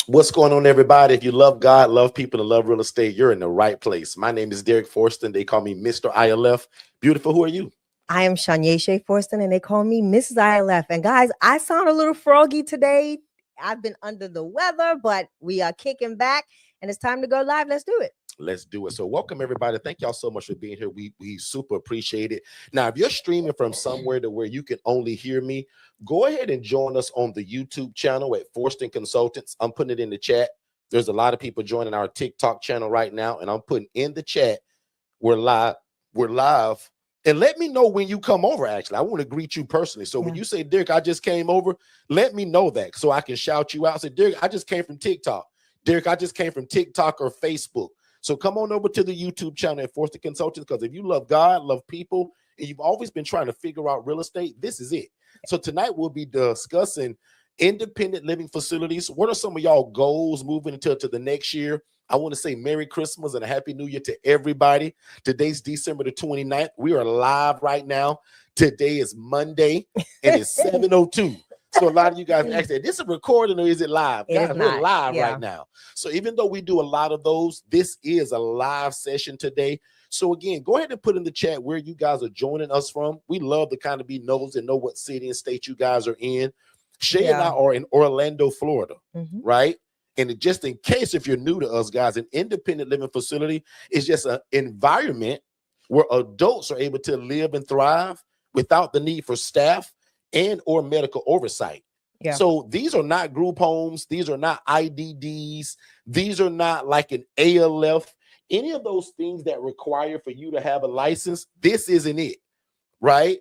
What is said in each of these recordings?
What's going on, everybody? If you love God, love people, and love real estate, you're in the right place. My name is Forston. They call me Mr. ILF. Beautiful. Who are you? I am Shanyesha Forston, and they call me Mrs. ILF. And guys, I sound a little froggy today. I've been under the weather, but we are kicking back, and it's time to go live. Let's do it. Let's do it. So welcome, everybody. Thank y'all so much for being here. We super appreciate it. Now, if you're streaming from somewhere to where you can only hear me, go ahead and join us on the YouTube channel at Forston Consultants. I'm putting it in the chat. There's a lot of people joining our TikTok channel right now, and I'm putting in the chat, we're live. And let me know when you come over. Actually, I want to greet you personally. So when you say, Derek, I just came over, let me know that so I can shout you out. Say, Derek, I just came from TikTok. Derek, I just came from TikTok or Facebook. So come on over to the YouTube channel at Forston Consultants, because if you love God, love people, and you've always been trying to figure out real estate, this is it. So tonight we'll be discussing independent living facilities. What are some of y'all goals moving into the next year? I want to say Merry Christmas and a Happy New Year to everybody. Today's December the 29th. We are live right now. Today is Monday, and it's 7:02. So a lot of you guys asked that, this is recording or is it live? Guys, we're live right now. So even though we do a lot of those, this is a live session today. So again, go ahead and put in the chat where you guys are joining us from. We love to kind of be nosy and know what city and state you guys are in. Shay and I are in Orlando, Florida, right? And just in case, if you're new to us, guys, an independent living facility is just an environment where adults are able to live and thrive without the need for staff and or medical oversight. So these are not group homes. These are not IDDs. These are not like an ALF. Any of those things that require for you to have a license, this isn't it, right?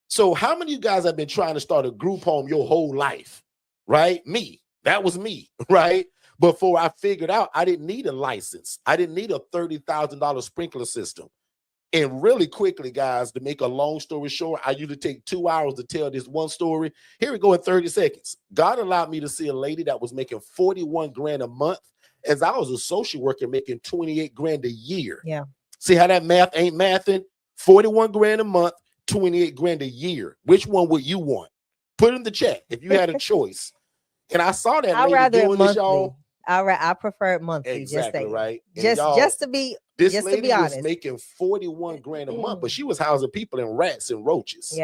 So how many of you guys have been trying to start a group home your whole life, right? Me, that was me, right? Before I figured out I didn't need a license. I didn't need a $30,000 sprinkler system. And really quickly, guys, to make a long story short, I usually take 2 hours to tell this one story. Here we go in 30 seconds. God allowed me to see a lady that was making 41 grand a month as I was a social worker making 28 grand a year. See how that math ain't mathing? 41 grand a month, 28 grand a year. Which one would you want? Put in the chat if you had a choice. And I saw that lady doing this, y'all. I prefer it monthly. Exactly, right. Just to be this just lady to be honest, was making 41 grand a month, but she was housing people in rats and roaches.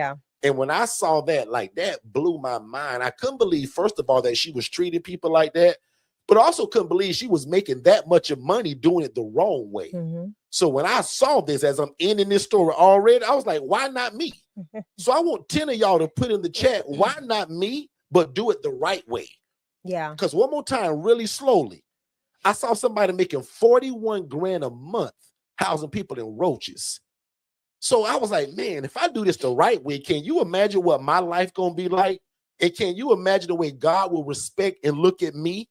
And when I saw that, like, that blew my mind. I couldn't believe, first of all, that she was treating people like that, but also couldn't believe she was making that much of money doing it the wrong way. So when I saw this, as I'm ending this story already, I was like, why not me? So I want 10 of y'all to put in the chat, why not me, but do it the right way? Because one more time, really slowly, I saw somebody making 41 grand a month housing people in roaches. So I was like, man, if I do this the right way, can you imagine what my life gonna be like? And can you imagine the way God will respect and look at me?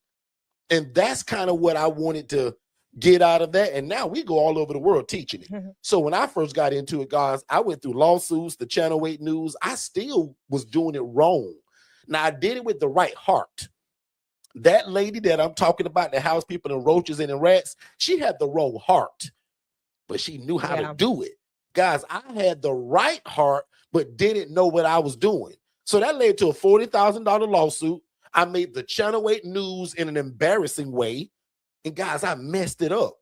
And that's kind of what I wanted to get out of that. And now we go all over the world teaching it. So when I first got into it, guys, I went through lawsuits, the Channel 8 News. I still was doing it wrong. Now I did it with the right heart. That lady that I'm talking about that house people in roaches and in rats, she had the wrong heart, but she knew how to do it. Guys, I had the right heart, but didn't know what I was doing. So that led to a $40,000 lawsuit. I made the Channel 8 News in an embarrassing way. And guys, I messed it up.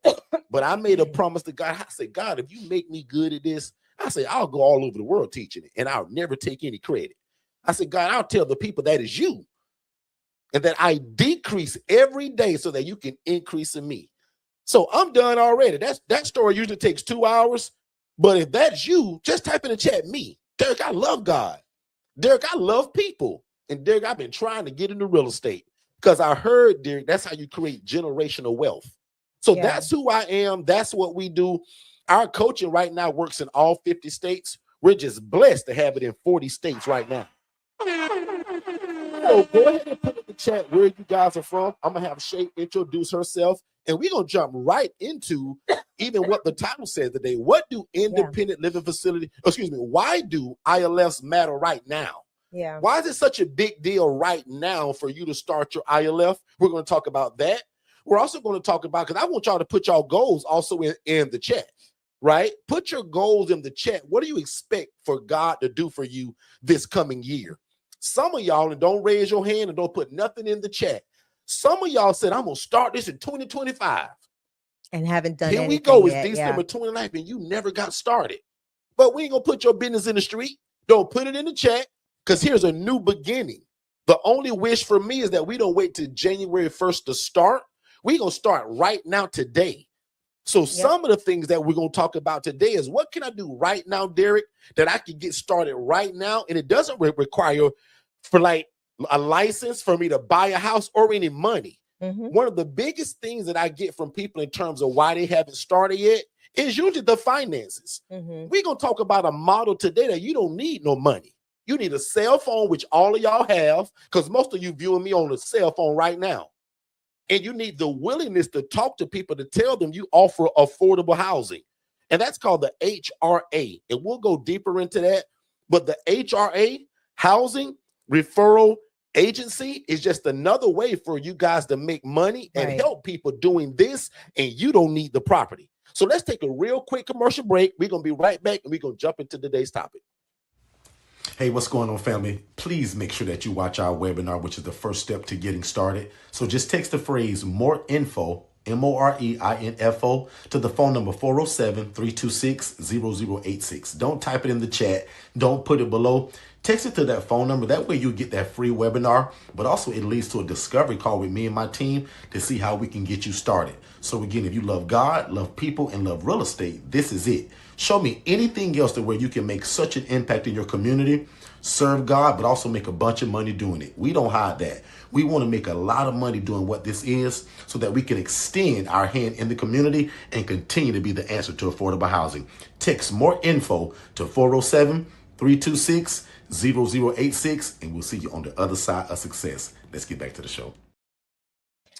But I made a promise to God. I said, God, if you make me good at this, I said, I'll go all over the world teaching it, and I'll never take any credit. I said, God, I'll tell the people that is you. And that I decrease every day so that you can increase in me. So I'm done already. That story usually takes 2 hours. But if that's you, just type in the chat, me. Derek, I love God. Derek, I love people. And Derek, I've been trying to get into real estate because I heard, Derek, that's how you create generational wealth. So that's who I am. That's what we do. Our coaching right now works in all 50 states. We're just blessed to have it in 40 states right now. So go ahead and put in the chat where you guys are from. I'm going to have Shay introduce herself, and we're going to jump right into even what the title says today. What do independent living facility, why do ILFs matter right now? Why is it such a big deal right now for you to start your ILF? We're going to talk about that. We're also going to talk about, because I want y'all to put y'all goals also in the chat, right? Put your goals in the chat. What do you expect for God to do for you this coming year? Some of y'all, and don't raise your hand and don't put nothing in the chat. Some of y'all said, I'm gonna start this in 2025. And haven't done Here anything we go. It's yet. December 29th, and you never got started. But we ain't gonna put your business in the street. Don't put it in the chat, because here's a new beginning. The only wish for me is that we don't wait till January 1st to start. We're gonna start right now today. So some of the things that we're going to talk about today is, what can I do right now, Derek, that I can get started right now? And it doesn't require for like a license for me to buy a house or any money. One of the biggest things that I get from people in terms of why they haven't started yet is usually the finances. We're going to talk about a model today that you don't need no money. You need a cell phone, which all of y'all have, because most of you viewing me on a cell phone right now. And you need the willingness to talk to people to tell them you offer affordable housing. And that's called the HRA. And we'll go deeper into that. But the HRA, Housing Referral Agency, is just another way for you guys to make money and help people doing this. And you don't need the property. So let's take a real quick commercial break. We're going to be right back, and we're going to jump into today's topic. Hey, what's going on, family? Please make sure that you watch our webinar, which is the first step to getting started. So just text the phrase "more info," MOREINFO, to the phone number 407-326-0086. Don't type it in the chat. Don't put it below. Text it to that phone number. That way you get that free webinar, but also it leads to a discovery call with me and my team to see how we can get you started. So again, if you love God, love people, and love real estate, this is it. Show me anything else where you can make such an impact in your community, serve God, but also make a bunch of money doing it. We don't hide that. We want to make a lot of money doing what this is so that we can extend our hand in the community and continue to be the answer to affordable housing. Text "more info" to 407-326-0086, and we'll see you on the other side of success. Let's get back to the show.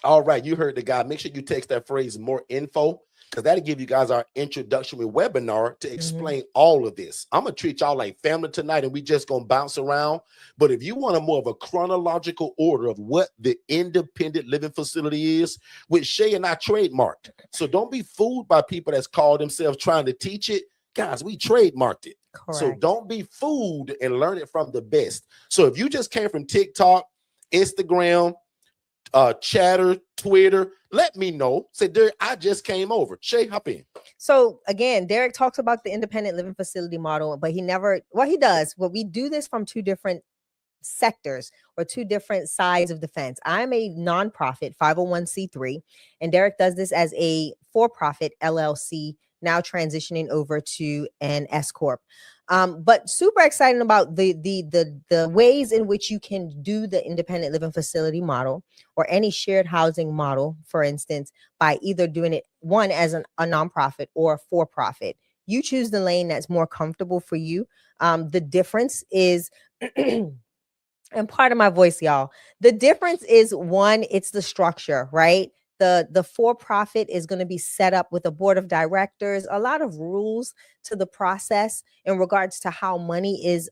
All right, you heard the guy. Make sure you text that phrase "more info," because that'll give you guys our introductory webinar to explain all of this. I'm going to treat y'all like family tonight, and we just going to bounce around. But if you want a more of a chronological order of what the independent living facility is, which Shay and I trademarked. So don't be fooled by people that's called themselves trying to teach it. Guys, we trademarked it. Correct. So don't be fooled and learn it from the best. So if you just came from TikTok, Instagram, Chatter, Twitter, let me know. Say, Derek, I just came over. Shay, hop in. So again, Derek talks about the independent living facility model, but he never, well, he does. Well, we do this from two different sectors or two different sides of the fence. I'm a nonprofit 501c3, and Derek does this as a for-profit LLC, now transitioning over to an S Corp. But super excited about the ways in which you can do the independent living facility model or any shared housing model, for instance, by either doing it one as a nonprofit or for profit. You choose the lane that's more comfortable for you. The difference is, and part of my voice, y'all, the difference is one, it's the structure, right? The for-profit is going to be set up with a board of directors, a lot of rules to the process in regards to how money is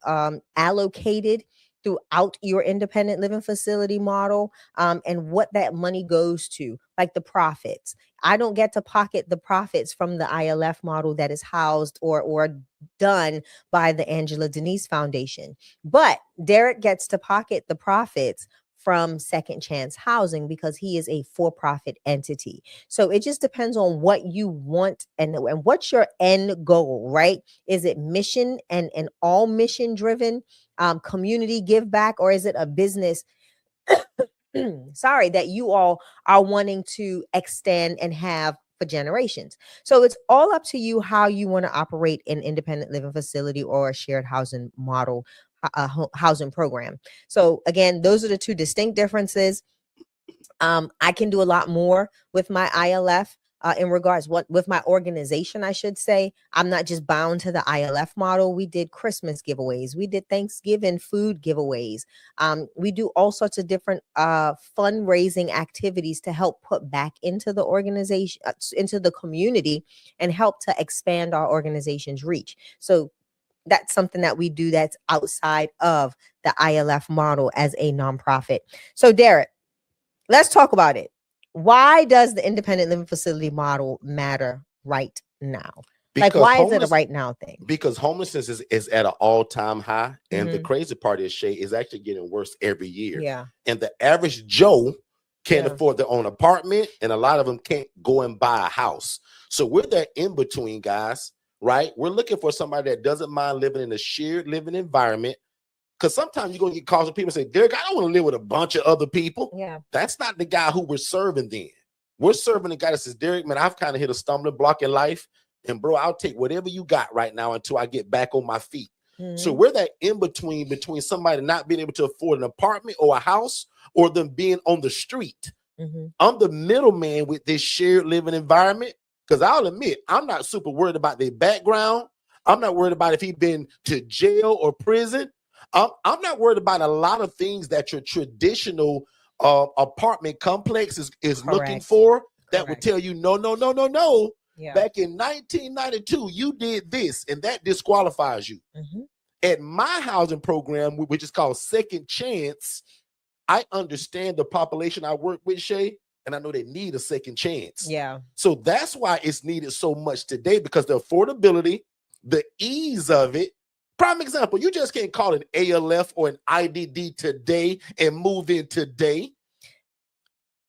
allocated throughout your independent living facility model, and what that money goes to, like the profits. I don't get to pocket the profits from the ILF model that is housed or done by the Angela Denise Foundation. But Derek gets to pocket the profits from Second Chance Housing because he is a for-profit entity. So it just depends on what you want and what's your end goal, right? Is it mission and all mission driven, community give back, or is it a business sorry, that you all are wanting to extend and have for generations? So it's all up to you how you want to operate an independent living facility or a shared housing model, housing program. So again, those are the two distinct differences. I can do a lot more with my ILF in regards with my organization, I should say. I'm not just bound to the ILF model. We did Christmas giveaways. We did Thanksgiving food giveaways. We do all sorts of different fundraising activities to help put back into the organization, into the community, and help to expand our organization's reach. So that's something that we do that's outside of the ILF model as a nonprofit. So Derek, let's talk about it. Why does the independent living facility model matter right now? Because why is it a right now thing? Because homelessness is at an all-time high. And the crazy part is, Shay, is actually getting worse every year. Yeah. And the average Joe can't Yeah. afford their own apartment, and a lot of them can't go and buy a house. So we're that in between, guys, right? We're looking for somebody that doesn't mind living in a shared living environment. Because sometimes you're going to get calls from people and say, Derek, I don't want to live with a bunch of other people. Yeah. That's not the guy who we're serving then. We're serving the guy that says, Derek, man, I've kind of hit a stumbling block in life. And bro, I'll take whatever you got right now until I get back on my feet. So we're that in between somebody not being able to afford an apartment or a house or them being on the street. I'm the middleman with this shared living environment, because I'll admit I'm not super worried about their background. I'm not worried about if he's been to jail or prison. I'm not worried about a lot of things that your traditional apartment complex is looking for that would tell you no. Yeah. Back in 1992, you did this, and that disqualifies you. At my housing program, which is called Second Chance, I understand the population I work with, Shay, and I know they need a second chance. Yeah. So that's why it's needed so much today, because the affordability, the ease of it. Prime example, you just can't call an ALF or an IDD today and move in today.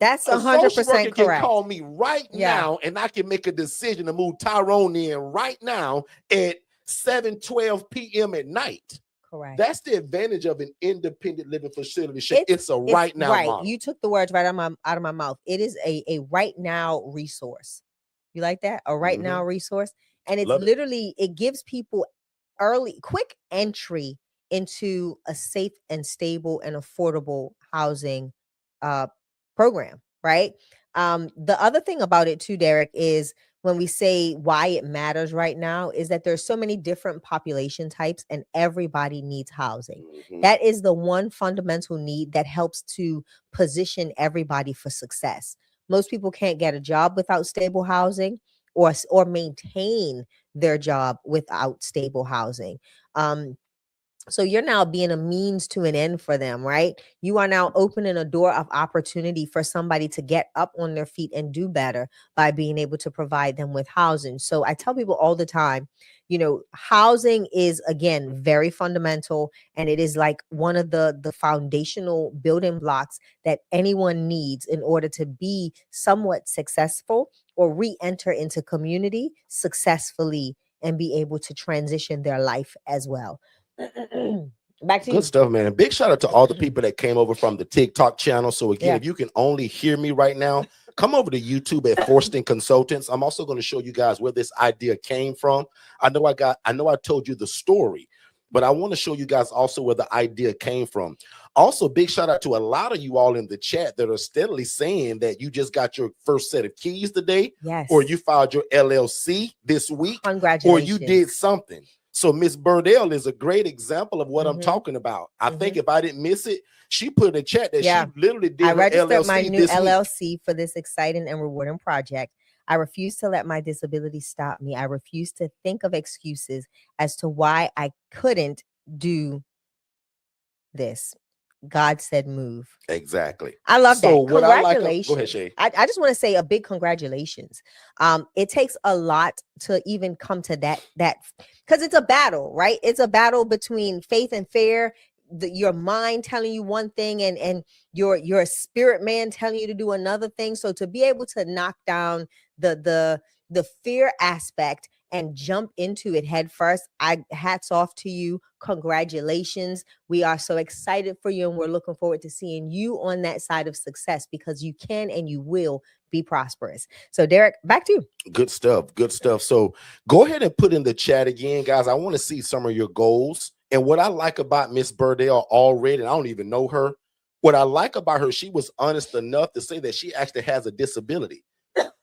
That's 100% correct. Can correct. call me right now, and I can make a decision to move Tyrone in right now at 7:12 p.m. at night. Correct. That's the advantage of an independent living facility. It's a right now model. You took the words right out of my mouth. It is a right now resource. You like that? A right now resource. And it's literally, it gives people quick entry into a safe and stable and affordable housing program, right? The other thing about it too, Derek, is when we say why it matters right now is that there's so many different population types and everybody needs housing. That is the one fundamental need that helps to position everybody for success. Most people can't get a job without stable housing or maintain their job without stable housing. So you're now being a means to an end for them, right? You are now opening a door of opportunity for somebody to get up on their feet and do better by being able to provide them with housing. So I tell people all the time, housing is, again, very fundamental, and it is like one of the foundational building blocks that anyone needs in order to be somewhat successful or re-enter into community successfully and be able to transition their life as well. Back to you. Good stuff, man. Big shout out to all the people that came over from the TikTok channel. So again, if you can only hear me right now, come over to YouTube at Forston Consultants. I'm also going to show you guys where this idea came from. I know I told you the story, but I want to show you guys also where the idea came from. Also, big shout out to a lot of you all in the chat that are steadily saying that you just got your first set of keys today, or you filed your LLC this week, or you did something. So Miss Burdell is a great example of what I'm talking about. I think if I didn't miss it, she put in the chat that she literally did her registered LLC my new this LLC week. for this exciting and rewarding project. I refuse to let my disability stop me. I refuse to think of excuses as to why I couldn't do this. God said move. Exactly. I love that. What I like, Congratulations. go ahead, Shay. I just want to say a big congratulations. It takes a lot to even come to that because it's a battle, right? It's a battle between faith and fear. Your mind telling you one thing and your spirit man telling you to do another thing. So to be able to knock down the fear aspect and jump into it head first, hats off to you. Congratulations. We are so excited for you, and we're looking forward to seeing you on that side of success, because you can and you will be prosperous. So Derek, back to you. Good stuff. Good stuff. So go ahead and put in the chat again, guys. I want to see some of your goals. And what I like about Miss Burdell already, and I don't even know her, what I like about her, she was honest enough to say that she actually has a disability.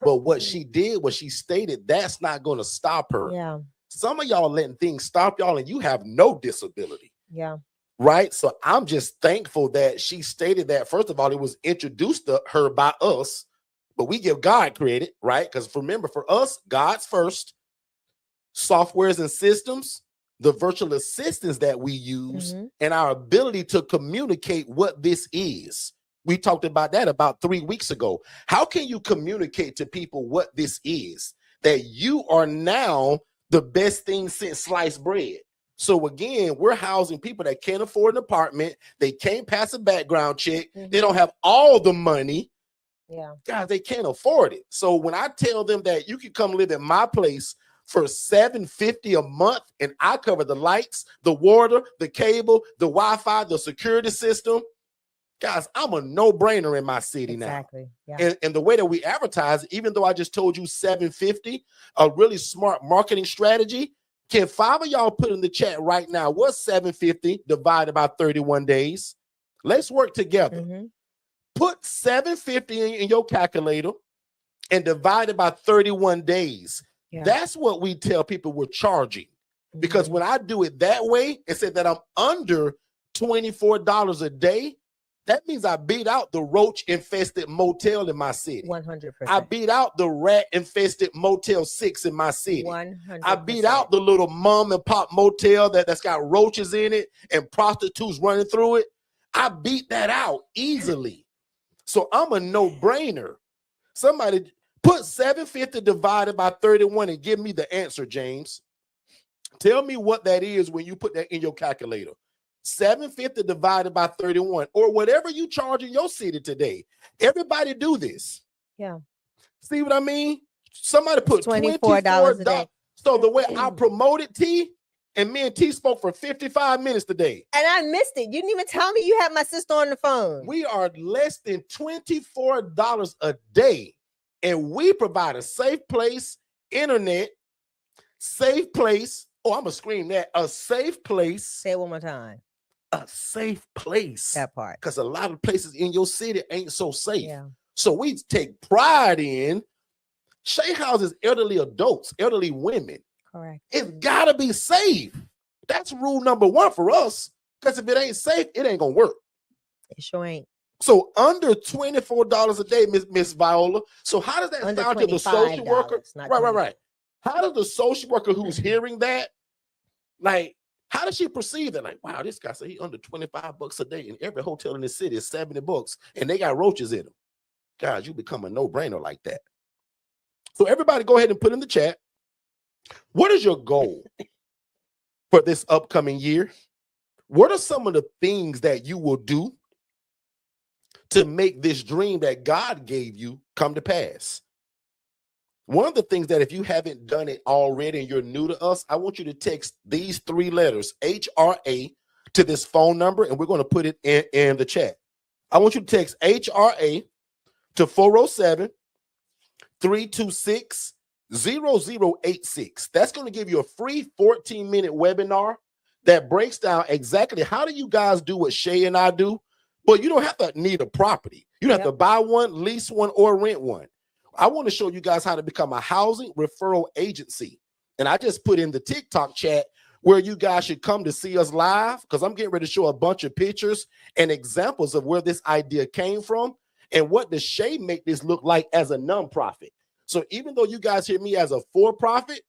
But what she did was she stated that's not going to stop her. Yeah. Some of y'all letting things stop y'all and you have no disability. Yeah. Right. So I'm just thankful that she stated that. First of all, it was introduced to her by us, but we give God credit, right? Because remember, for us, God's first. Softwares and systems, the virtual assistants that we use, and our ability to communicate what this is. We talked about that about 3 weeks ago. How can you communicate to people what this is? That you are now the best thing since sliced bread. So again, we're housing people that can't afford an apartment. They can't pass a background check. They don't have all the money. Yeah. Guys, they can't afford it. So when I tell them that you can come live at my place for $750 a month, and I cover the lights, the water, the cable, the Wi-Fi, the security system, guys, I'm a no-brainer in my city Exactly. now. Yeah. And the way that we advertise, even though I just told you $750, a really smart marketing strategy. Can 5 of y'all put in the chat right now, what's $750 divided by 31 days? Let's work together. Mm-hmm. Put $750 in your calculator and divide it by 31 days. Yeah. That's what we tell people we're charging. Because when I do it that way and say that I'm under $24 a day, that means I beat out the roach-infested motel in my city. 100%. I beat out the rat-infested Motel 6 in my city. 100%. I beat out the little mom and pop motel that's got roaches in it and prostitutes running through it. I beat that out easily. So I'm a no-brainer. Somebody put 750 divided by 31 and give me the answer, James. Tell me what that is when you put that in your calculator. 750 divided by 31, or whatever you charge in your city today. Everybody do this. Yeah. See what I mean? Somebody put $24 a day. So the way I promoted T, and me and T spoke for 55 minutes today. And I missed it. You didn't even tell me you had my sister on the phone. We are less than $24 a day, and we provide a safe place, internet, safe place. Oh, I'm going to scream that. A safe place. Say it one more time. A safe place. That part. Because a lot of places in your city ain't so safe. Yeah. So we take pride in Shea houses elderly adults, elderly women. Correct. It's got to be safe. That's rule number one for us. Because if it ain't safe, it ain't going to work. It sure ain't. So under $24 a day, Miss Viola. So how does that Under sound to the social worker? Right. How does the social worker who's hearing that, like, how does she perceive that? Like, wow, this guy said he under $25 a day, and every hotel in the city is $70, and they got roaches in them. Guys, you become a no-brainer like that. So everybody go ahead and put in the chat, what is your goal for this upcoming year? What are some of the things that you will do to make this dream that God gave you come to pass? One of the things that if you haven't done it already and you're new to us, I want you to text these 3 letters, HRA, to this phone number, and we're going to put it in the chat. I want you to text HRA to 407-326-0086. That's going to give you a free 14-minute webinar that breaks down exactly how do you guys do what Shay and I do, but you don't have to need a property. You don't have to buy one, lease one, or rent one. I want to show you guys how to become a housing referral agency. And I just put in the TikTok chat where you guys should come to see us live, because I'm getting ready to show a bunch of pictures and examples of where this idea came from and what does Shay make this look like as a nonprofit. So even though you guys hear me as a for-profit,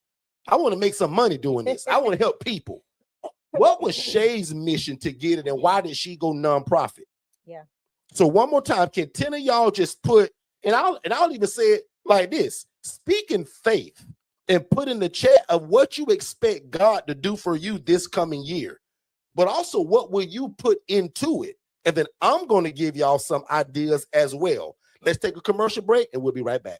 I want to make some money doing this. I want to help people. What was Shay's mission to get it, and why did she go nonprofit? Yeah. So one more time, can 10 of y'all just put, and I'll even say it like this: speak in faith and put in the chat of what you expect God to do for you this coming year, but also what will you put into it? And then I'm going to give y'all some ideas as well. Let's take a commercial break and we'll be right back.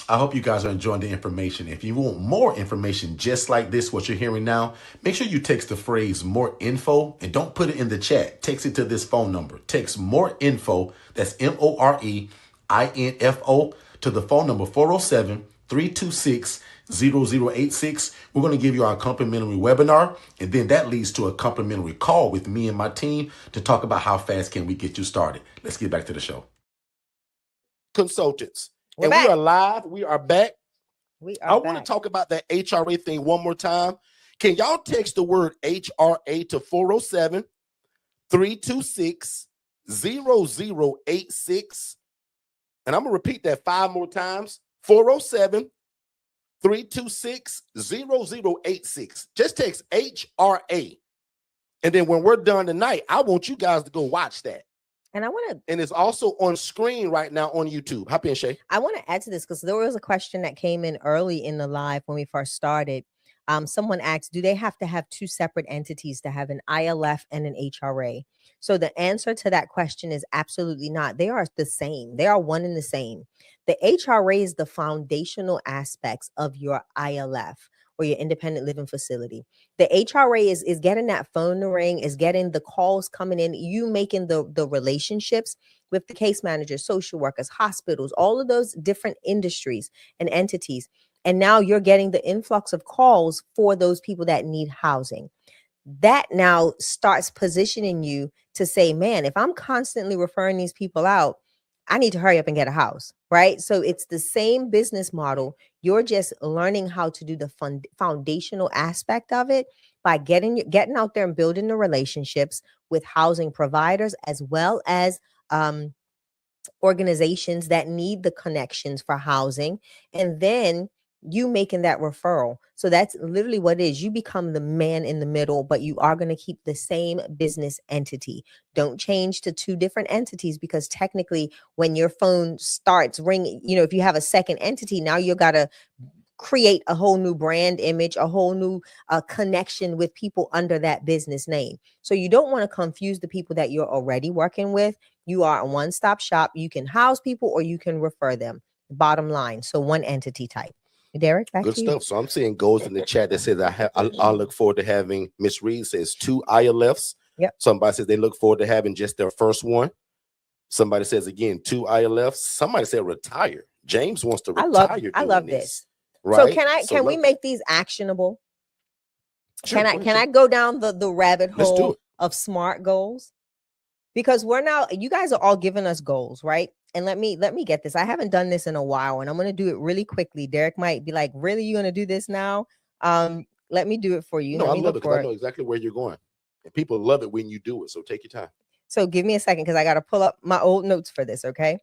I hope you guys are enjoying the information. If you want more information just like this, what you're hearing now, make sure you text the phrase more info and don't put it in the chat. Text it to this phone number. Text more info, that's MOREINFO, to the phone number 407-326-0086. We're going to give you our complimentary webinar, and then that leads to a complimentary call with me and my team to talk about how fast can we get you started. Let's get back to the show. Consultants. We are live. We are back. I want to talk about that HRA thing one more time. Can y'all text the word HRA to 407-326-0086? And I'm going to repeat that 5 more times. 407-326-0086. Just text HRA. And then when we're done tonight, I want you guys to go watch that. And I want to, and it's also on screen right now on YouTube. Hop in, Shay. I want to add to this because there was a question that came in early in the live when we first started. Someone asked, do they have to have two separate entities to have an ILF and an HRA? So the answer to that question is absolutely not. They are the same. They are one and the same. The HRA is the foundational aspects of your ILF or your independent living facility. The HRA is getting that phone to ring, is getting the calls coming in, you making the relationships with the case managers, social workers, hospitals, all of those different industries and entities. And now you're getting the influx of calls for those people that need housing. That now starts positioning you to say, man, if I'm constantly referring these people out, I need to hurry up and get a house, right? So it's the same business model. You're just learning how to do the foundational aspect of it by getting out there and building the relationships with housing providers as well as organizations that need the connections for housing, and then you making that referral. So that's literally what it is. You become the man in the middle, but you are going to keep the same business entity. Don't change to two different entities, because technically when your phone starts ringing, if you have a second entity, now you got to create a whole new brand image, a whole new connection with people under that business name. So you don't want to confuse the people that you're already working with. You are a one-stop shop. You can house people or you can refer them. Bottom line. So one entity type. Derek, back Good to you. stuff. So I'm seeing goals in the chat that says I look forward to having. Miss Reed says 2 ILFs. Yep. Somebody says they look forward to having just their first one. Somebody says again 2 ILFs. Somebody said retire. James wants to retire. I love this. Right? So can we make these actionable? Sure, Can I go down the rabbit Let's do hole it. of SMART goals? Because you guys are all giving us goals, right? And let me get this. I haven't done this in a while, and I'm going to do it really quickly. Derek might be like, really, you going to do this now? Let me do it for you. No, Let I me love look it because for I know exactly where you're going. And people love it when you do it. So take your time. So give me a second, because I got to pull up my old notes for this, okay?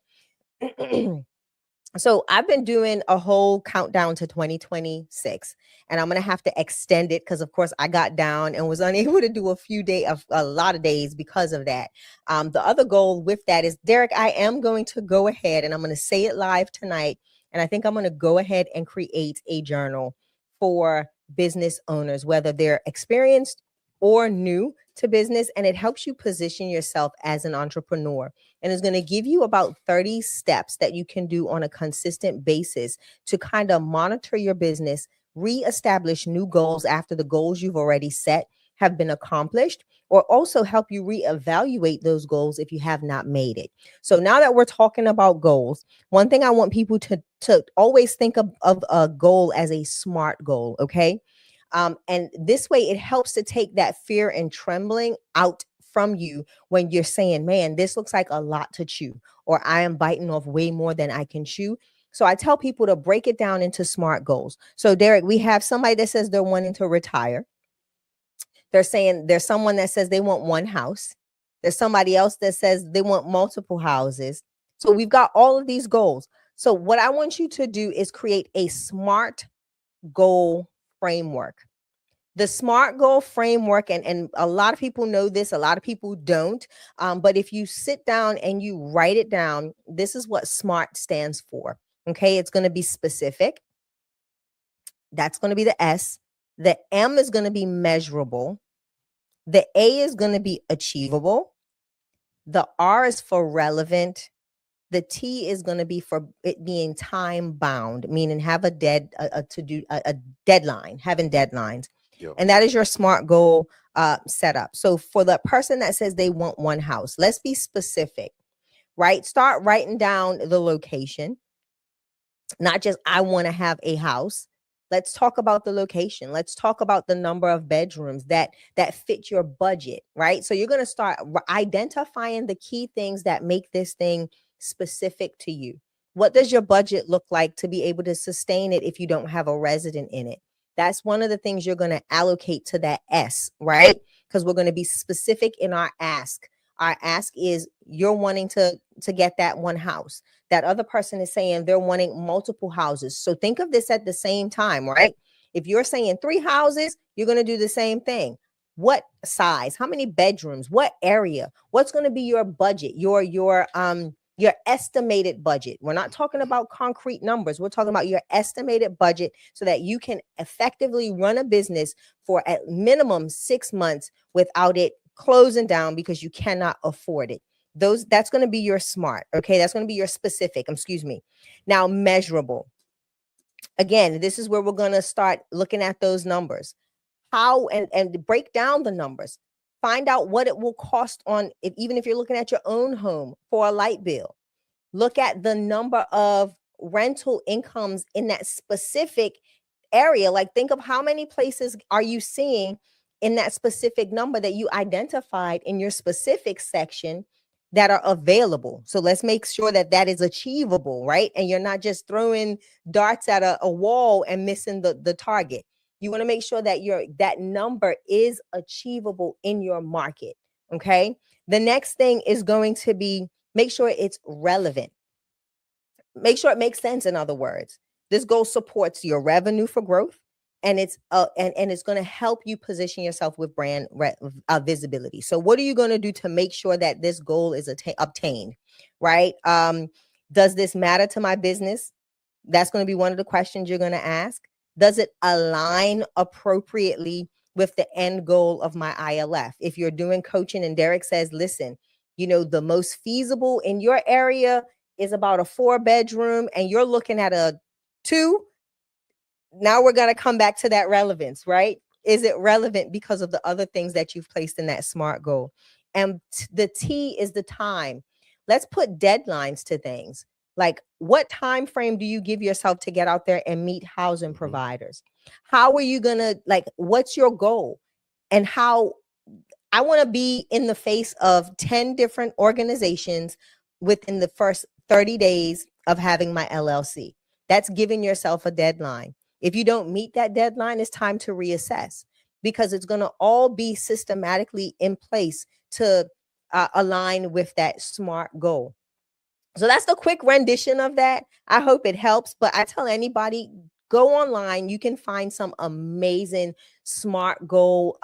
So I've been doing a whole countdown to 2026, and I'm going to have to extend it because, of course, I got down and was unable to do a lot of days because of that. The other goal with that is, Derek, I am going to go ahead and I'm going to say it live tonight. And I think I'm going to go ahead and create a journal for business owners, whether they're experienced or new to business, and it helps you position yourself as an entrepreneur. And it's going to give you about 30 steps that you can do on a consistent basis to kind of monitor your business, reestablish new goals after the goals you've already set have been accomplished, or also help you reevaluate those goals if you have not made it. So now that we're talking about goals, one thing I want people to always think of a goal as a SMART goal, okay? And this way it helps to take that fear and trembling out from you when you're saying, man, this looks like a lot to chew, or I am biting off way more than I can chew. So I tell people to break it down into SMART goals. So Derek, we have somebody that says they're wanting to retire. They're saying there's someone that says they want one house. There's somebody else that says they want multiple houses. So we've got all of these goals. So what I want you to do is create a SMART goal framework. The SMART goal framework, and a lot of people know this, a lot of people don't. But if you sit down and you write it down, this is what SMART stands for. Okay, it's going to be specific. That's going to be the S. The M is going to be measurable. The A is going to be achievable. The R is for relevant. The T is going to be for it being time bound, meaning have a deadline, having deadlines. Yep. And that is your SMART goal setup. So for the person that says they want one house, let's be specific, right? Start writing down the location, not just I want to have a house. Let's talk about the location. Let's talk about the number of bedrooms that fit your budget, right? So you're going to start identifying the key things that make this thing specific to you. What does your budget look like to be able to sustain it if you don't have a resident in it? That's one of the things you're going to allocate to that S, right? Because we're going to be specific in our ask. Our ask is you're wanting to get that one house. That other person is saying they're wanting multiple houses. So think of this at the same time, right? If you're saying 3 houses, you're going to do the same thing. What size? How many bedrooms? What area? What's going to be your budget? Your Your estimated budget. We're not talking about concrete numbers. We're talking about your estimated budget so that you can effectively run a business for at minimum 6 months without it closing down because you cannot afford it. That's going to be your SMART. Okay. That's going to be your specific, excuse me. Now, measurable. Again, this is where we're going to start looking at those numbers. How and break down the numbers. Find out what it will cost on it, even if you're looking at your own home for a light bill. Look at the number of rental incomes in that specific area. Like, think of how many places are you seeing in that specific number that you identified in your specific section that are available. So let's make sure that that is achievable, right? And you're not just throwing darts at a wall and missing the target. You want to make sure that that number is achievable in your market. Okay. The next thing is going to be make sure it's relevant. Make sure it makes sense. In other words, this goal supports your revenue for growth, and it's going to help you position yourself with brand visibility. So what are you going to do to make sure that this goal is obtained, right? Does this matter to my business? That's going to be one of the questions you're going to ask. Does it align appropriately with the end goal of my ILF? If you're doing coaching and Derek says, listen, the most feasible in your area is about a 4-bedroom and you're looking at a 2. Now we're going to come back to that relevance, right? Is it relevant because of the other things that you've placed in that SMART goal? And the T is the time. Let's put deadlines to things. Like, what time frame do you give yourself to get out there and meet housing providers? How are you going to, what's your goal? And how I want to be in the face of 10 different organizations within the first 30 days of having my LLC. That's giving yourself a deadline. If you don't meet that deadline, it's time to reassess, because it's going to all be systematically in place to align with that SMART goal. So that's the quick rendition of that. I hope it helps. But I tell anybody, go online. You can find some amazing SMART goal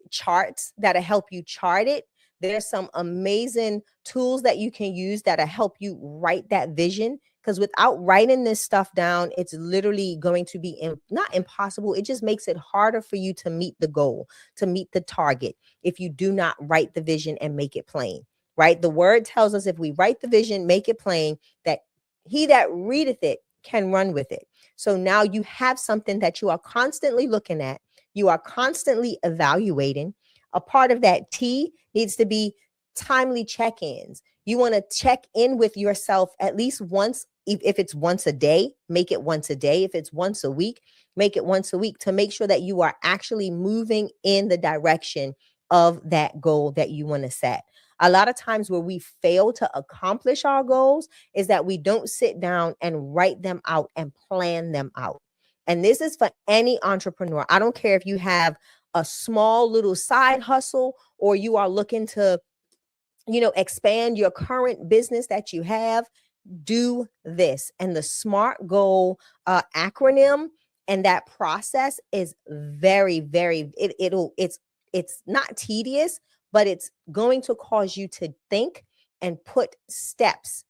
charts that'll help you chart it. There's some amazing tools that you can use that'll help you write that vision. Because without writing this stuff down, it's literally going to be not impossible. It just makes it harder for you to meet the goal, to meet the target, if you do not write the vision and make it plain. Right? The word tells us if we write the vision, make it plain, that he that readeth it can run with it. So now you have something that you are constantly looking at. You are constantly evaluating. A part of that T needs to be timely check-ins. You want to check in with yourself at least once. If it's once a day, make it once a day. If it's once a week, make it once a week, to make sure that you are actually moving in the direction of that goal that you want to set. A lot of times where we fail to accomplish our goals is that we don't sit down and write them out and plan them out. And this is for any entrepreneur. I don't care if you have a small little side hustle or you are looking to, expand your current business that you have. Do this. And the SMART goal acronym and that process is very, very, it's not tedious, but it's going to cause you to think and put steps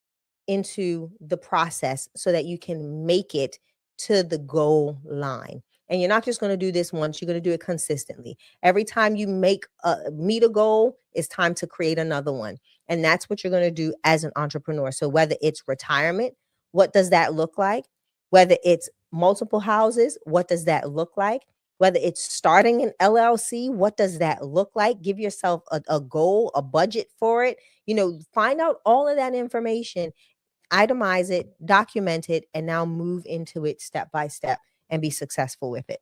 into the process so that you can make it to the goal line. And you're not just going to do this once, you're going to do it consistently. Every time you meet a goal, it's time to create another one. And that's what you're going to do as an entrepreneur. So whether it's retirement, what does that look like? Whether it's multiple houses, what does that look like? Whether it's starting an LLC, what does that look like? Give yourself a goal, a budget for it. Find out all of that information, itemize it, document it, and now move into it step by step and be successful with it.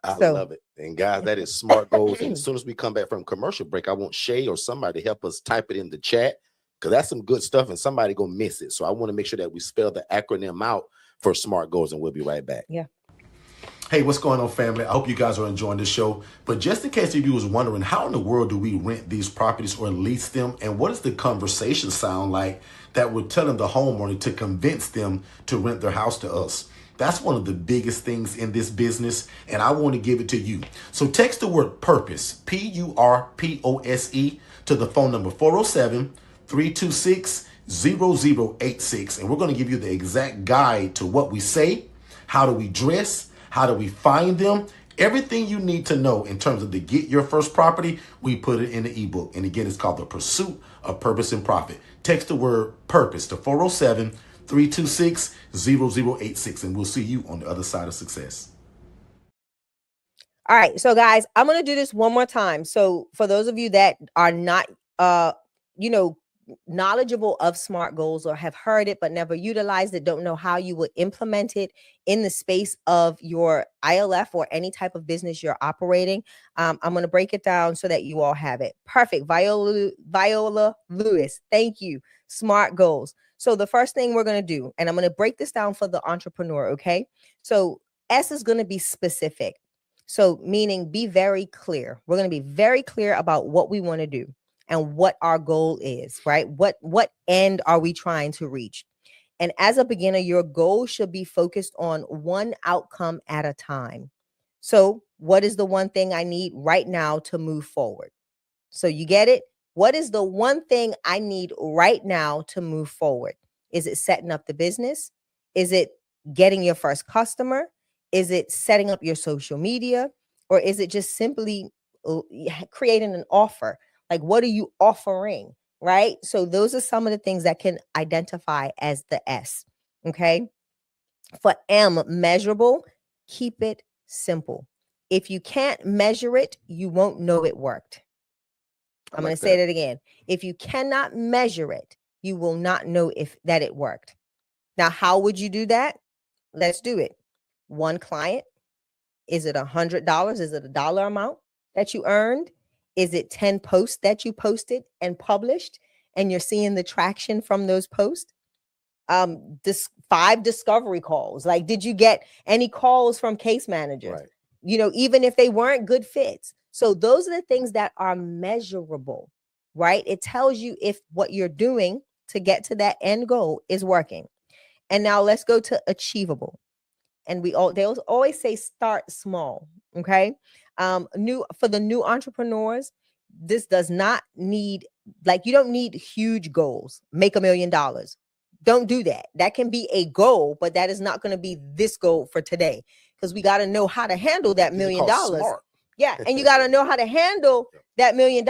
I love it. And guys, that is SMART goals. And as soon as we come back from commercial break, I want Shay or somebody to help us type it in the chat, because that's some good stuff and somebody gonna miss it. So I want to make sure that we spell the acronym out for SMART goals, and we'll be right back. Yeah. Hey, what's going on, family? I hope you guys are enjoying this show. But just in case you was wondering, how in the world do we rent these properties or lease them? And what does the conversation sound like that we're telling the homeowner to convince them to rent their house to us? That's one of the biggest things in this business, and I want to give it to you. So text the word PURPOSE, PURPOSE, to the phone number 407-326 0086. And we're going to give you the exact guide to what we say, how do we dress, how do we find them, everything you need to know in terms of to get your first property. We put it in the ebook. And again, it's called The Pursuit of Purpose and Profit. Text the word purpose to 407-326-0086. And we'll see you on the other side of success. All right. So guys, I'm going to do this one more time. So for those of you that are not, knowledgeable of SMART goals or have heard it, but never utilized it, don't know how you would implement it in the space of your ILF or any type of business you're operating. I'm going to break it down so that you all have it. Perfect. Viola Lewis. Thank you. SMART goals. So the first thing we're going to do, and I'm going to break this down for the entrepreneur. Okay. So S is going to be specific. So meaning be very clear. We're going to be very clear about what we want to do and what our goal is, right? What end are we trying to reach? And as a beginner, your goal should be focused on one outcome at a time. So what is the one thing I need right now to move forward? So you get it? What is the one thing I need right now to move forward? Is it setting up the business? Is it getting your first customer? Is it setting up your social media? Or is it just simply creating an offer? Like, what are you offering, right? So those are some of the things that can identify as the S, okay? For M, measurable, keep it simple. If you can't measure it, you won't know it worked. I'm going to say that again. If you cannot measure it, you will not know that it worked. Now, how would you do that? Let's do it. One client. Is it $100? Is it a dollar amount that you earned? Is it 10 posts that you posted and published and you're seeing the traction from those posts? 5 discovery calls. Like, did you get any calls from case managers? Right. Even if they weren't good fits. So those are the things that are measurable, right? It tells you if what you're doing to get to that end goal is working. And now let's go to achievable. And they always say start small. Okay. For the new entrepreneurs, this does not need, you don't need huge goals. Make $1 million. Don't do that. That can be a goal, but that is not going to be this goal for today, because we got to know how to handle that $1 million. Yeah. And you got to know how to handle that $1 million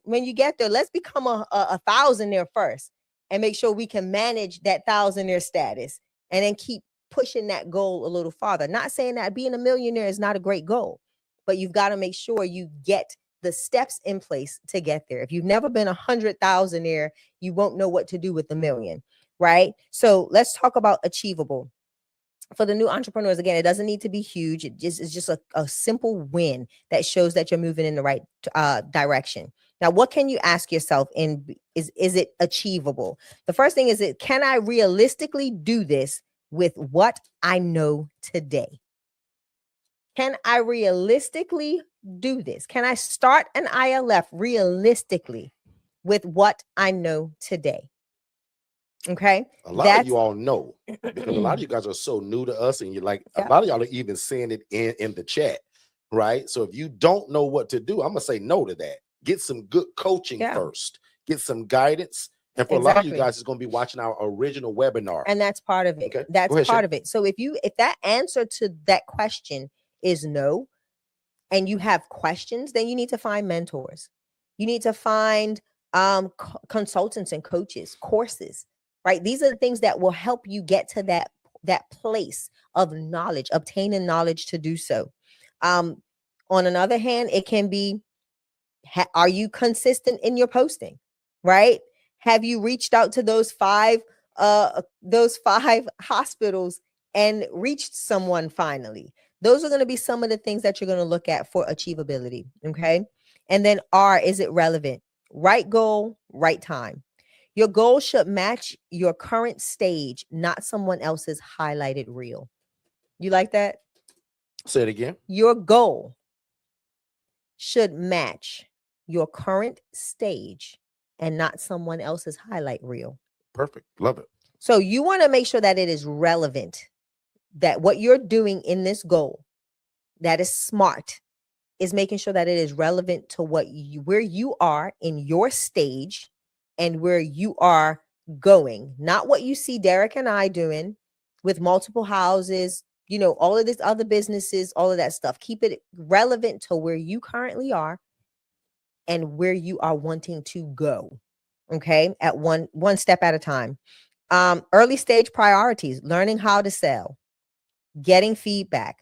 when you get there. Let's become a thousandaire first and make sure we can manage that thousandaire status and then keep pushing that goal a little farther. Not saying that being a millionaire is not a great goal, but you've got to make sure you get the steps in place to get there. If you've never been 100,000-aire, you won't know what to do with the million, right? So let's talk about achievable. For the new entrepreneurs, again, it doesn't need to be huge. It's just a simple win that shows that you're moving in the right direction. Now, what can you ask yourself? Is it achievable? The first thing is, can I realistically do this with what I know today? Can I realistically do this? Can I start an ILF realistically with what I know today? Okay. A lot of you all know, because a lot of you guys are so new to us, and you're like, a lot of y'all are even saying it in the chat, right? So if you don't know what to do, I'm going to say no to that. Get some good coaching first. Get some guidance. And for a lot of you guys, it's going to be watching our original webinar. And that's part of it. Okay. That's part of it. So if that answer to that question is no, and you have questions, then you need to find mentors. You need to find consultants and coaches, courses, right? These are the things that will help you get to that place of knowledge, obtaining knowledge to do so. On another hand, it can be, are you consistent in your posting, right? Have you reached out to those five hospitals and reached someone finally? Those are going to be some of the things that you're going to look at for achievability. Okay. And then R, is it relevant? Right goal, right time. Your goal should match your current stage, not someone else's highlighted reel. You like that? Say it again. Your goal should match your current stage and not someone else's highlight reel. Perfect. Love it. So you want to make sure that it is relevant, that what you're doing in this goal that is smart is making sure that it is relevant to where you are in your stage and where you are going, not what you see Derek and I doing with multiple houses, you know, all of this other businesses, all of that stuff. Keep it relevant to where you currently are and where you are wanting to go. Okay, at one step at a time. Early stage priorities: learning how to sell, getting feedback,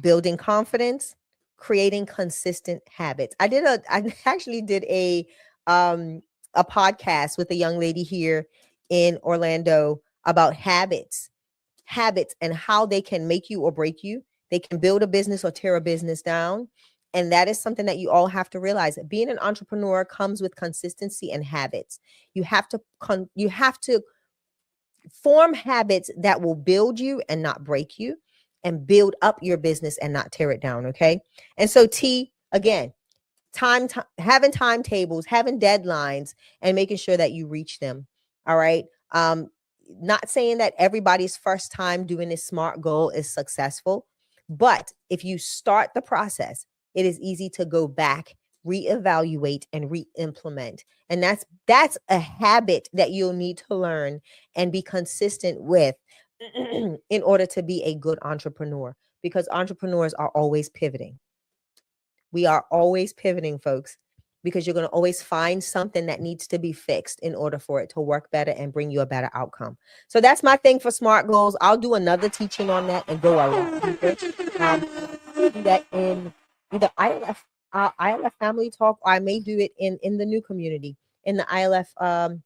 building confidence, creating consistent habits. I actually did a podcast with a young lady here in Orlando about habits and how they can make you or break you. They can build a business or tear a business down. And that is something that you all have to realize, that being an entrepreneur comes with consistency and habits. You have to form habits that will build you and not break you, and build up your business and not tear it down. Okay. And so T, again, having timetables, having deadlines, and making sure that you reach them. All right. Not saying that everybody's first time doing this SMART goal is successful, but if you start the process, it is easy to go back, reevaluate, and re-implement. And that's a habit that you'll need to learn and be consistent with in order to be a good entrepreneur, because entrepreneurs are always pivoting. We are always pivoting, folks, because you're going to always find something that needs to be fixed in order for it to work better and bring you a better outcome. So that's my thing for SMART goals. I'll do another teaching on that and go a lot deeper. Do that in either ILF Family Talk, or I may do it in the new community, in the ILF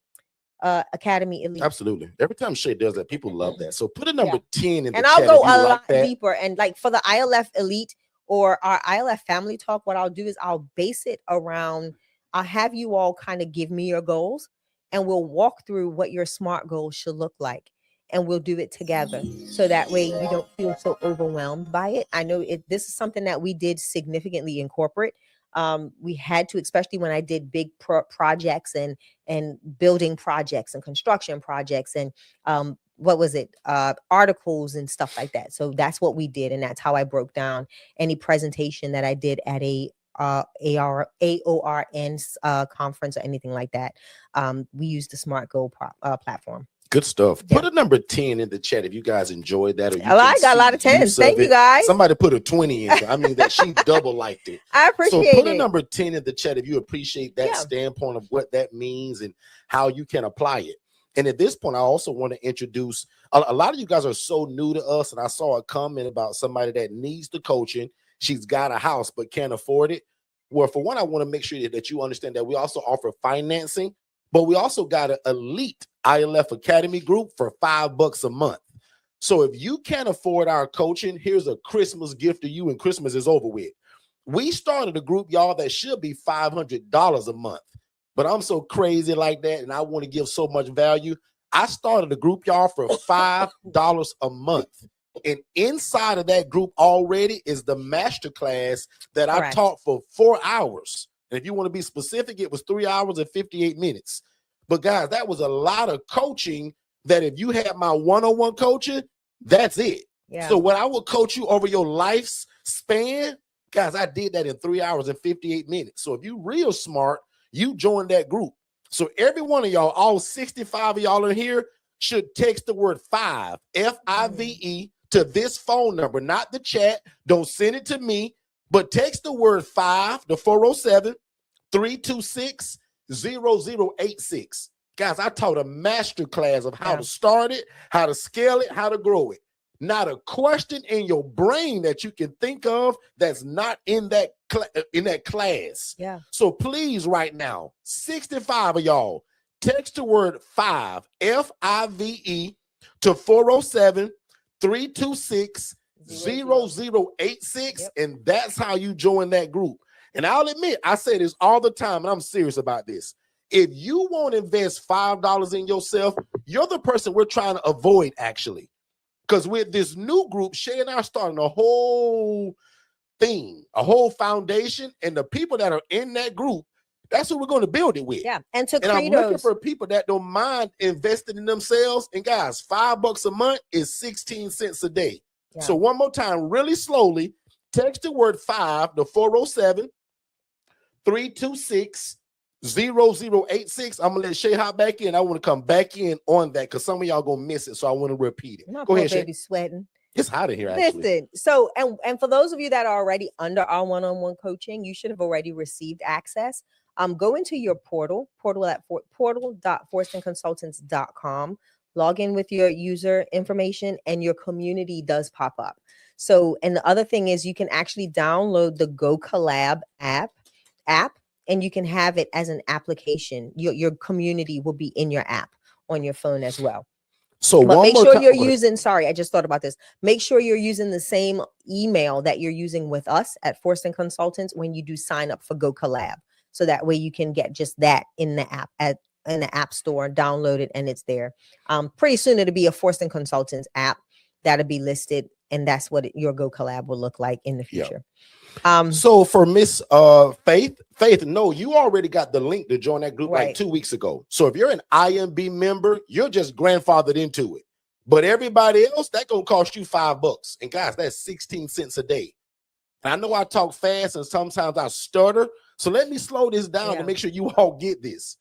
Academy Elite. Absolutely. Every time Shay does that, people love that. So put a number 10 in the and chat. I'll go a lot like deeper. And like for the ILF Elite or our ILF Family Talk, what I'll do is I'll base it around, I'll have you all kind of give me your goals, and we'll walk through what your SMART goals should look like. And we'll do it together, so that way you don't feel so overwhelmed by it. I know this is something that we did significantly in corporate. We had to, especially when I did big projects and building projects and construction projects and what was it, articles and stuff like that. So that's what we did, and that's how I broke down any presentation that I did at a AORN conference or anything like that. We used the SMART Goal platform. Good stuff. Put a number 10 in the chat if you guys enjoyed that. Or I got a lot of 10s. Thank you, guys. Somebody put a 20 in. I mean, that she double liked it. I appreciate it. So put a number 10 in the chat if you appreciate that standpoint of what that means and how you can apply it. And at this point, I also want to introduce a lot of you guys are so new to us. And I saw a comment about somebody that needs the coaching. She's got a house but can't afford it. Well, for one, I want to make sure that you understand that we also offer financing, but we also got an elite ILF Academy group for $5 a month. So if you can't afford our coaching, here's a Christmas gift to you, and Christmas is over with. We started a group, y'all, that should be $500 a month, but I'm so crazy like that, and I want to give so much value. I started a group, y'all, for $5 a month. And inside of that group already is the masterclass that I taught for 4 hours. And if you want to be specific, it was 3 hours and 58 minutes. But guys, that was a lot of coaching that if you had my one-on-one coaching, that's it. Yeah. So when I will coach you over your life's span, guys, I did that in 3 hours and 58 minutes. So if you real smart, you join that group. So every one of y'all, all 65 of y'all in here, should text the word 5, F-I-V-E, to this phone number, not the chat. Don't send it to me, but text the word 5 to 407-326-0086. Guys, I taught a master class of how to start it, how to scale it, how to grow it. Not a question in your brain that you can think of that's not in that class. Yeah. So please, right now, 65 of y'all, text the word 5, F-I-V-E, to 407-326-0086, and that's how you join that group. And I'll admit, I say this all the time, and I'm serious about this. If you won't invest $5 in yourself, you're the person we're trying to avoid, actually. Because with this new group, Shay and I are starting a whole thing, a whole foundation, and the people that are in that group, that's who we're going to build it with. Yeah, and I'm looking for people that don't mind investing in themselves. And guys, $5 a month is 16 cents a day. Yeah. So one more time, really slowly, text the word 5 to 0086. I'm gonna let Shay hop back in. I want to come back in on that because some of y'all gonna miss it, so I want to repeat it. My Go poor ahead, baby Shay. sweating. It's hot in here, actually. Listen, so and for those of you that are already under our one-on-one coaching, you should have already received access. Go into your portal at portal.forstonconsultants.com. Log in with your user information, and your community does pop up. So, and the other thing is, you can actually download the Go Collab app, and you can have it as an application. Your community will be in your app on your phone as well. So but make sure you're okay. using, sorry, I just thought about this. Make sure you're using the same email that you're using with us at Forston Consultants when you do sign up for Go Collab. So that way you can get just that in the app, in the app store, download it, and it's there. Pretty soon it'll be a Forston Consultants app that'll be listed, and that's what your Go Collab will look like in the future. So for Miss Faith, no, you already got the link to join that group like 2 weeks ago. So if you're an IMB member, you're just grandfathered into it. But everybody else, that's gonna cost you $5. And guys, that's 16 cents a day. And I know I talk fast and sometimes I stutter. So let me slow this down to make sure you all get this.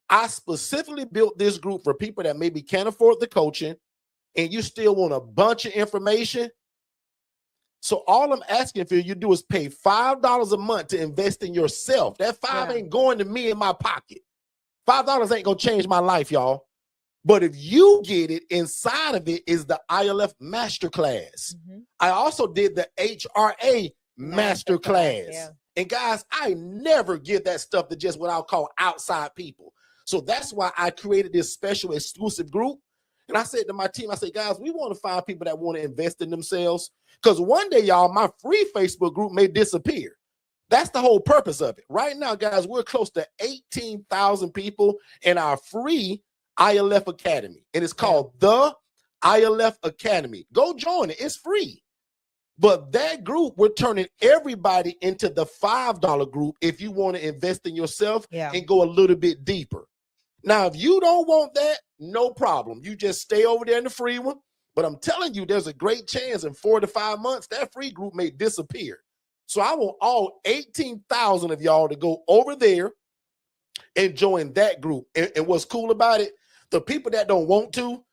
I specifically built this group for people that maybe can't afford the coaching and you still want a bunch of information. So all I'm asking for you to do is pay $5 a month to invest in yourself. That $5 ain't going to me in my pocket. $5 ain't gonna change my life, y'all. But if you get it, inside of it is the ILF Masterclass. I also did the HRA Masterclass. And guys, I never give that stuff to just what I'll call outside people. So that's why I created this special exclusive group. And I said to my team, I said, guys, we want to find people that want to invest in themselves. Because one day, y'all, my free Facebook group may disappear. That's the whole purpose of it. Right now, guys, we're close to 18,000 people in our free ILF Academy. And it's called the ILF Academy. Go join it. It's free. But that group, we're turning everybody into the $5 group if you want to invest in yourself and go a little bit deeper. Now, if you don't want that, no problem. You just stay over there in the free one. But I'm telling you, there's a great chance in 4 to 5 months, that free group may disappear. So I want all 18,000 of y'all to go over there and join that group. And what's cool about it, the people that don't want to,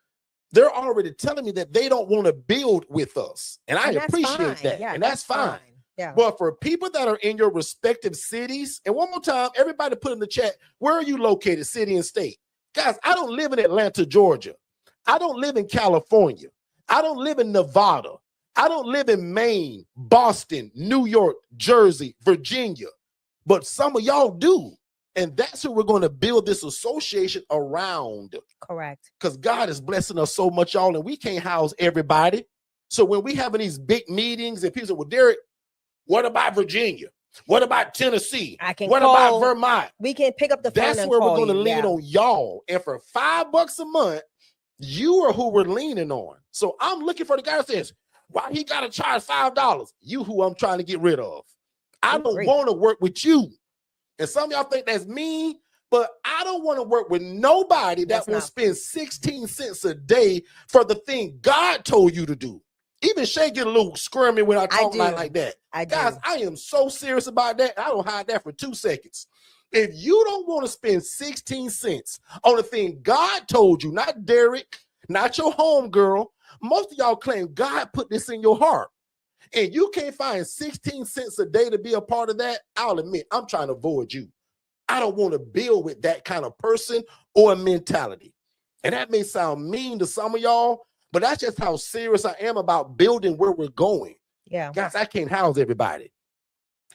they're already telling me that they don't want to build with us. And I appreciate that. And that's fine. But for people that are in your respective cities, and one more time, everybody put in the chat, where are you located, city and state? Guys, I don't live in Atlanta, Georgia. I don't live in California. I don't live in Nevada. I don't live in Maine, Boston, New York, Jersey, Virginia. But some of y'all do. And that's who we're going to build this association around. Correct. Because God is blessing us so much, y'all, and we can't house everybody. So when we having these big meetings and people say, well, Derek, what about Virginia? What about Tennessee? What about Vermont? We can pick up the phone. That's where we're going to lean on y'all. And for $5 a month, you are who we're leaning on. So I'm looking for the guy that says, why he got to charge $5? You who I'm trying to get rid of. I don't want to work with you. And some of y'all think that's mean, but I don't want to work with nobody that will spend 16 cents a day for the thing God told you to do. Even Shay get a little squirmy when I talk like that. Guys, I am so serious about that. I don't hide that for 2 seconds. If you don't want to spend 16 cents on the thing God told you, not Derek, not your home girl, most of y'all claim God put this in your heart. And you can't find 16 cents a day to be a part of that, I'll admit, I'm trying to avoid you. I don't want to build with that kind of person or mentality. And that may sound mean to some of y'all, but that's just how serious I am about building where we're going. Yeah. Guys, I can't house everybody.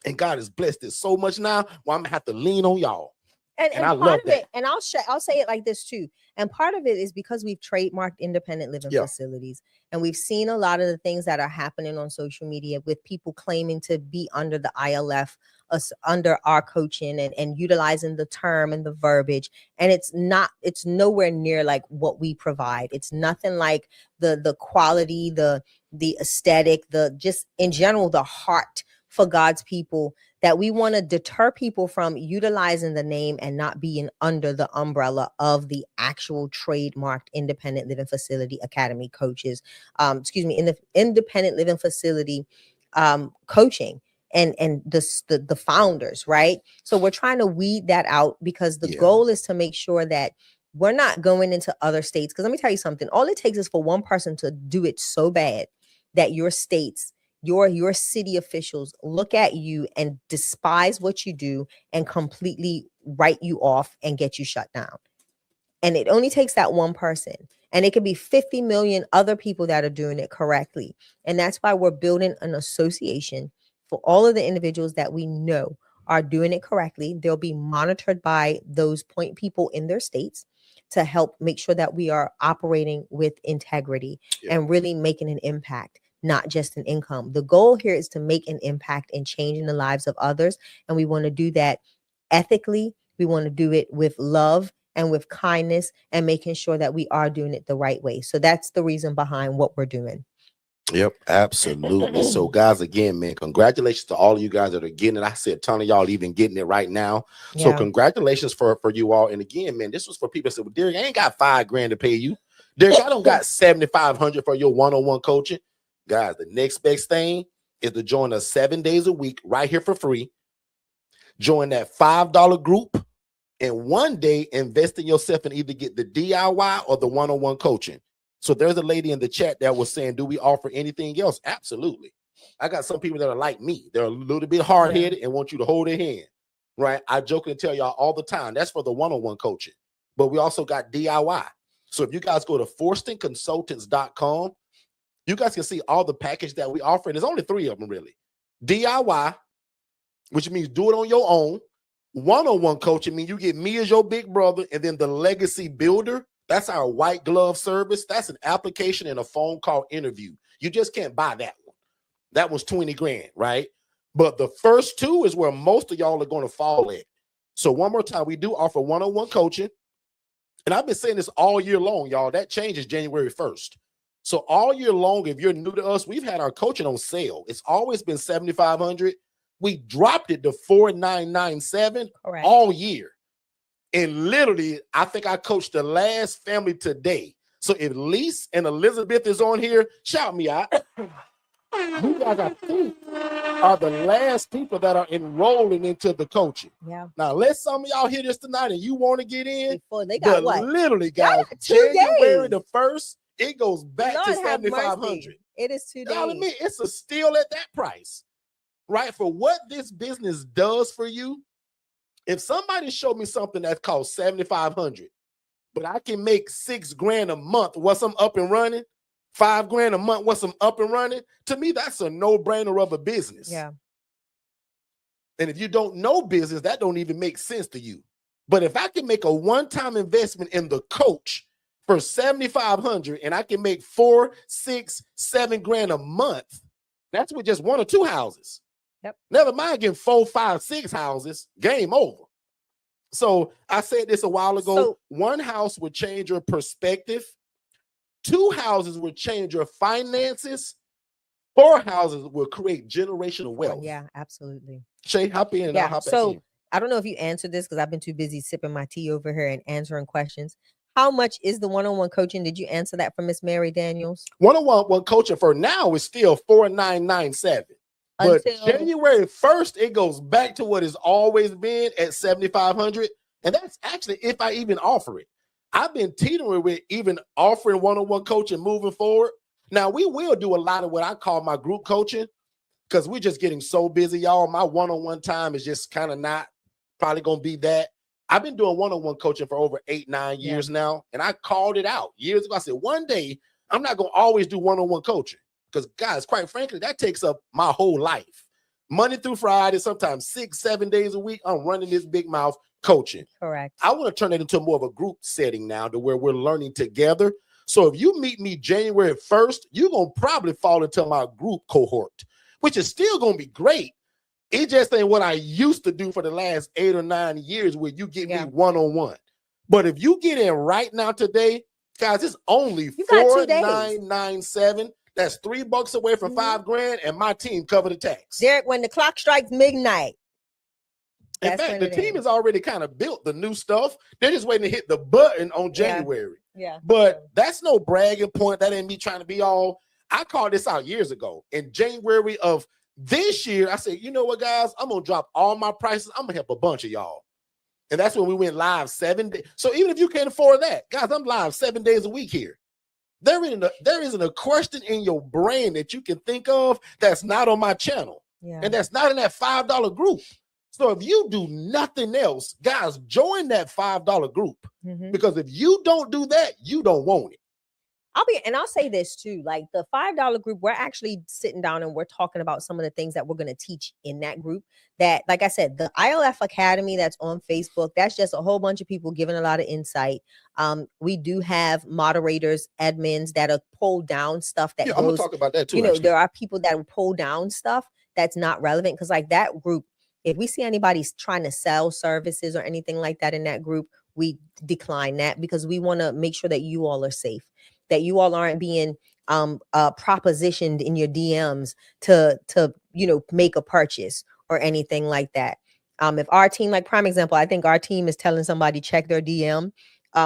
And God has blessed it so much now, well, I'm going to have to lean on y'all. And I love it. And I'll say it like this too. And part of it is because we've trademarked independent living facilities, and we've seen a lot of the things that are happening on social media with people claiming to be under the ILF, under our coaching, and utilizing the term and the verbiage. And it's nowhere near like what we provide. It's nothing like the quality, the aesthetic, the just in general, the heart for God's people, that we want to deter people from utilizing the name and not being under the umbrella of the actual trademarked independent living facility academy coaches, in the independent living facility coaching. and the founders, right? So we're trying to weed that out, because the goal is to make sure that we're not going into other states. Because let me tell you something, all it takes is for one person to do it so bad that your states, your city officials look at you and despise what you do and completely write you off and get you shut down. And it only takes that one person. And it could be 50 million other people that are doing it correctly. And that's why we're building an association for all of the individuals that we know are doing it correctly. They'll be monitored by those point people in their states to help make sure that we are operating with integrity and really making an impact, not just an income. The goal here is to make an impact and changing the lives of others. And we want to do that ethically. We want to do it with love and with kindness, and making sure that we are doing it the right way. So that's the reason behind what we're doing. Yep, absolutely. So guys, again, man, congratulations to all of you guys that are getting it. I see a ton of y'all even getting it right now. So congratulations for you all. And again, man, this was for people that said, well, Derek, I ain't got $5,000 to pay you. Derek, I don't got $7,500 for your one-on-one coaching. Guys, the next best thing is to join us 7 days a week right here for free. Join that $5 group, and one day invest in yourself and either get the DIY or the one-on-one coaching. So there's a lady in the chat that was saying, do we offer anything else? Absolutely. I got some people that are like me. They're a little bit hard-headed and want you to hold their hand, right? I joke and tell y'all all the time, that's for the one-on-one coaching. But we also got DIY. So if you guys go to forstonconsultants.com, you guys can see all the package that we offer. And there's only 3 of them, really. DIY, which means do it on your own. One-on-one coaching means you get me as your big brother, and then the legacy builder, that's our white glove service. That's an application and a phone call interview. You just can't buy that one. That was $20,000, right? But the first 2 is where most of y'all are going to fall at. So one more time, we do offer one-on-one coaching. And I've been saying this all year long, y'all. That changes January 1st. So all year long, if you're new to us, we've had our coaching on sale. It's always been $7,500. We dropped it to $4,997 all year. And literally, I think I coached the last family today. So if Lise and Elizabeth is on here, shout me out. You guys, I think, are the last people that are enrolling into the coaching. Yeah. Now, let some of y'all hear this tonight and you want to get in. They got what? Literally, guys, January the 1st, it goes back to $7,500. It is 2 days. Y'all admit, it's a steal at that price, right? For what this business does for you. If somebody showed me something that costs $7,500, but I can make $6,000 a month once I'm up and running, $5,000 a month once I'm up and running, to me, that's a no-brainer of a business. Yeah. And if you don't know business, that don't even make sense to you. But if I can make a one-time investment in the coach for $7,500 and I can make $4,000, $6,000, $7,000 a month, that's with just 1 or 2 houses. Yep. Never mind getting 4, 5, 6 houses, game over. So I said this a while ago. So, 1 house would change your perspective. 2 houses would change your finances. 4 houses will create generational wealth. Yeah, absolutely. Shay, hop in. Yeah. So I don't know if you answered this because I've been too busy sipping my tea over here and answering questions. How much is the one-on-one coaching? Did you answer that for Miss Mary Daniels? One-on-one coaching for now is still $4,997. But January 1st, it goes back to what it's always been at $7,500. And that's actually if I even offer it. I've been teetering with even offering one-on-one coaching moving forward. Now, we will do a lot of what I call my group coaching because we're just getting so busy, y'all. My one-on-one time is just kind of not probably going to be that. I've been doing one-on-one coaching for over 8-9 years now. And I called it out years ago. I said, one day, I'm not going to always do one-on-one coaching. Because, guys, quite frankly, that takes up my whole life. Monday through Friday, sometimes 6-7 days a week, I'm running this big mouth coaching. Correct. I want to turn it into more of a group setting now to where we're learning together. So if you meet me January 1st, you're going to probably fall into my group cohort, which is still going to be great. It just ain't what I used to do for the last 8 or 9 years where you get me one-on-one. But if you get in right now today, guys, it's only $4,997. That's $3 away from $5,000, and my team cover the tax. Derek, when the clock strikes midnight. In fact, the team is already kind of built the new stuff. They're just waiting to hit the button on January. Yeah. But that's no bragging point. That ain't me trying to be all. I called this out years ago. In January of This year, I said, you know what, guys? I'm going to drop all my prices. I'm going to help a bunch of y'all. And that's when we went live 7 days. So even if you can't afford that, guys, I'm live 7 days a week here. There isn't a question in your brain that you can think of that's not on my channel. Yeah. And that's not in that $5 group. So if you do nothing else, guys, join that $5 group. Because if you don't do that, you don't want it. I'll say this too, like the $5 group, we're actually sitting down and we're talking about some of the things that we're going to teach in that group. That, like I said, the ILF Academy that's on Facebook, that's just a whole bunch of people giving a lot of insight. We do have moderators, admins that are pull down stuff that I'm going to talk about that too. You know, there are people that will pull down stuff that's not relevant. Because like that group, if we see anybody trying to sell services or anything like that in that group, we decline that because we want to make sure that you all are safe, that you all aren't being propositioned in your DMs to make a purchase or anything like that. If our team, like prime example, I think our team is telling somebody check their DM,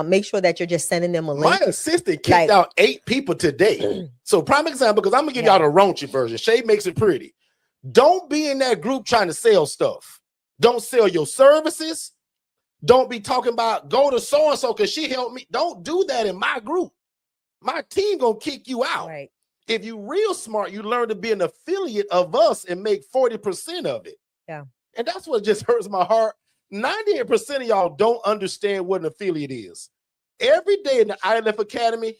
make sure that you're just sending them a link. My assistant kicked out 8 people today. So prime example, because I'm gonna give y'all the raunchy version. Shay makes it pretty. Don't be in that group trying to sell stuff. Don't sell your services. Don't be talking about go to so-and-so because she helped me. Don't do that in my group. My team gonna kick you out. Right. If you real smart, you learn to be an affiliate of us and make 40% of it. Yeah. And that's what just hurts my heart. 98% of y'all don't understand what an affiliate is. Every day in the ILF Academy,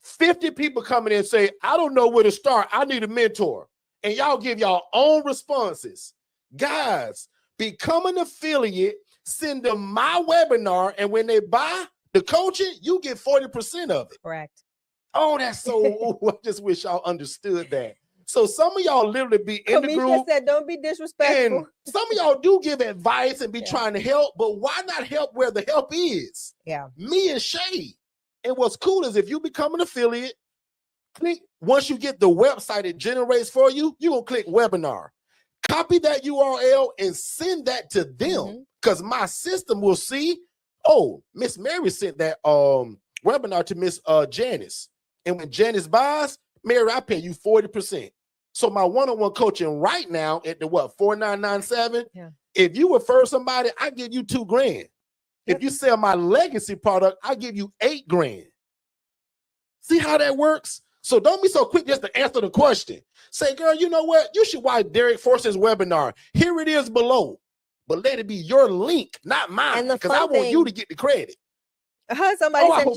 50 people come in and say, I don't know where to start. I need a mentor. And y'all give y'all own responses. Guys, become an affiliate, send them my webinar, and when they buy the coaching, you get 40% of it. Correct. Oh, that's so, I just wish y'all understood that. So some of y'all literally be in the group. Said, don't be disrespectful. And some of y'all do give advice and be trying to help, but why not help where the help is? Yeah. Me and Shay. And what's cool is if you become an affiliate, click, once you get the website it generates for you, you're going to click webinar. Copy that URL and send that to them because my system will see, oh, Miss Mary sent that webinar to Miss Janice. And when Janice buys, Mary, I pay you 40%. So my one-on-one coaching right now at the what, 4997? Yeah. If you refer somebody, I give you $2,000. Yep. If you sell my legacy product, I give you $8,000. See how that works? So don't be so quick just to answer the question. Say, girl, you know what? You should watch Derek Forston's webinar. Here it is below. But let it be your link, not mine. Because I want you to get the credit. Somebody said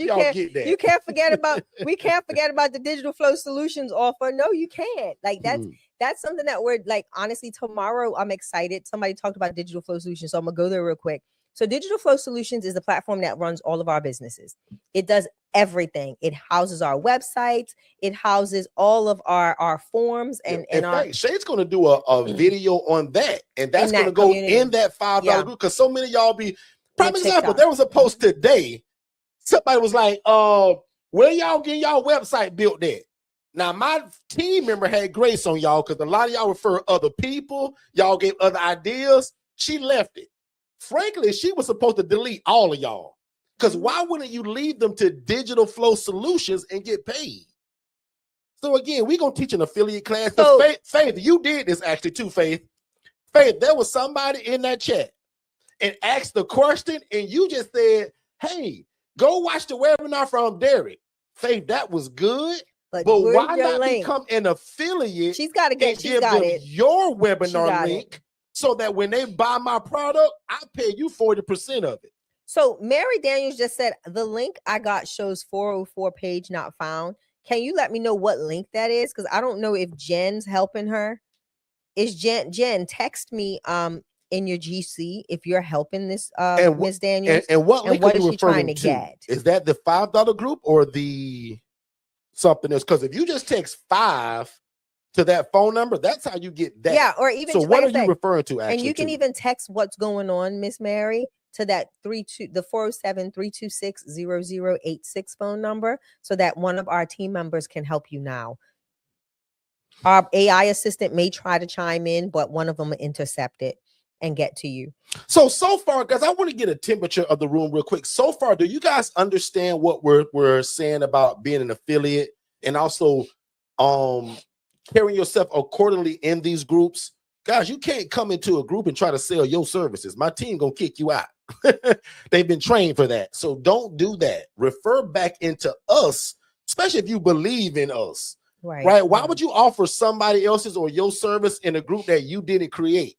you can't forget about we can't forget about the Digital Flow Solutions offer. No, you can't. Like that's something that we're like, honestly, tomorrow I'm excited. Somebody talked about Digital Flow Solutions, so I'm gonna go there real quick. So Digital Flow Solutions is the platform that runs all of our businesses. It does everything. It houses our websites, it houses all of our forms and our Shay's gonna do a video on that, and that's gonna go in that $5 group because so many of y'all be prime example. There was a post today. Somebody was like, where y'all getting y'all website built at? Now, my team member had grace on y'all because a lot of y'all refer other people. Y'all gave other ideas. She left it. Frankly, she was supposed to delete all of y'all because why wouldn't you leave them to Digital Flow Solutions and get paid? So again, we're going to teach an affiliate class. So, Faith, you did this actually too, Faith. Faith, there was somebody in that chat and asked the question and you just said, hey, go watch the webinar from Derek. Faith, that was good. But why not become an affiliate? She's got to get your webinar link so that when they buy my product, I pay you 40% of it. So Mary Daniels just said the link I got shows 404 page not found. Can you let me know what link that is? Because I don't know if Jen's helping her. Is Jen, text me in your GC if you're helping this Miss Daniels. And what link are you trying to get? Is that the $5 group or the something else? Because if you just text 5 to that phone number, that's how you get that. Yeah, or even so what are you referring to actually? And you can even text what's going on, Miss Mary, to that 407-326-0086 phone number so that one of our team members can help you now. Our AI assistant may try to chime in, but one of them will intercept it and get to you. So far, guys, I want to get a temperature of the room real quick. So far, do you guys understand what we're saying about being an affiliate and also carrying yourself accordingly in these groups. Guys, you can't come into a group and try to sell your services. My team gonna kick you out. They've been trained for that. So don't do that. Refer back into us, especially if you believe in us. Right? Why would you offer somebody else's or your service in a group that you didn't create?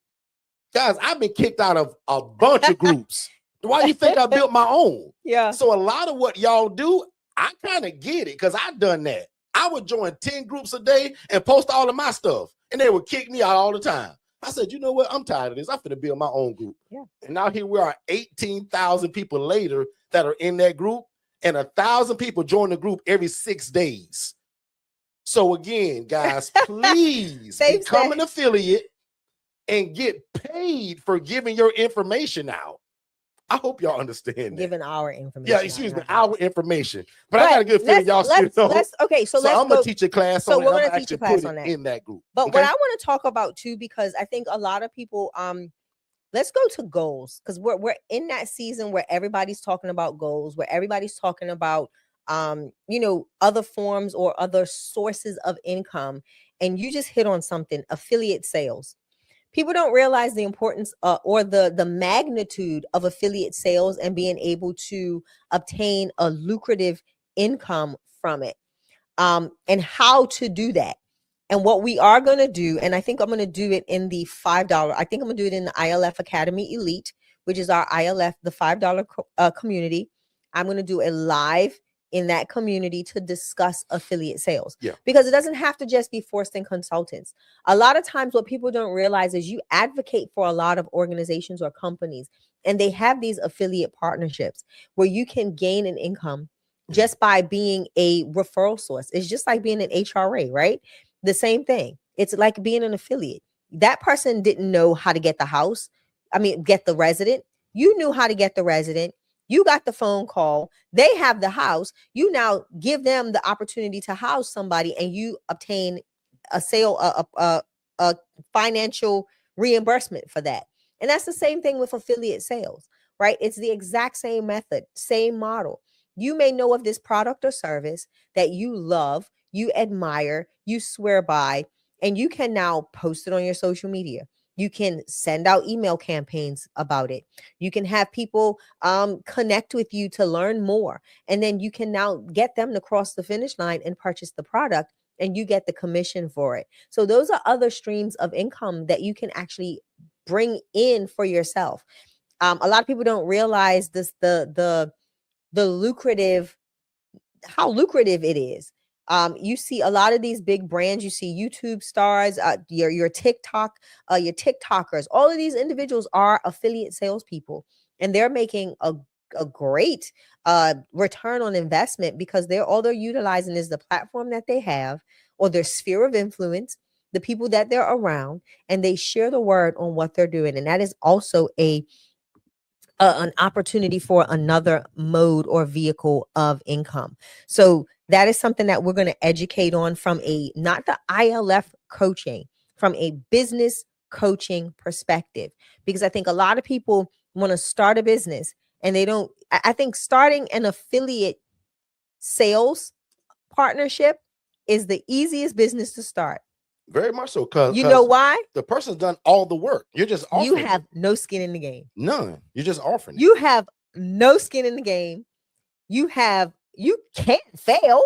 Guys, I've been kicked out of a bunch of groups. Why do you think I built my own? Yeah. So a lot of what y'all do, I kind of get it because I've done that. I would join 10 groups a day and post all of my stuff, and they would kick me out all the time. I said, you know what? I'm tired of this. I'm finna build my own group. Yeah. And now here we are, 18,000 people later that are in that group, and 1,000 people join the group every 6 days. So again, guys, please become an affiliate and get paid for giving your information out. I hope y'all understand that. Giving our information. Yeah, excuse me, our information. But I got a good feeling y'all still know. Okay, so let's I'm gonna teach a class on it. We're gonna teach a class on that in that group. But what I want to talk about too, because I think a lot of people, let's go to goals, because we're in that season where everybody's talking about goals, where everybody's talking about other forms or other sources of income. And you just hit on something: affiliate sales. People don't realize the importance or the magnitude of affiliate sales and being able to obtain a lucrative income from it, and how to do that. And what we are going to do, and I think I'm going to do it in the $5. I think I'm going to do it in the ILF Academy Elite, which is our ILF, the $5 community. I'm going to do a live in that community to discuss affiliate sales. Yeah. Because it doesn't have to just be Forston Consultants. A lot of times what people don't realize is you advocate for a lot of organizations or companies, and they have these affiliate partnerships where you can gain an income just by being a referral source. It's just like being an HRA, right? The same thing. It's like being an affiliate. That person didn't know how to get get the resident. You knew how to get the resident. You got the phone call. They have the house. You now give them the opportunity to house somebody, and you obtain a sale, a financial reimbursement for that. And that's the same thing with affiliate sales, right? It's the exact same method, same model. You may know of this product or service that you love, you admire, you swear by, and you can now post it on your social media. You can send out email campaigns about it. You can have people connect with you to learn more. And then you can now get them to cross the finish line and purchase the product, and you get the commission for it. So those are other streams of income that you can actually bring in for yourself. A lot of people don't realize this, the lucrative, how lucrative it is. You see a lot of these big brands, you see YouTube stars, your TikTok, your TikTokers, all of these individuals are affiliate salespeople, and they're making a great return on investment because all they're utilizing is the platform that they have or their sphere of influence, the people that they're around, and they share the word on what they're doing. And that is also an opportunity for another mode or vehicle of income. So that is something that we're going to educate on from not the ILF coaching, from a business coaching perspective, because I think a lot of people want to start a business and they don't. I think starting an affiliate sales partnership is the easiest business to start. Very much so. Because you know why? The person's done all the work. You're just offering. You have no skin in the game. None. You're just offering. You have no skin in the game. You can't fail.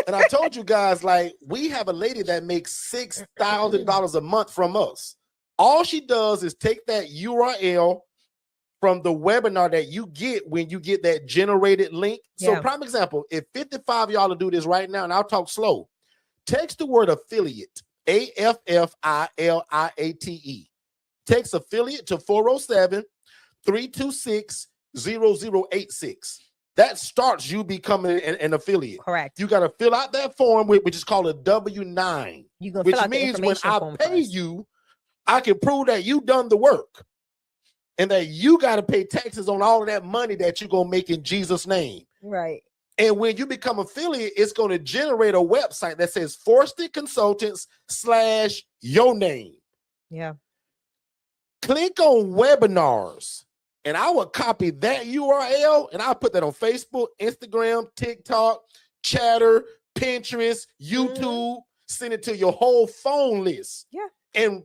And I told you guys, like, we have a lady that makes $6,000 a month from us. All she does is take that URL from the webinar that you get when you get that generated link. So prime example, if 55 of y'all will do this right now, and I'll talk slow, text the word affiliate, AFFILIATE. Text affiliate to 407-326-0086. That starts you becoming an affiliate. Correct. You got to fill out that form, which is called a W-9, which means when I pay you, I can prove that you done the work and that you got to pay taxes on all of that money that you're going to make in Jesus' name. Right. And when you become affiliate, it's going to generate a website that says Forston Consultants / your name. Yeah. Click on webinars. And I will copy that URL and I'll put that on Facebook, Instagram, TikTok, Chatter, Pinterest, YouTube. send it to your whole phone list. Yeah. And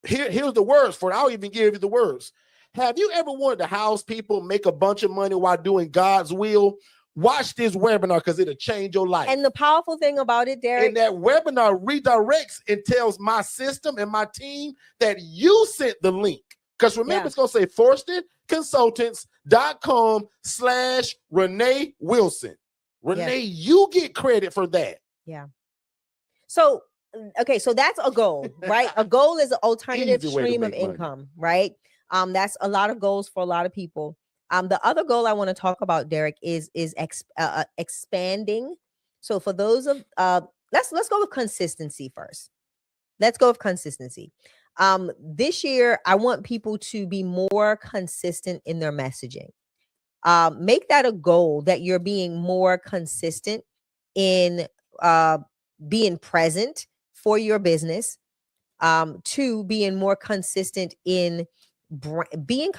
here's the words for it. I'll even give you the words. Have you ever wanted to house people, make a bunch of money while doing God's will? Watch this webinar because it'll change your life. And the powerful thing about it, Derek, and that webinar redirects and tells my system and my team that you sent the link. Because remember, it's going to say forstonconsultants.com/Renee Wilson. Renee, you get credit for that. Yeah. So, okay, so that's a goal, right? A goal is an alternative stream of income, right? That's a lot of goals for a lot of people. The other goal I want to talk about, Derek, is expanding. So for those of let's go with consistency first. Let's go with consistency. This year, I want people to be more consistent in their messaging. Make that a goal that you're being more consistent in being present for your business. To being more consistent in being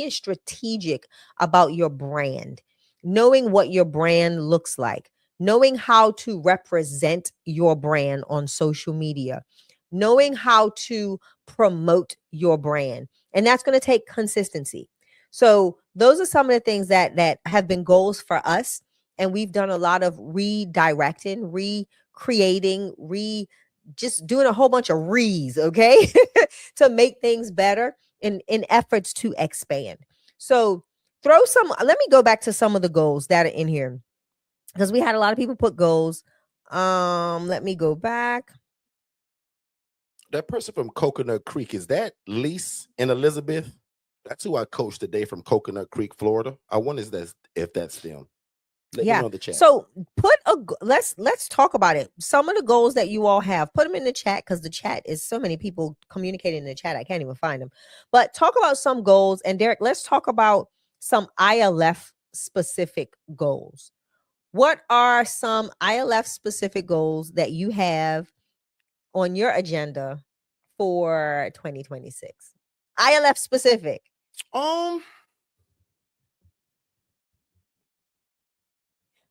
strategic about your brand, knowing what your brand looks like, knowing how to represent your brand on social media, knowing how to promote your brand. And that's going to take consistency. So those are some of the things that have been goals for us. And we've done a lot of redirecting, recreating, just doing a whole bunch of okay, to make things better in efforts to expand. So let me go back to some of the goals that are in here, because we had a lot of people put goals. Let me go back. That person from Coconut Creek, is that Lise and Elizabeth? That's who I coached today from Coconut Creek, Florida. I wonder if that's them. Let me know in the chat. So let's talk about it. Some of the goals that you all have, put them in the chat, because the chat is so many people communicating in the chat. I can't even find them. But talk about some goals. And Derek, let's talk about some ILF specific goals. What are some ILF specific goals that you have on your agenda for 2026? ILF specific.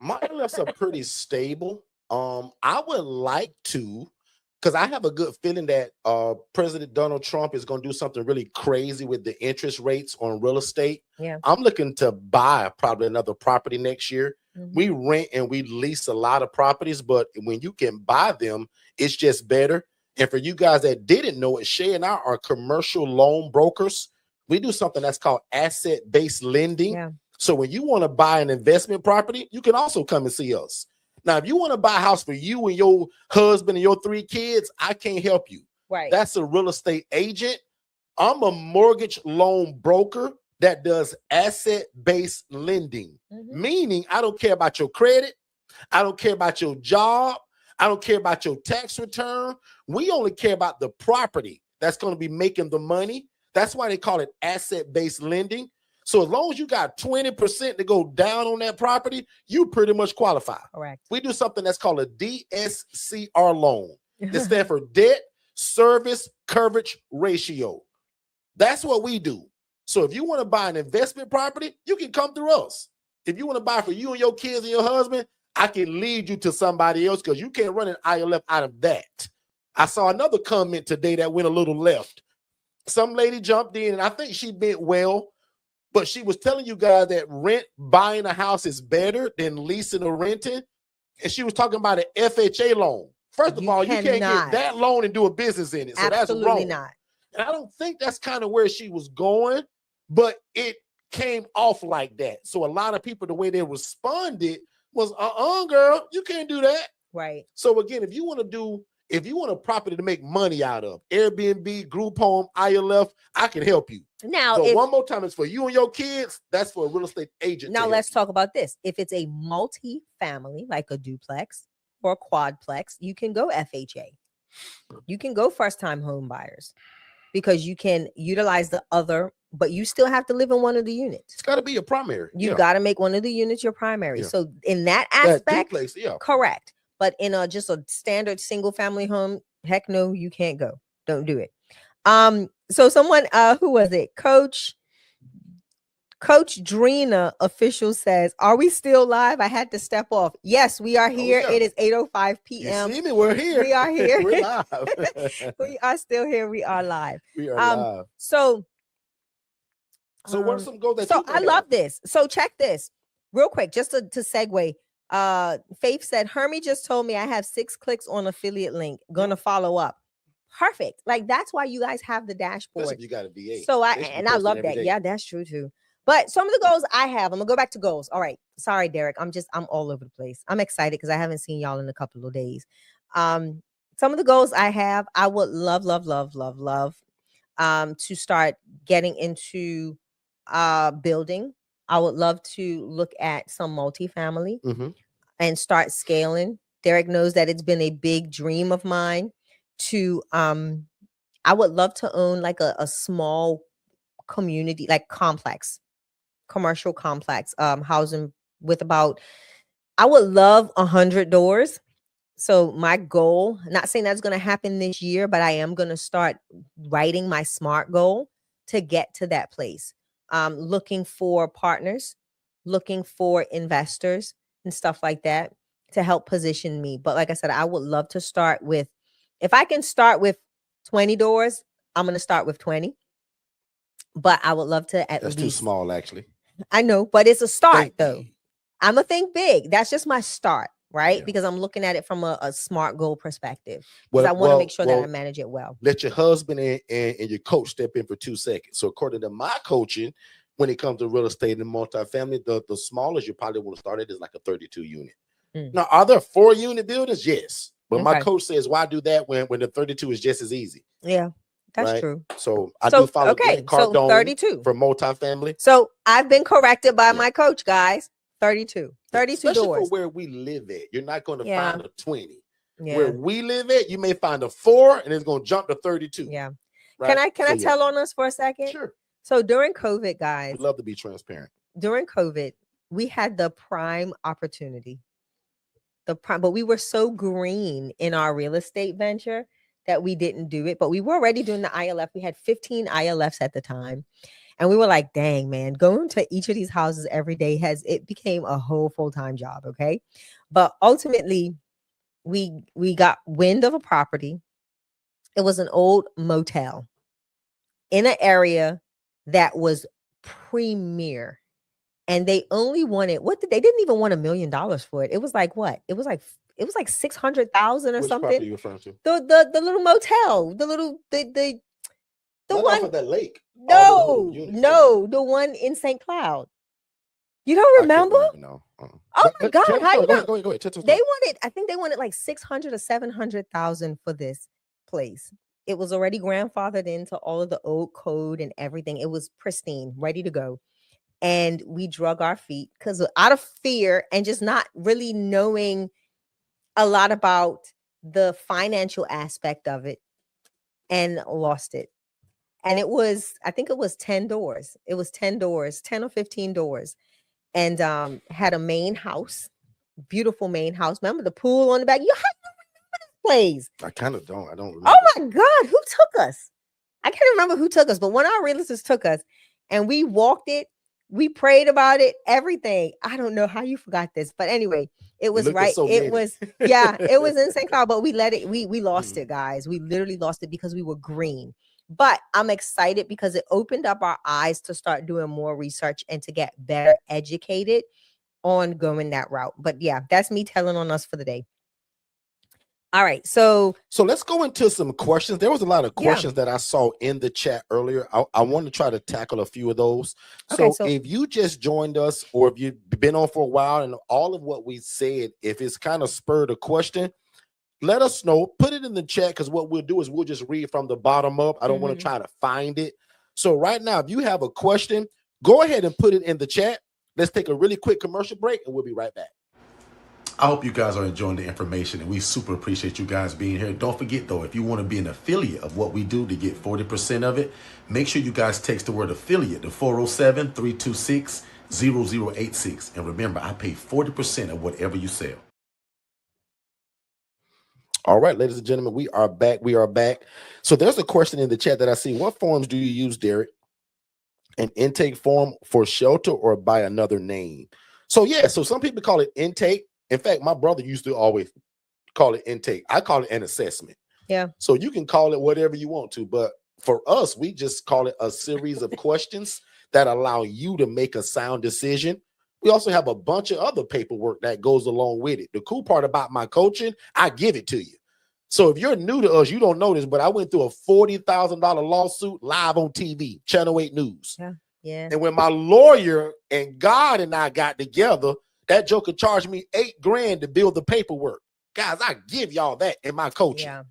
My ILFs are pretty stable. I would like to, because I have a good feeling that President Donald Trump is going to do something really crazy with the interest rates on real estate. Yeah. I'm looking to buy probably another property next year. Mm-hmm. We rent and we lease a lot of properties, but when you can buy them, it's just better. And for you guys that didn't know it, Shay and I are commercial loan brokers. We do something that's called asset-based lending. Yeah. So when you want to buy an investment property, you can also come and see us. Now, if you want to buy a house for you and your husband and your 3 kids, I can't help you. Right. That's a real estate agent. I'm a mortgage loan broker that does asset-based lending, meaning I don't care about your credit. I don't care about your job. I don't care about your tax return. We only care about the property that's going to be making the money. That's why they call it asset-based lending. So as long as you got 20% to go down on that property, you pretty much qualify. Correct. We do something that's called a DSCR loan. That stands for debt service coverage ratio. That's what we do. So if you want to buy an investment property, you can come through us. If you want to buy for you and your kids and your husband, I can lead you to somebody else, because you can't run an ILF out of that. I saw another comment today that went a little left. Some lady jumped in, and I think she meant well, but she was telling you guys that buying a house is better than leasing or renting. And she was talking about an FHA loan. First of all, you can't get that loan and do a business in it. So absolutely that's wrong. Not. And I don't think that's kind of where she was going, but it came off like that. So a lot of people, the way they responded was, girl, you can't do that. Right. So again, if you want a property to make money out of, Airbnb, group home, ILF, I can help you. Now, but one more time, it's for you and your kids. That's for a real estate agent. Now let's talk about this. If it's a multi-family, like a duplex or a quadplex, you can go FHA. You can go first-time home buyers, because you can utilize the other, but you still have to live in one of the units. It's got to be your primary. You got to make one of the units your primary. Yeah. So in that aspect, duplex, correct. But in just a standard single-family home, heck no, you can't go. Don't do it. So someone, who was it? Coach Coach Drina official says, "Are we still live? I had to step off." Yes, we are here. yeah. It is 8:05 You p.m. see me? We're here. We are here. We're live. We are still here. We are live. We are live. So what are some goals that so you I love this. So check this real quick, just to segue. Faith said, Hermie just told me I have 6 clicks on affiliate link. Gonna follow up. Perfect. Like that's why you guys have the dashboard. Especially if you got a VA. So I love that. Yeah, that's true too. But some of the goals I have, I'm gonna go back to goals. All right. Sorry, Derek. I'm all over the place. I'm excited because I haven't seen y'all in a couple of days. Some of the goals I have, I would love to start getting into building. I would love to look at some multifamily and start scaling. Derek knows that it's been a big dream of mine to I would love to own like a small community, like commercial complex, housing with about, I would love 100 doors. So my goal, not saying that's going to happen this year, but I am going to start writing my SMART goal to get to that place. Looking for partners, looking for investors and stuff like that to help position me. But like I said, I would love to start with, if I can start with 20 doors, I'm going to start with 20. But I would love to at least. That's too small, actually. I know, but it's a start though. I'm going to think big. That's just my start, right? Yeah. Because I'm looking at it from a SMART goal perspective. Because I want to make sure that I manage it well. Let your husband and your coach step in for 2 seconds. So according to my coaching, when it comes to real estate and multifamily, the smallest you probably want to start at is like a 32 unit. Now, are there 4-unit buildings? Yes. But my coach says, why do that when the 32 is just as easy? Yeah. That's true. So I do follow so 32 for multifamily. So I've been corrected by my coach, guys. 32 Especially doors. For where we live at. You're not going to find a 20. Yeah. Where we live at, you may find a 4 and it's going to jump to 32. Yeah. Right? Can I tell on us for a second? Sure. So during COVID, guys, we'd love to be transparent. During COVID, we had the prime opportunity. But we were so green in our real estate venture that we didn't do it, but we were already doing the ILF. We had 15 ILFs at the time. And we were like, dang, man, going to each of these houses every day it became a whole full-time job. Okay. But ultimately we got wind of a property. It was an old motel in an area that was premier. And they only wanted, they didn't even want $1 million for it. It was like what? It was like 600,000 or Which something. Property you referring to? The little motel, the one off of that lake. No, the one in St. Cloud. You don't remember? No. Oh my God! How you know? Go ahead. I think they wanted like 600 or 700,000 for this place. It was already grandfathered into all of the old code and everything. It was pristine, ready to go. And we drug our feet because out of fear and just not really knowing a lot about the financial aspect of it, and lost it. And I think it was 10 doors. It was 10 doors, 10 or 15 doors, and had a main house, beautiful main house. Remember the pool on the back? You have to remember this place. I kind of don't. I don't remember. Oh my God, who took us? I can't remember who took us, but one of our realtors took us, and we walked it. We prayed about it, everything. I don't know how you forgot this, but anyway, it was right. It was in St. Cloud, but we lost it, guys. We literally lost it because we were green. But I'm excited because it opened up our eyes to start doing more research and to get better educated on going that route. But yeah, that's me telling on us for the day. All right. So let's go into some questions. There was a lot of questions that I saw in the chat earlier. I want to try to tackle a few of those. So if you just joined us or if you've been on for a while and all of what we said, if it's kind of spurred a question, let us know. Put it in the chat because what we'll do is we'll just read from the bottom up. I don't want to try to find it. So right now, if you have a question, go ahead and put it in the chat. Let's take a really quick commercial break and we'll be right back. I hope you guys are enjoying the information and we super appreciate you guys being here. Don't forget though, if you want to be an affiliate of what we do to get 40% of it, make sure you guys text the word affiliate to 407-326-0086. And remember, I pay 40% of whatever you sell. All right, ladies and gentlemen, we are back. So there's a question in the chat that I see. What forms do you use, Derek, An intake form for shelter or by another name. So yeah, so some people call it intake. In fact, my brother used to always call it intake. I call it an assessment. Yeah. So you can call it whatever you want to, but for us, we just call it a series of questions that allow you to make a sound decision. We also have a bunch of other paperwork that goes along with it. The cool part about my coaching, I give it to you. So if you're new to us, you don't know this, but I went through a $40,000 lawsuit live on TV, Channel 8 News. Yeah. Yeah. And when my lawyer and God and I got together, that joker charged me $8,000 to build the paperwork. Guys, I give y'all that in my coaching. Yeah.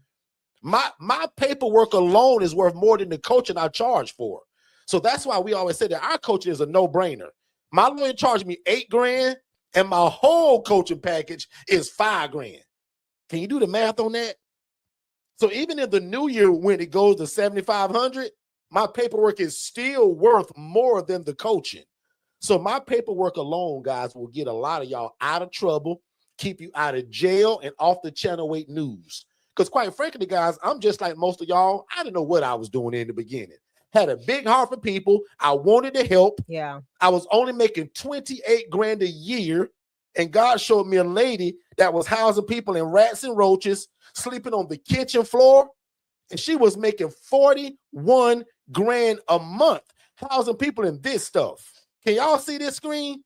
My paperwork alone is worth more than the coaching I charge for. So that's why we always say that our coaching is a no-brainer. My lawyer charged me $8,000, and my whole coaching package is $5,000. Can you do the math on that? So even in the new year, when it goes to $7,500, my paperwork is still worth more than the coaching. So my paperwork alone, guys, will get a lot of y'all out of trouble, keep you out of jail and off the Channel 8 News. Because quite frankly, guys, I'm just like most of y'all. I didn't know what I was doing in the beginning. Had a big heart for people. I wanted to help. Yeah. I was only making $28,000 a year. And God showed me a lady that was housing people in rats and roaches, sleeping on the kitchen floor. And she was making $41,000 a month, housing people in this stuff. Can y'all see this screen?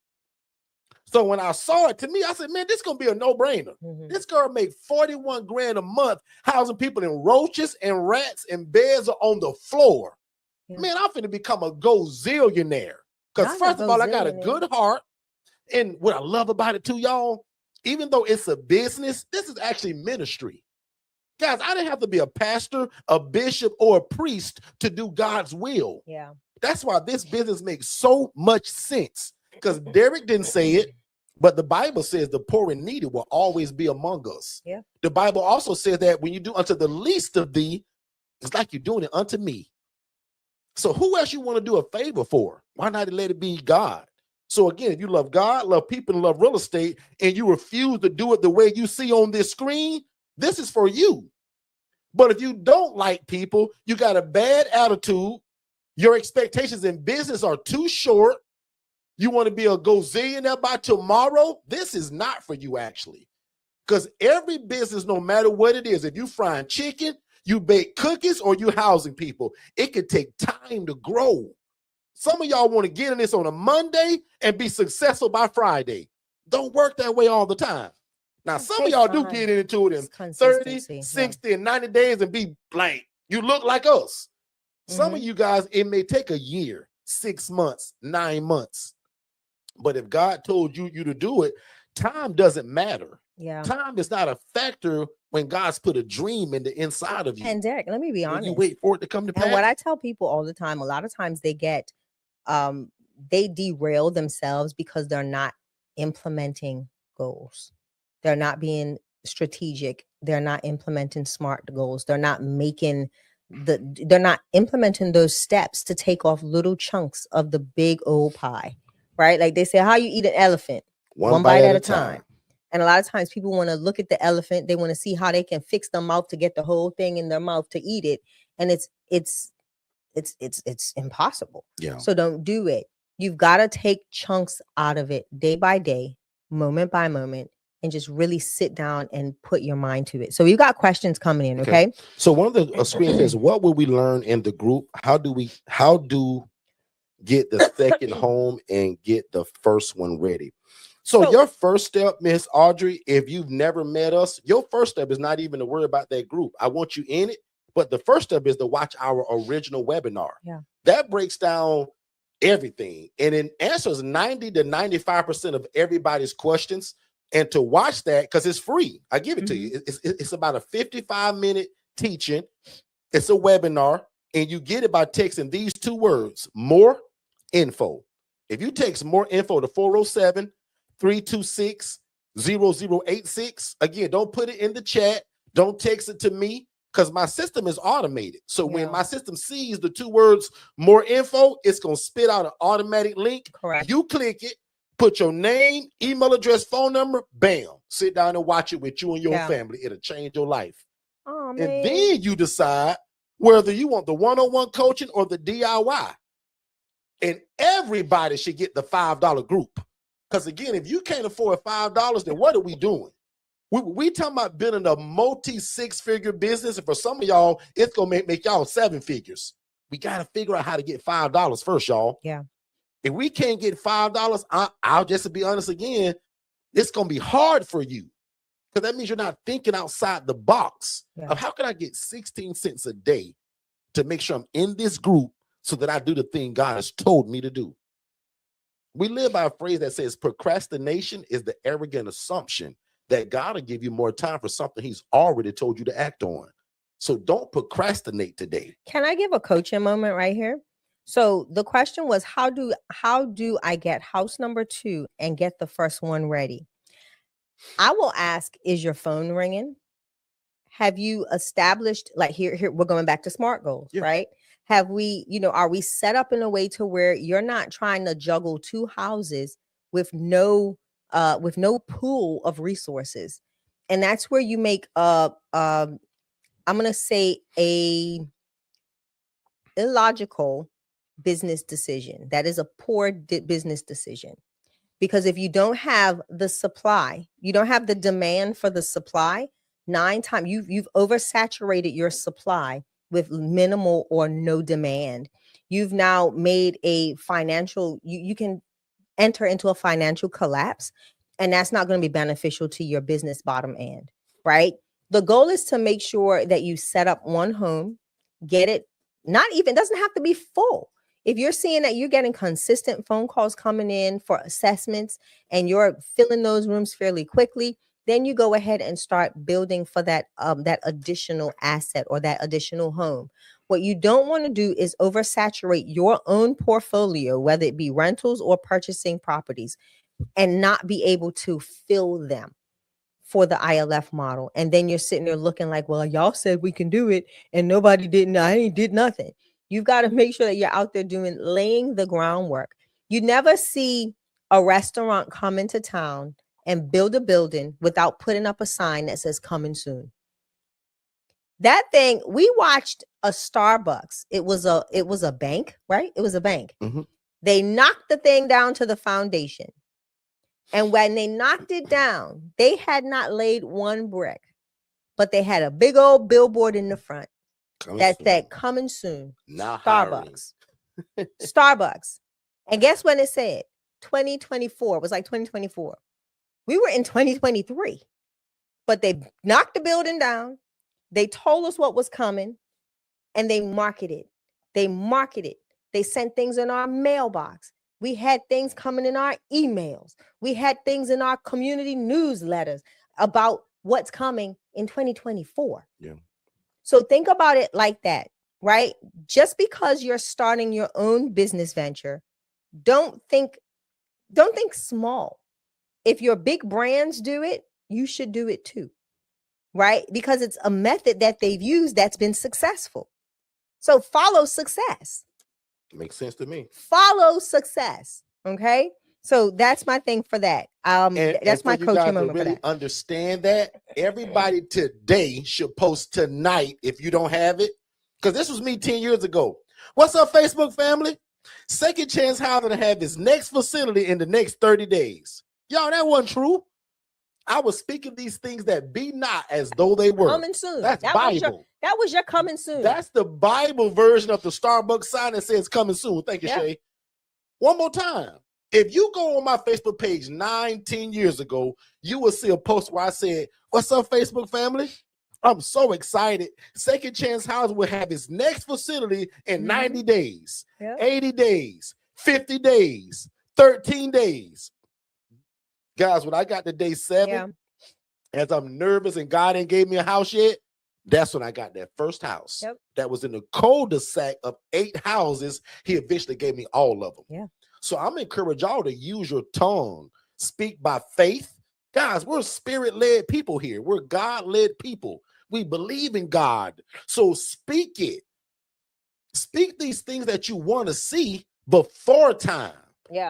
So when I saw it, to me, I said, man, this is going to be a no-brainer. Mhm. This girl make $41,000 a month, housing people in roaches and rats, and beds are on the floor. Yeah. Man, I'm finna become a gozillionaire. Because Not a first of all, I got a gozillionaire. good heart. And what I love about it too, y'all, even though it's a business, this is actually ministry. Guys, I didn't have to be a pastor, a bishop, or a priest to do God's will. Yeah. That's why this business makes so much sense. Because Derek didn't say it, but the Bible says the poor and needy will always be among us. Yeah. The Bible also says that when you do unto the least of thee, it's like you're doing it unto me. So who else you want to do a favor for? Why not let it be God? So again, if you love God, love people, and love real estate, and you refuse to do it the way you see on this screen, this is for you. But if you don't like people, you got a bad attitude, your expectations in business are too short, you want to be a gazillionaire by tomorrow, this is not for you actually. Because every business, no matter what it is, if you frying chicken, you bake cookies, or you housing people, it could take time to grow. Some of y'all want to get in this on a Monday and be successful by Friday. Don't work that way all the time. Now, some of y'all do get into it in 30, 60, and 90 days and be like, you look like us. Some of you guys, it may take a year, 6 months, 9 months. But if God told you to do it, time doesn't matter. Yeah. Time is not a factor when God's put a dream in the inside of you. And Derek, let me be honest. You wait for it to come to pass. And what I tell people all the time, a lot of times they get, they derail themselves because they're not implementing goals. They're not being strategic. They're not implementing smart goals. They're not making they're not implementing those steps to take off little chunks of the big old pie, right? Like they say, how you eat an elephant? One bite at a time. And a lot of times people want to look at the elephant. They want to see how they can fix the mouth to get the whole thing in their mouth to eat it. And it's impossible. Yeah. So don't do it. You've got to take chunks out of it day by day, moment by moment, and just really sit down and put your mind to it. So we've got questions coming in. Okay. So one of the screen says, what will we learn in the group? How do get the second home and get the first one ready? So your first step, Miss Audrey, if you've never met us, your first step is not even to worry about that group. I want you in it. But the first step is to watch our original webinar. Yeah. That breaks down everything. And it answers 90 to 95% of everybody's questions. And to watch that, because it's free, I give it to you. It's about a 55-minute teaching. It's a webinar. And you get it by texting these 2 words, more info. If you text more info to 407-326-0086. Again, don't put it in the chat. Don't text it to me because my system is automated. So when my system sees the 2 words, more info, it's going to spit out an automatic link. Correct. You click it, put your name, email address, phone number, bam. Sit down and watch it with you and your family. It'll change your life. Oh, man. And then you decide whether you want the one-on-one coaching or the DIY. And everybody should get the $5 group. Because again, if you can't afford $5, then what are we doing? We talking about building a multi-six-figure business. And for some of y'all, it's going to make y'all 7 figures. We got to figure out how to get $5 first, y'all. Yeah. If we can't get $5, I'll just be honest again, it's going to be hard for you. Because that means you're not thinking outside the box of how can I get 16 cents a day to make sure I'm in this group so that I do the thing God has told me to do. We live by a phrase that says procrastination is the arrogant assumption that God will give you more time for something he's already told you to act on. So don't procrastinate today. Can I give a coaching moment right here? So the question was, how do I get house number 2 and get the first one ready? I will ask, is your phone ringing? Have you established, like here we're going back to SMART goals, right? Have we, are we set up in a way to where you're not trying to juggle 2 houses with no pool of resources? And that's where you make I'm going to say a illogical business decision. That is a poor business decision. Because if you don't have the supply, you don't have the demand for the supply, 9 times you've oversaturated your supply with minimal or no demand. You've now made a financial, you can enter into a financial collapse, and that's not going to be beneficial to your business bottom end, right? The goal is to make sure that you set up one home, get it, doesn't have to be full. If you're seeing that you're getting consistent phone calls coming in for assessments and you're filling those rooms fairly quickly, then you go ahead and start building for that additional asset or that additional home. What you don't want to do is oversaturate your own portfolio, whether it be rentals or purchasing properties, and not be able to fill them for the ILF model. And then you're sitting there looking like, well, y'all said we can do it and nobody did. I ain't did nothing. You've got to make sure that you're out there laying the groundwork. You never see a restaurant come into town and build a building without putting up a sign that says coming soon. That thing, we watched a Starbucks. It was a bank, right? It was a bank. Mm-hmm. They knocked the thing down to the foundation. And when they knocked it down, they had not laid one brick, but they had a big old billboard in the front. That coming soon. Now Starbucks. Starbucks. And guess when it said? 2024. It was like 2024. We were in 2023. But they knocked the building down. They told us what was coming. And they marketed. They sent things in our mailbox. We had things coming in our emails. We had things in our community newsletters about what's coming in 2024. Yeah. So think about it like that, right? Just because you're starting your own business venture, don't think small. If your big brands do it, you should do it too, right? Because it's a method that they've used that's been successful. So follow success. Makes sense to me. Follow success. Okay. So that's my thing for that. That's my coaching moment really for that. Understand that everybody today should post tonight if you don't have it. Because this was me 10 years ago. What's up, Facebook family? Second Chance Housing to have its next facility in the next 30 days. Y'all, that wasn't true. I was speaking these things that be not as though they were. Coming soon. That's Bible. That was your coming soon. That's the Bible version of the Starbucks sign that says coming soon. Thank you, Shay. One more time. If you go on my Facebook page 10 years ago, you will see a post where I said, what's up, Facebook family? I'm so excited. Second Chance Housing will have its next facility in 90 days, 80 days, 50 days, 13 days. Guys, when I got to day 7, as I'm nervous and God ain't gave me a house yet, that's when I got that first house. That was in the cul-de-sac of 8 houses. He eventually gave me all of them. So I'm encourage y'all to use your tongue, speak by faith. Guys, we're spirit-led people here. We're God-led people. We believe in God. So speak it. Speak these things that you want to see before time.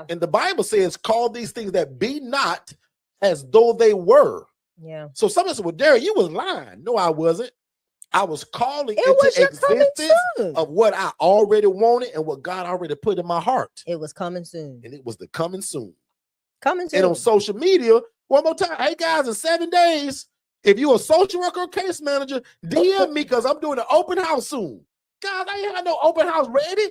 And the Bible says, call these things that be not as though they were. So someone said, well, Derek, you was lying. No, I wasn't. I was calling It was into your coming existence soon. of what I already wanted and what God already put in my heart. It was coming soon. And it was the coming soon. Coming soon. And on social media, one more time, hey guys, in 7 days, if you're a social worker or case manager, DM me because I'm doing an open house soon. Guys, I ain't had no open house ready.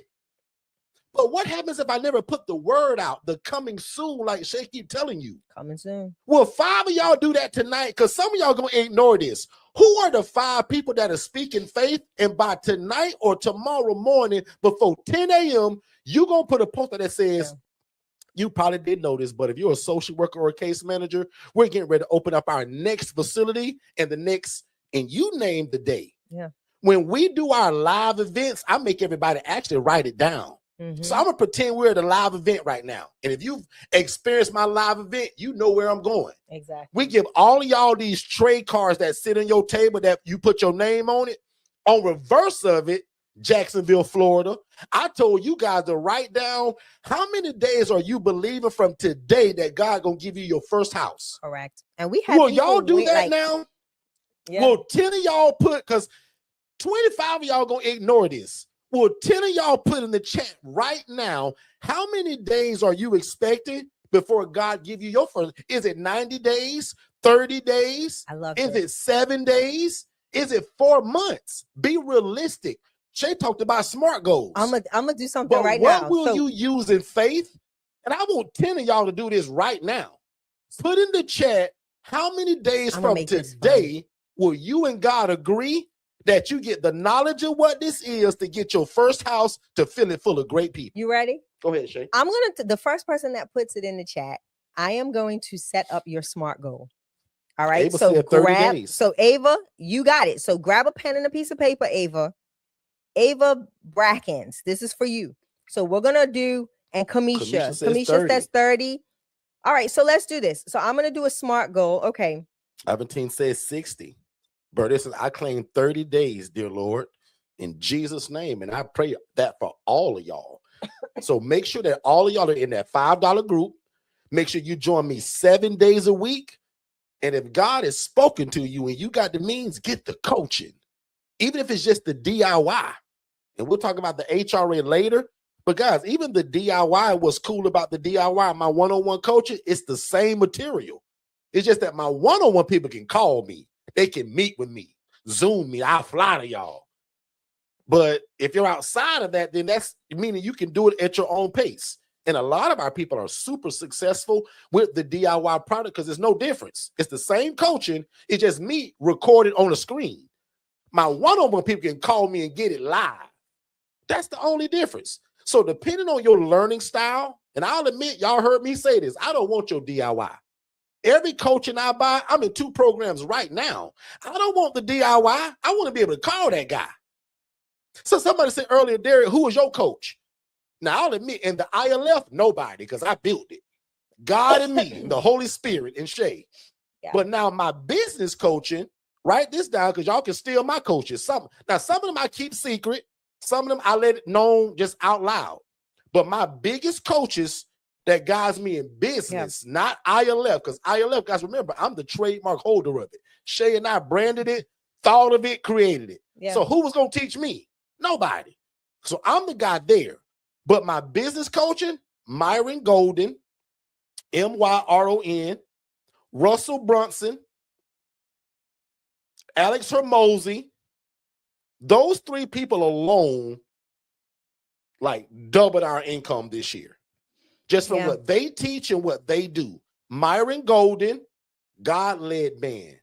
But what happens if I never put the word out, the coming soon, like Shay keep telling you? Coming soon. Will 5 of y'all do that tonight? Because some of y'all going to ignore this. Who are the 5 people that are speaking faith? And by tonight or tomorrow morning, before 10 a.m., you're going to put a poster that says, you probably didn't know this, but if you're a social worker or a case manager, we're getting ready to open up our next facility and you name the day. Yeah. When we do our live events, I make everybody actually write it down. Mm-hmm. So I'm gonna pretend we're at a live event right now. And if you've experienced my live event, you know where I'm going. Exactly. We give all of y'all these trade cards that sit on your table that you put your name on it. On reverse of it, Jacksonville, Florida, I told you guys to write down how many days are you believing from today that God gonna give you your first house. Correct. And we have will y'all do that like, now? Yeah. Will 10 of y'all put, because 25 of y'all gonna ignore this. Will 10 of y'all put in the chat right now, how many days are you expecting before God give you your first? Is it 90 days, 30 days? I love it. Is it 7 days? Is it 4 months? Be realistic. Shay talked about SMART goals. I'm gonna do something but right what now. will you use in faith? And I want 10 of y'all to do this right now. Put in the chat, how many days from today will you and God agree that you get the knowledge of what this is to get your first house to fill it full of great people? You ready? Go ahead, Shay. I'm gonna the first person that puts it in the chat, I am going to set up your SMART goal. All right. Ava so said 30 days. So Ava, you got it. So grab a pen and a piece of paper, Ava. Ava Brackens, this is for you. So we're gonna do, and Kamisha says 30. All right, so let's do this. So I'm gonna do a SMART goal. Okay. Aventine says 60. But listen, I claim 30 days, dear Lord, in Jesus' name. And I pray that for all of y'all. So make sure that all of y'all are in that $5 group. Make sure you join me 7 days a week. And if God has spoken to you and you got the means, get the coaching. Even if it's just the DIY. And we'll talk about the HRA later. But guys, even the DIY, what's cool about the DIY, my one-on-one coaching, it's the same material. It's just that my one-on-one people can call me. They can meet with me, Zoom me. I'll fly to y'all. But if you're outside of that, then that's meaning you can do it at your own pace. And a lot of our people are super successful with the DIY product because there's no difference. It's the same coaching. It's just me recorded on a screen. My one-on-one people can call me and get it live. That's the only difference. So depending on your learning style, and I'll admit, y'all heard me say this, I don't want your DIY. Every coaching I buy, I'm in 2 programs right now. I don't want the DIY. I want to be able to call that guy. So somebody said earlier, Derek, who was your coach? Now, I'll admit, in the ILF, nobody, because I built it. God and me, and the Holy Spirit and Shay. Yeah. But now my business coaching, write this down because y'all can steal my coaches. Some of them I keep secret. Some of them I let it known just out loud. But my biggest coaches that guides me in business, not ILF, because ILF, guys, remember, I'm the trademark holder of it. Shay and I branded it, thought of it, created it. Yeah. So who was going to teach me? Nobody. So I'm the guy there. But my business coaching, Myron Golden, Myron, Russell Brunson, Alex Hermosi, those 3 people alone, like, doubled our income this year. Just from what they teach and what they do. Myron Golden, God-led man.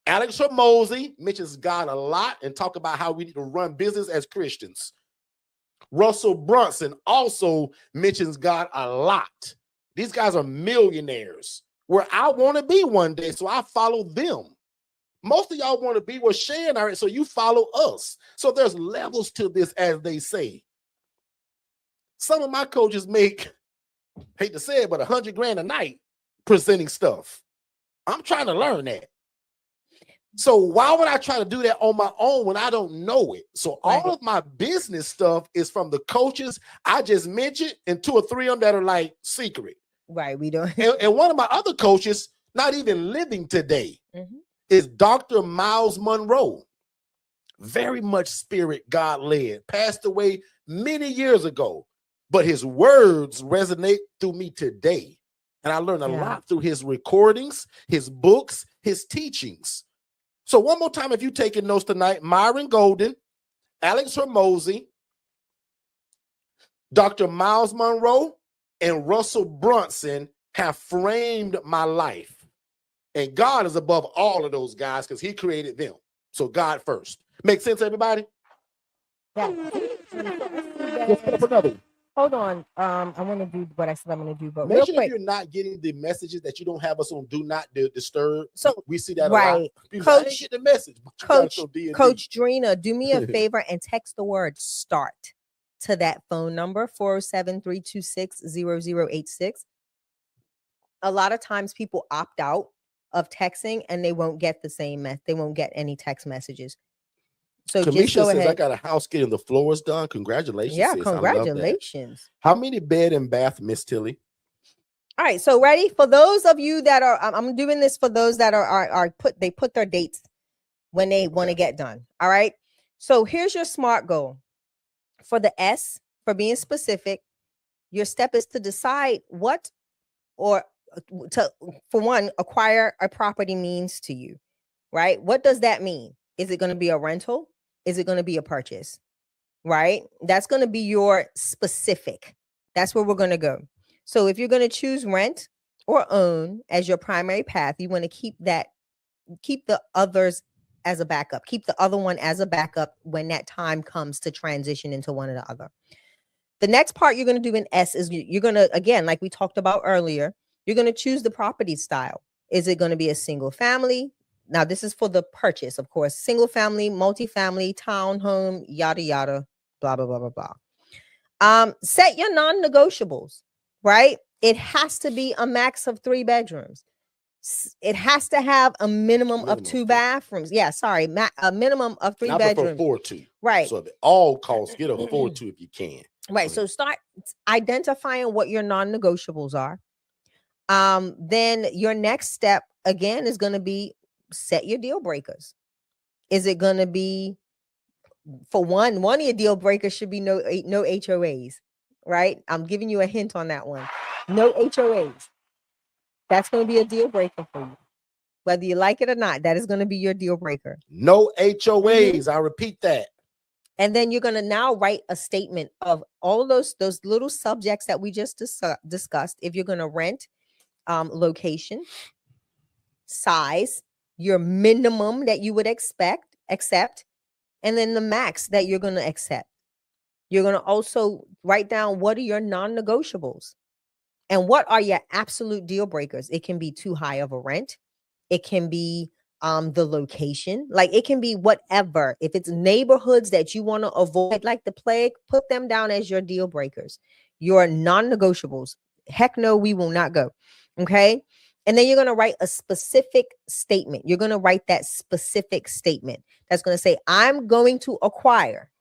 Alex Hermosi mentions God a lot and talk about how we need to run business as Christians. Russell Brunson also mentions God a lot. These guys are millionaires where I want to be one day, so I follow them. Most of y'all want to be where Shay and I are, so you follow us. So there's levels to this, as they say. Some of my coaches make, hate to say it, but $100,000 a night presenting stuff. I'm trying to learn that. So why would I try to do that on my own when I don't know it? So all of my business stuff is from the coaches I just mentioned and 2 or 3 of them that are like secret. Right, we don't. And one of my other coaches, not even living today, is Dr. Miles Monroe. very much spirit, God led, passed away many years ago, but his words resonate through me today. And I learned a lot through his recordings, his books, his teachings. So one more time, if you're taking notes tonight, Myron Golden, Alex Hormozy, Dr. Miles Monroe, and Russell Brunson have framed my life. And God is above all of those guys because he created them. So God first. Make sense, everybody? Yeah. Let's put up another one. Hold on. I want to do what I said I'm going to do, but Make real sure quick. if you're not getting the messages that you don't have us on Do Not Disturb. So we see that a lot. People say, I didn't get the message. But you Coach, got D&D. Coach Drina, do me a favor and text the word START to that phone number, 407-326-0086. A lot of times people opt out of texting and they won't get the same they won't get any text messages. So Kamisha just go says, ahead. I got a house getting the floors done. Congratulations. Yeah, sis. congratulations. How many bed and bath, Miss Tilly? All right, so ready for those of you that are, I'm doing this for those that are put their dates when they want to get done. All right, so here's your SMART goal. For the S, for being specific, your step is to decide what or to, for one, acquire a property means to you, right? What does that mean? Is it going to be a rental? Is it going to be a purchase? Right? That's going to be your specific. That's where we're going to go. So if you're going to choose rent or own as your primary path, you want to keep the others as a backup. Keep the other one as a backup when that time comes to transition into one or the other. The next part you're going to do in S is you're going to, again, like we talked about earlier, you're going to choose the property style. Is it going to be a single family? Now, this is for the purchase, of course. Single family, multifamily, townhome, yada, yada, blah, blah, blah, blah, blah. Set your non-negotiables, right? It has to be a max of 3 bedrooms. It has to have a minimum of 2 bathrooms. Yeah, sorry, a minimum of 3 bedrooms. I prefer 4-2. Right. So at all costs, get a 4-2 if you can. Right. So start identifying what your non-negotiables are. Then your next step again is going to be set your deal breakers. Is it going to be, for one of your deal breakers should be no HOAs, right? I'm giving you a hint on that one. No HOAs. That's going to be a deal breaker for you. Whether you like it or not, that is going to be your deal breaker. No HOAs. I repeat that. And then you're going to now write a statement of all of those little subjects that we just discussed. If you're going to rent, location, size, your minimum that you would accept, and then the max that you're going to accept. You're going to also write down what are your non-negotiables and what are your absolute deal breakers. It can be too high of a rent. It can be the location, like it can be whatever. If it's neighborhoods that you want to avoid like the plague, put them down as your deal breakers, your non-negotiables. Heck no, we will not go. Okay. And then you're going to write a specific statement. You're going to write that specific statement that's going to say, I'm going to acquire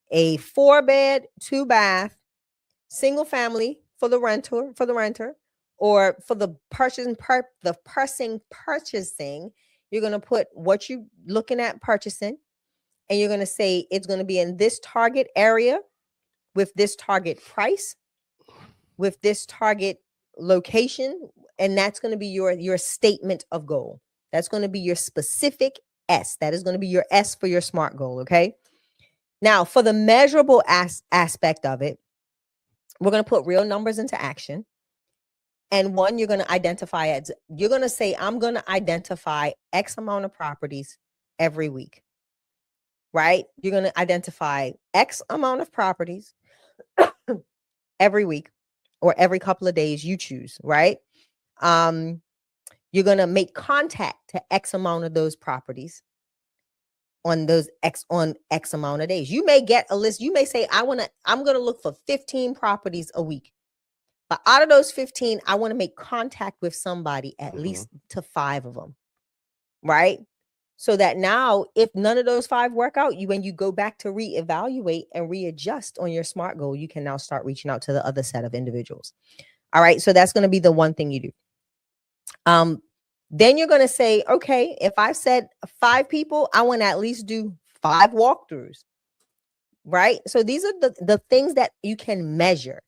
a 4-bed, 2-bath, single family for the renter, or for the person purchasing. You're going to put what you're looking at purchasing, and you're going to say it's going to be in this target area with this target price, with this target location, and that's going to be your statement of goal. That's going to be your specific S. That is going to be your S for your SMART goal, okay? Now, for the measurable aspect of it, we're going to put real numbers into action. And one, you're going to identify as, you're going to say, I'm going to identify X amount of properties every week, right? You're going to identify X amount of properties every week or every couple of days, you choose, right? You're going to make contact to X amount of those properties on X amount of days. You may get a list. You may say, I'm going to look for 15 properties a week. But out of those 15, I want to make contact with somebody at least to 5 of them, right? So that now, if none of those 5 work out, when you go back to reevaluate and readjust on your SMART goal, you can now start reaching out to the other set of individuals. All right, so that's going to be the one thing you do. Then you're going to say, okay, if I said 5 people, I want to at least do 5 walkthroughs, right? So these are the things that you can measure,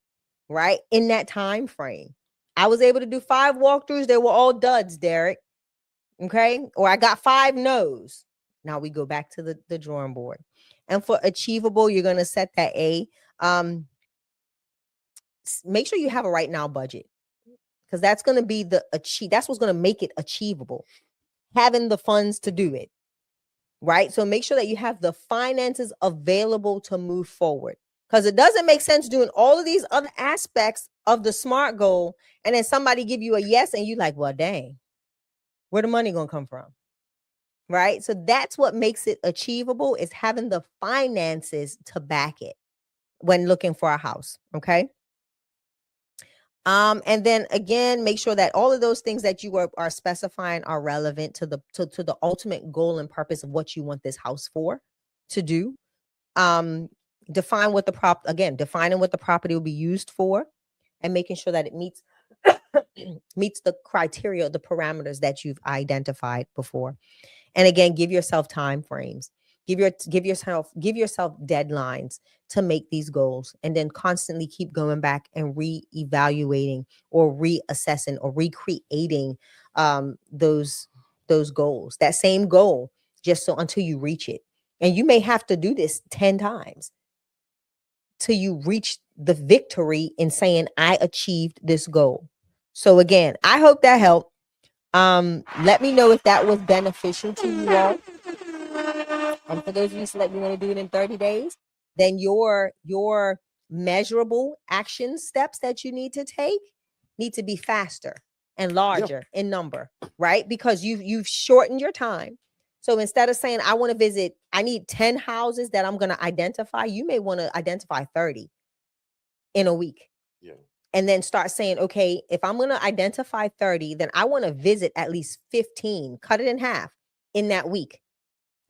right, in that time frame. I was able to do 5 walkthroughs. They were all duds, Derek. Okay. Or I got 5 no's. Now we go back to the drawing board. And for achievable, you're going to set that A. Make sure you have a right now budget, because that's going to be that's what's going to make it achievable. Having the funds to do it. Right. So make sure that you have the finances available to move forward, because it doesn't make sense doing all of these other aspects of the SMART goal and then somebody give you a yes and you like, well, dang, where the money gonna come from? Right. So that's what makes it achievable, is having the finances to back it when looking for a house. Okay. And then again, make sure that all of those things that you are specifying are relevant to the ultimate goal and purpose of what you want this house to do. Defining what the property will be used for, and making sure that it meets the criteria, the parameters that you've identified before. And again, give yourself time frames. Give yourself deadlines to make these goals, and then constantly keep going back and reevaluating or reassessing or recreating those goals, that same goal, just so until you reach it. And you may have to do this 10 times till you reach the victory in saying, I achieved this goal. So again, I hope that helped. Let me know if that was beneficial to you all. And for those of you that you want to do it in 30 days, then your measurable action steps that you need to take need to be faster and larger in number, right? Because you've shortened your time. So instead of saying, I need 10 houses that I'm going to identify, you may want to identify 30 in a week. Yeah. And then start saying, okay, if I'm going to identify 30, then I want to visit at least 15, cut it in half in that week.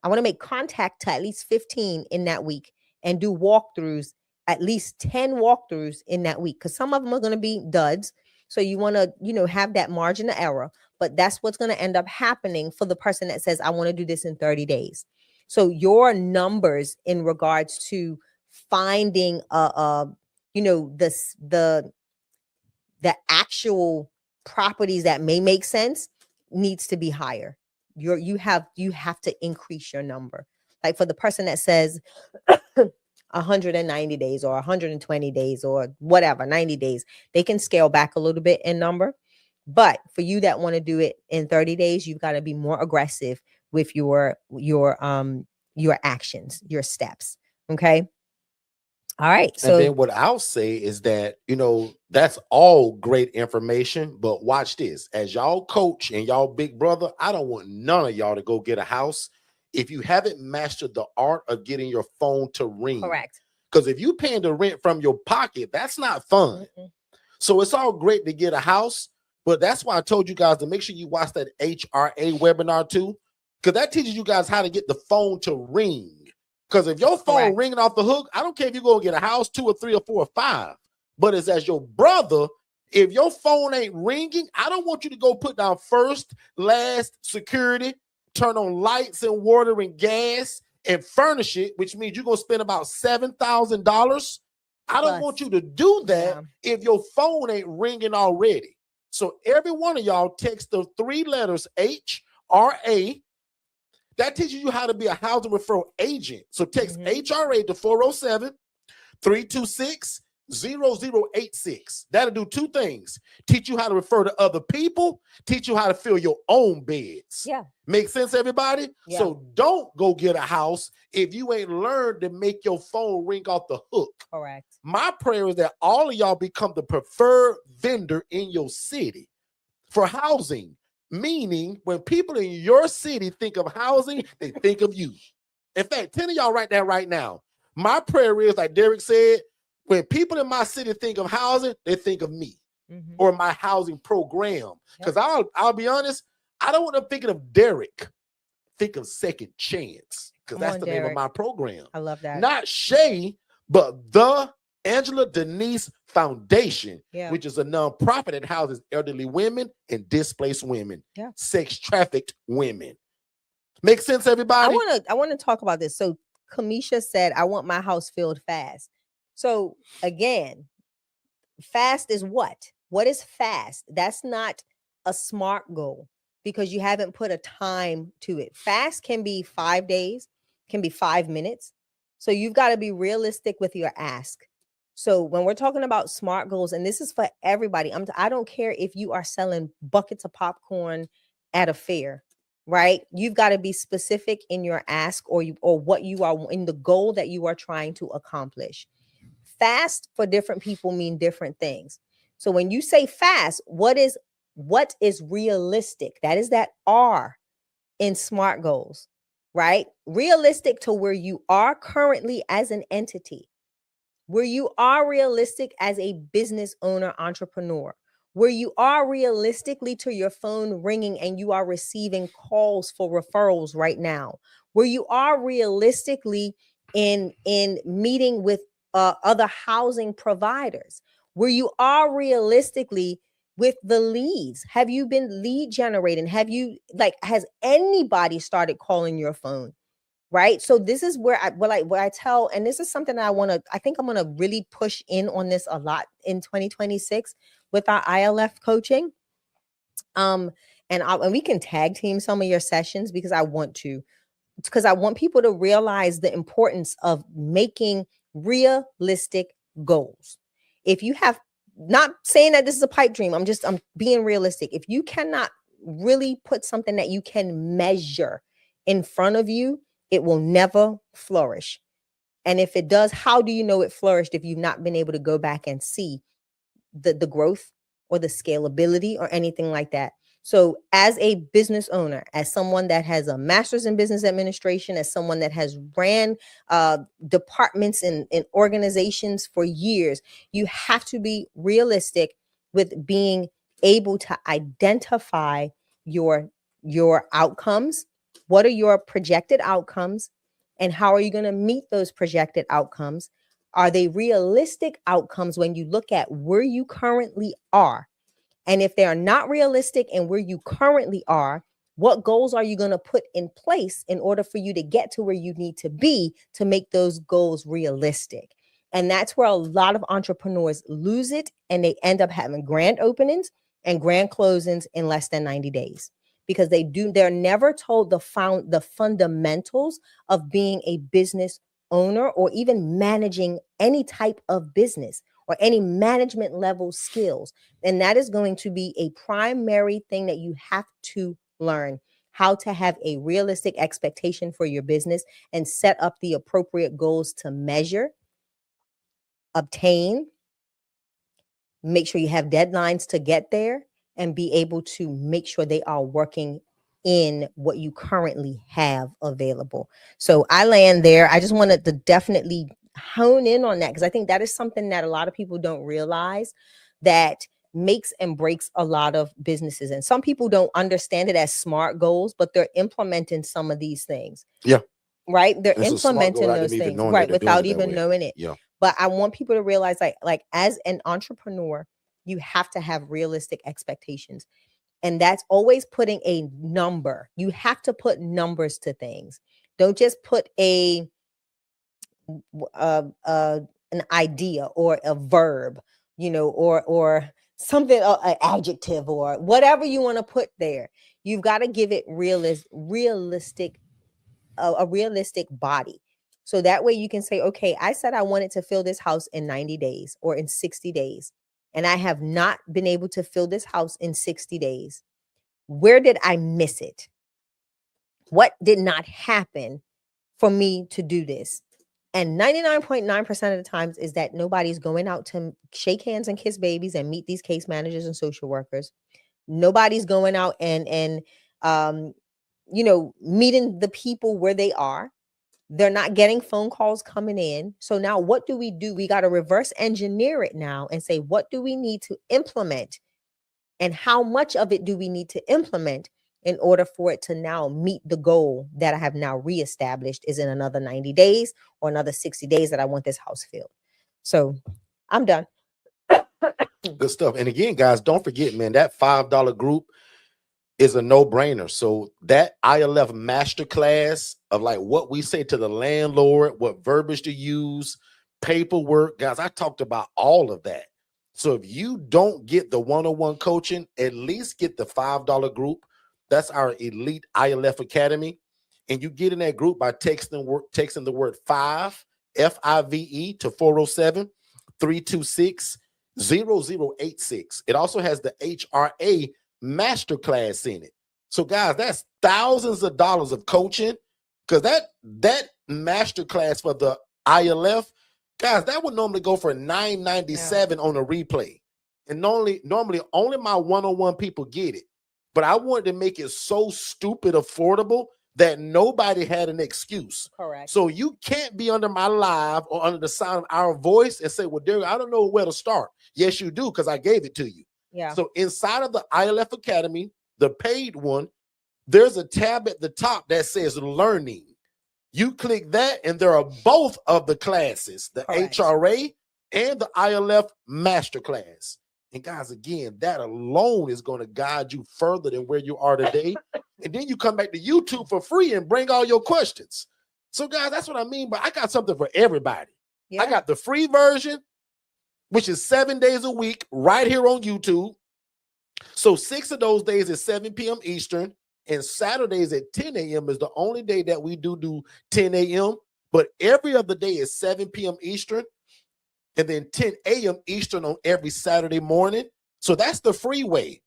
I want to make contact to at least 15 in that week and do walkthroughs, at least 10 walkthroughs in that week, because some of them are going to be duds. So you want to, have that margin of error, but that's what's going to end up happening for the person that says, I want to do this in 30 days. So your numbers in regards to finding, the actual properties that may make sense needs to be higher. You have to increase your number. Like for the person that says 190 days or 120 days or whatever, 90 days, they can scale back a little bit in number. But for you that want to do it in 30 days, you've got to be more aggressive with your actions, your steps. Okay. All right. So and then what I'll say is that, that's all great information, but watch this. As y'all coach and y'all big brother, I don't want none of y'all to go get a house if you haven't mastered the art of getting your phone to ring. Correct. Because if you paying the rent from your pocket, that's not fun. Mm-hmm. So it's all great to get a house, but that's why I told you guys to make sure you watch that HRA webinar too, because that teaches you guys how to get the phone to ring. Because if your phone ringing off the hook, I don't care if you're going to get a house, 2 or 3 or 4 or 5, but it's as your brother, if your phone ain't ringing, I don't want you to go put down first, last, security, turn on lights and water and gas and furnish it, which means you're going to spend about $7,000. I don't want you to do that if your phone ain't ringing already. So every one of y'all text the 3 letters HRA. That teaches you how to be a housing referral agent. So text HRA to 407-326-0086. That'll do 2 things. Teach you how to refer to other people. Teach you how to fill your own beds. Yeah. Make sense, everybody? Yeah. So don't go get a house if you ain't learned to make your phone ring off the hook. Correct. My prayer is that all of y'all become the preferred vendor in your city for housing. Meaning, when people in your city think of housing, they think of you. In fact, 10 of y'all write that right now. My prayer is, like Derek said, when people in my city think of housing, they think of me or my housing program. Because I'll be honest, I don't want them thinking of Derek. Think of Second Chance, because that's the name of my program. I love that. Not Shay, but the Angela Denise Foundation, which is a nonprofit that houses elderly women and displaced women, sex trafficked women. Make sense, everybody? I want to talk about this. So Kamisha said, I want my house filled fast. So again, fast is what? What is fast? That's not a SMART goal because you haven't put a time to it. Fast can be 5 days, can be 5 minutes. So you've got to be realistic with your ask. So when we're talking about SMART goals, and this is for everybody, I don't care if you are selling buckets of popcorn at a fair, right? You've got to be specific in your ask or what you are in the goal that you are trying to accomplish. Fast for different people mean different things. So when you say fast, what is realistic? That is that R in SMART goals, right? Realistic to where you are currently as an entity, where you are realistic as a business owner, entrepreneur, where you are realistically to your phone ringing and you are receiving calls for referrals right now, where you are realistically in meeting with other housing providers, where you are realistically with the leads. Have you been lead generating? Has anybody started calling your phone? Right. So this is where I tell, and this is something that I think I'm going to really push in on this a lot in 2026 with our ILF coaching. And we can tag team some of your sessions because I want people to realize the importance of making realistic goals. If you have, not saying that this is a pipe dream, I'm being realistic. If you cannot really put something that you can measure in front of you, it will never flourish. And if it does, how do you know it flourished if you've not been able to go back and see the growth or the scalability or anything like that? So as a business owner, as someone that has a master's in business administration, as someone that has ran departments in organizations for years, you have to be realistic with being able to identify your outcomes. What are your projected outcomes? And how are you going to meet those projected outcomes? Are they realistic outcomes when you look at where you currently are? And if they are not realistic and where you currently are, what goals are you going to put in place in order for you to get to where you need to be to make those goals realistic? And that's where a lot of entrepreneurs lose it, and they end up having grand openings and grand closings in less than 90 days because they're never told the fundamentals of being a business owner or even managing any type of business or any management level skills. And that is going to be a primary thing that you have to learn, how to have a realistic expectation for your business and set up the appropriate goals to measure, obtain, make sure you have deadlines to get there, and be able to make sure they are working in what you currently have available. So I land there. I just wanted to definitely hone in on that because I think that is something that a lot of people don't realize that makes and breaks a lot of businesses. And some people don't understand it as SMART goals, but they're implementing some of these things. Yeah. Right. They're implementing those things, right, without even knowing it. Yeah. But I want people to realize like as an entrepreneur, you have to have realistic expectations. And that's always putting a number. You have to put numbers to things. Don't just put an idea or a verb, or something, an adjective or whatever you want to put there. You've got to give it a realistic body. So that way you can say, okay, I said I wanted to fill this house in 90 days or in 60 days. And I have not been able to fill this house in 60 days. Where did I miss it? What did not happen for me to do this? And 99.9% of the times is that nobody's going out to shake hands and kiss babies and meet these case managers and social workers. Nobody's going out and meeting the people where they are. They're not getting phone calls coming in. So now what do? We got to reverse engineer it now and say, what do we need to implement? And how much of it do we need to implement in order for it to now meet the goal that I have now reestablished is in another 90 days or another 60 days that I want this house filled. So I'm done. Good stuff. And again, guys, don't forget, man, that $5 group, is a no-brainer. So that ILF masterclass of like what we say to the landlord, what verbiage to use, paperwork, guys, I talked about all of that. So if you don't get the one-on-one coaching, at least get the $5 group. That's our Elite ILF Academy. And you get in that group by texting the word 5, F-I-V-E, to 407-326-0086. It also has the HRA masterclass in it. So guys, that's thousands of dollars of coaching, because that masterclass for the ILF, guys, that would normally go for $9.97 on a replay. And normally only my one-on-one people get it. But I wanted to make it so stupid affordable that nobody had an excuse. Correct. So you can't be under my live or under the sound of our voice and say, well, Derek, I don't know where to start. Yes, you do, because I gave it to you. Yeah. So inside of the ILF Academy, the paid one, there's a tab at the top that says learning. You click that, and there are both of the classes, the Correct. HRA and the ILF masterclass. And guys, again, that alone is going to guide you further than where you are today. And then you come back to YouTube for free and bring all your questions. So guys, that's what I mean. But I got something for everybody. Yeah. I got the free version, which is 7 days a week right here on YouTube. So 6 of those days is 7 p.m. Eastern, and Saturdays at 10 a.m. is the only day that we do 10 a.m. But every other day is 7 p.m. Eastern, and then 10 a.m. Eastern on every Saturday morning. So that's the free way.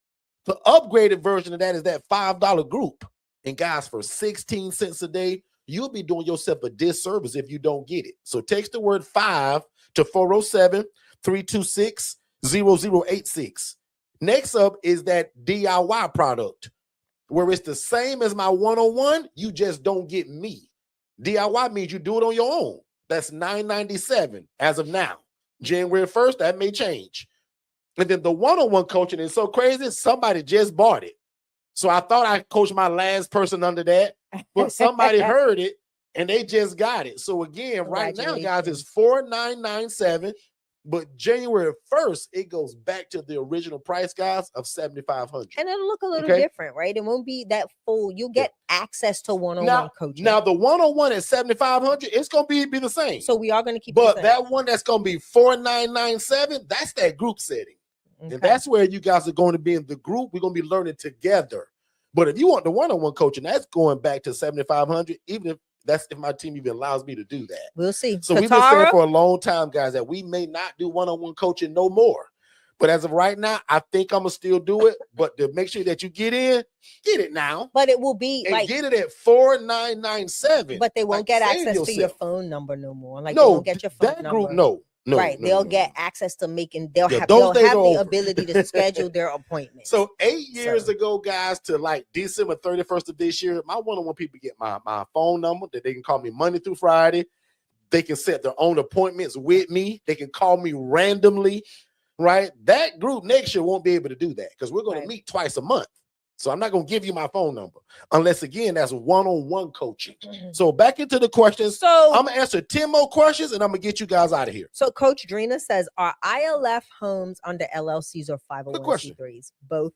The upgraded version of that is that $5 group. And guys, for 16 cents a day, you'll be doing yourself a disservice if you don't get it. So text the word 5 to 407-326-0086. Next up is that DIY product, where it's the same as my one-on-one, you just don't get me. DIY means you do it on your own. That's $9.97 as of now. January 1st, that may change. And then the one-on-one coaching is so crazy, somebody just bought it. So I thought I coached my last person under that, but somebody heard it and they just got it. So again, right now, guys, it's $4,997. But January 1st, it goes back to the original price, guys, of $7,500. And it'll look a little different, right? It won't be that full. You'll get access to one-on-one coaching. Now, the one-on-one at $7,500, it's going to be the same. So we are going to keep But that one that's going to be $4,997, that's that group setting. Okay. And that's where you guys are going to be in the group. We're going to be learning together. But if you want the one-on-one coaching, that's going back to $7,500, even if my team even allows me to do that. We'll see. So we've been saying for a long time, guys, that we may not do one-on-one coaching no more. But as of right now, I think I'm going to still do it. But to make sure that you get in, get it now. But it will be and get it at $4,997. But they won't get access to your phone number no more. Like, no, they won't get your phone that number. Group, no. Right. They'll get access to making, they'll have they'll the ability to schedule their appointment. So 8 years ago, guys, to like December 31st of this year, my one-on-one people get my phone number that they can call me Monday through Friday. They can set their own appointments with me. They can call me randomly, right? That group next year won't be able to do that because we're going to meet twice a month. So I'm not going to give you my phone number unless, again, that's one-on-one coaching. So back into the questions. So I'm going to answer 10 more questions and I'm going to get you guys out of here. So Coach Drina says, are ILF homes under LLCs or 501c3s? Both.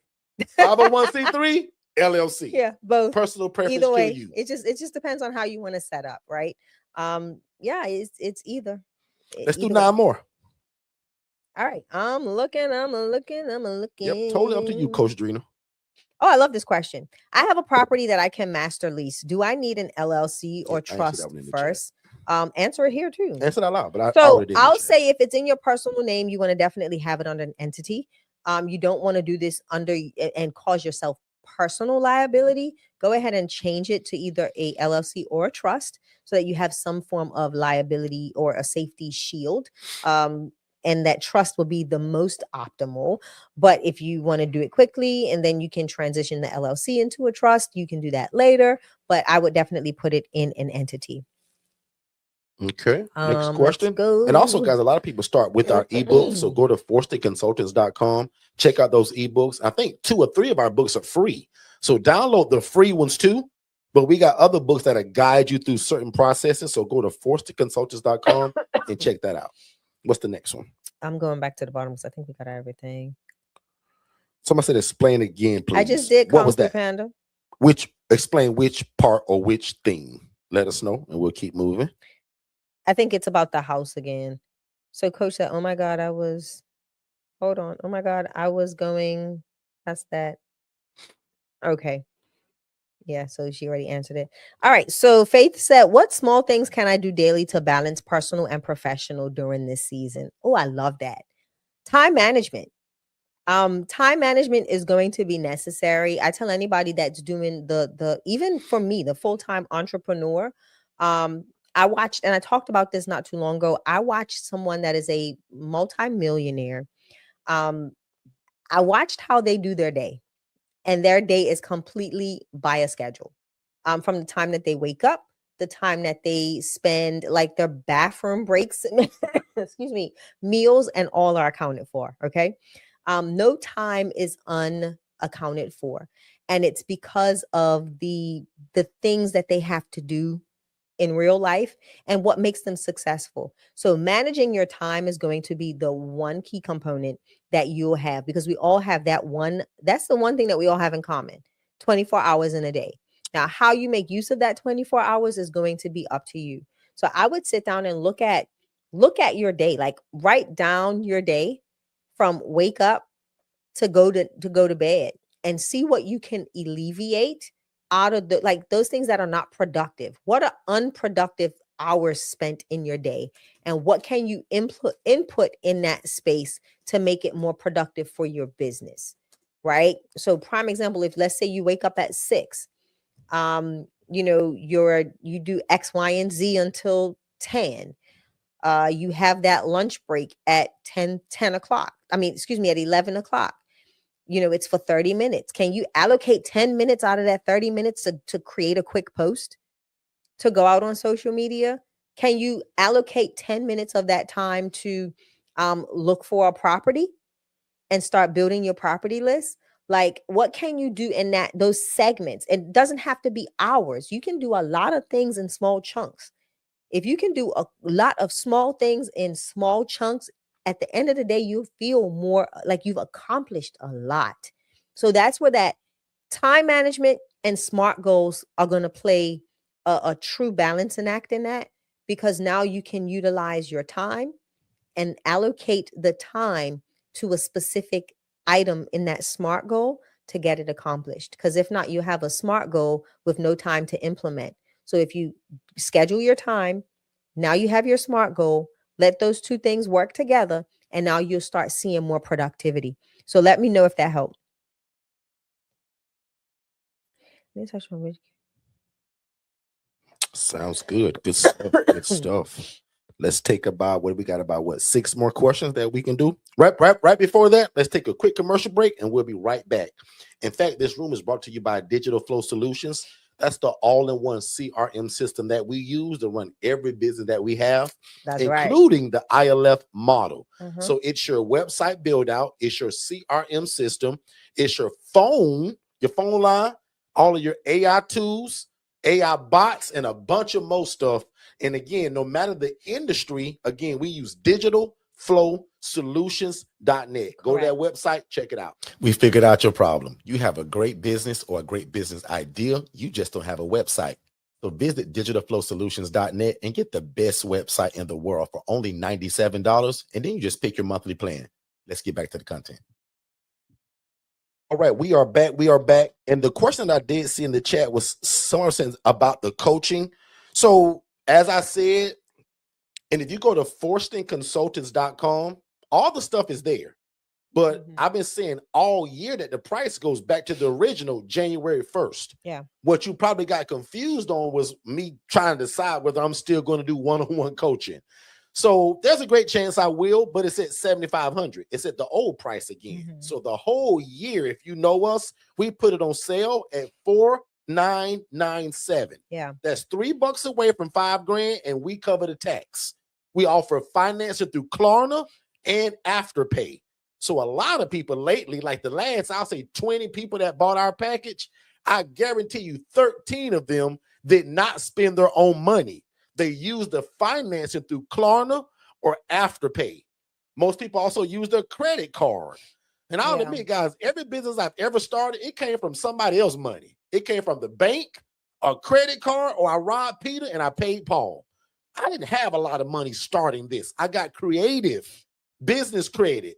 501c3, LLC. Yeah, both. Personal preference. Either way, to you. It just depends on how you want to set up, right? Yeah, it's either. Let's do 9 more. All right. I'm looking. Yep, totally up to you, Coach Drina. Oh, I love this question. I have a property that I can master lease. Do I need an LLC or trust first? Answer it here too. Answer it out loud. But I'll say if it's in your personal name, you want to definitely have it under an entity. You don't want to do this under and cause yourself personal liability. Go ahead and change it to either a LLC or a trust so that you have some form of liability or a safety shield. And that trust will be the most optimal. But if you want to do it quickly and then you can transition the LLC into a trust, you can do that later. But I would definitely put it in an entity. Okay. Next question. And also, guys, a lot of people start with our ebooks. So go to forstonconsultants.com. Check out those ebooks. I think 2 or 3 of our books are free. So download the free ones too. But we got other books that'll guide you through certain processes. So go to forstonconsultants.com and check that out. What's the next one? I'm going back to the bottom because I think we got everything. Somebody said explain again, please. I just did. What was Kung Fu that? Panda. Explain which part or which thing. Let us know, and we'll keep moving. I think it's about the house again. So coach said, oh my God, hold on. Oh my God, I was going past that. Okay. Yeah, so she already answered it. All right. So Faith said, what small things can I do daily to balance personal and professional during this season? Oh, I love that. Time management. Time management is going to be necessary. I tell anybody that's doing the even for me, the full-time entrepreneur, I watched, and I talked about this not too long ago. I watched someone that is a multimillionaire. I watched how they do their day, and their day is completely by a schedule. From the time that they wake up, the time that they spend, like their bathroom breaks, excuse me, meals, and all are accounted for. Okay. No time is unaccounted for. And it's because of the things that they have to do in real life and what makes them successful. So managing your time is going to be the one key component that you'll have, because we all have that one. That's the one thing that we all have in common: 24 hours in a day. Now, how you make use of that 24 hours is going to be up to you. So I would sit down and look at your day, like write down your day from wake up to go to bed, and see what you can alleviate out of those things that are not productive. What are unproductive hours spent in your day, and what can you input in that space to make it more productive for your business, right? So prime example, if let's say you wake up at 6, you do X, Y, and Z until 10. You have that lunch break at 10 o'clock. At 11 o'clock. It's for 30 minutes. Can you allocate 10 minutes out of that 30 minutes to create a quick post, to go out on social media? Can you allocate 10 minutes of that time to look for a property and start building your property list? Like, what can you do in those segments? It doesn't have to be hours. You can do a lot of things in small chunks. If you can do a lot of small things in small chunks, at the end of the day, you feel more like you've accomplished a lot. So that's where that time management and SMART goals are going to play a true balancing act in that, because now you can utilize your time and allocate the time to a specific item in that SMART goal to get it accomplished. Because if not, you have a SMART goal with no time to implement. So if you schedule your time, now you have your SMART goal, let those two things work together, and now you'll start seeing more productivity. So let me know if that helped. Sounds good. Good stuff. Good stuff. Let's take about 6 more questions that we can do. Right before that, let's take a quick commercial break, and we'll be right back. In fact, this room is brought to you by Digital Flow Solutions. That's the all-in-one CRM system that we use to run every business that we have, including the ILF model. So it's your website build out, it's your CRM system, it's your phone line, all of your AI tools, AI bots, and a bunch of more stuff. And again, no matter the industry, again, we use digitalflowsolutions.net. Go to that website, check it out. We figured out your problem. You have a great business or a great business idea. You just don't have a website. So visit digitalflowsolutions.net and get the best website in the world for only $97. And then you just pick your monthly plan. Let's get back to the content. All right, we are back. And the question that I did see in the chat was someone saying about the coaching. So as I said, and if you go to forstonconsultants.com, all the stuff is there. But I've been saying all year that the price goes back to the original January 1st. Yeah. What you probably got confused on was me trying to decide whether I'm still going to do one-on-one coaching. So there's a great chance I will, but it's at $7,500. It's at the old price again. So the whole year, if you know us, we put it on sale at $4,997. Yeah. That's $3 away from $5,000, and we cover the tax. We offer financing through Klarna and Afterpay. So a lot of people lately, like the last, I'll say 20 people that bought our package, I guarantee you 13 of them did not spend their own money. They use the financing through Klarna or Afterpay. Most people also use their credit card. And I'll admit, guys, every business I've ever started, it came from somebody else's money. It came from the bank, a credit card, or I robbed Peter and I paid Paul. I didn't have a lot of money starting this. I got creative, business credit,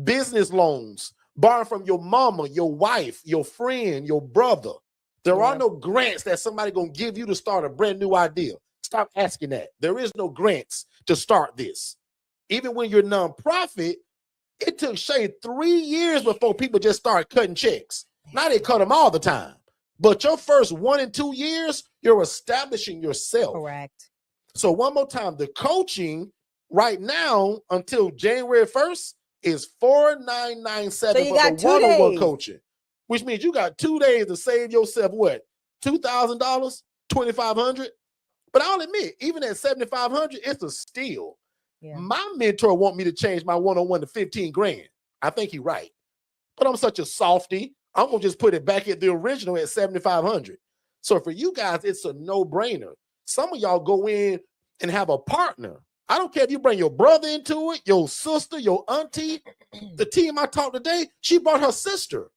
business loans, borrowing from your mama, your wife, your friend, your brother. There are no grants that somebody gonna give you to start a brand new idea. Stop asking that. There is no grants to start this. Even when you're nonprofit, it took Shay 3 years before people just start cutting checks. Now they cut them all the time. But your first 1 and 2 years, you're establishing yourself. Correct. So one more time, the coaching right now until January 1st is $4,997 So you for got the 2 one-on-one days. coaching, which means you got 2 days to save yourself what? $2,000, $2,500. But I'll admit, even at $7,500, it's a steal. Yeah. My mentor want me to change my one-on-one to 15 grand. I think he's right. But I'm such a softy. I'm going to just put it back at the original at 7,500. So for you guys, it's a no-brainer. Some of y'all go in and have a partner. I don't care if you bring your brother into it, your sister, your auntie. The team I talked today, she brought her sister.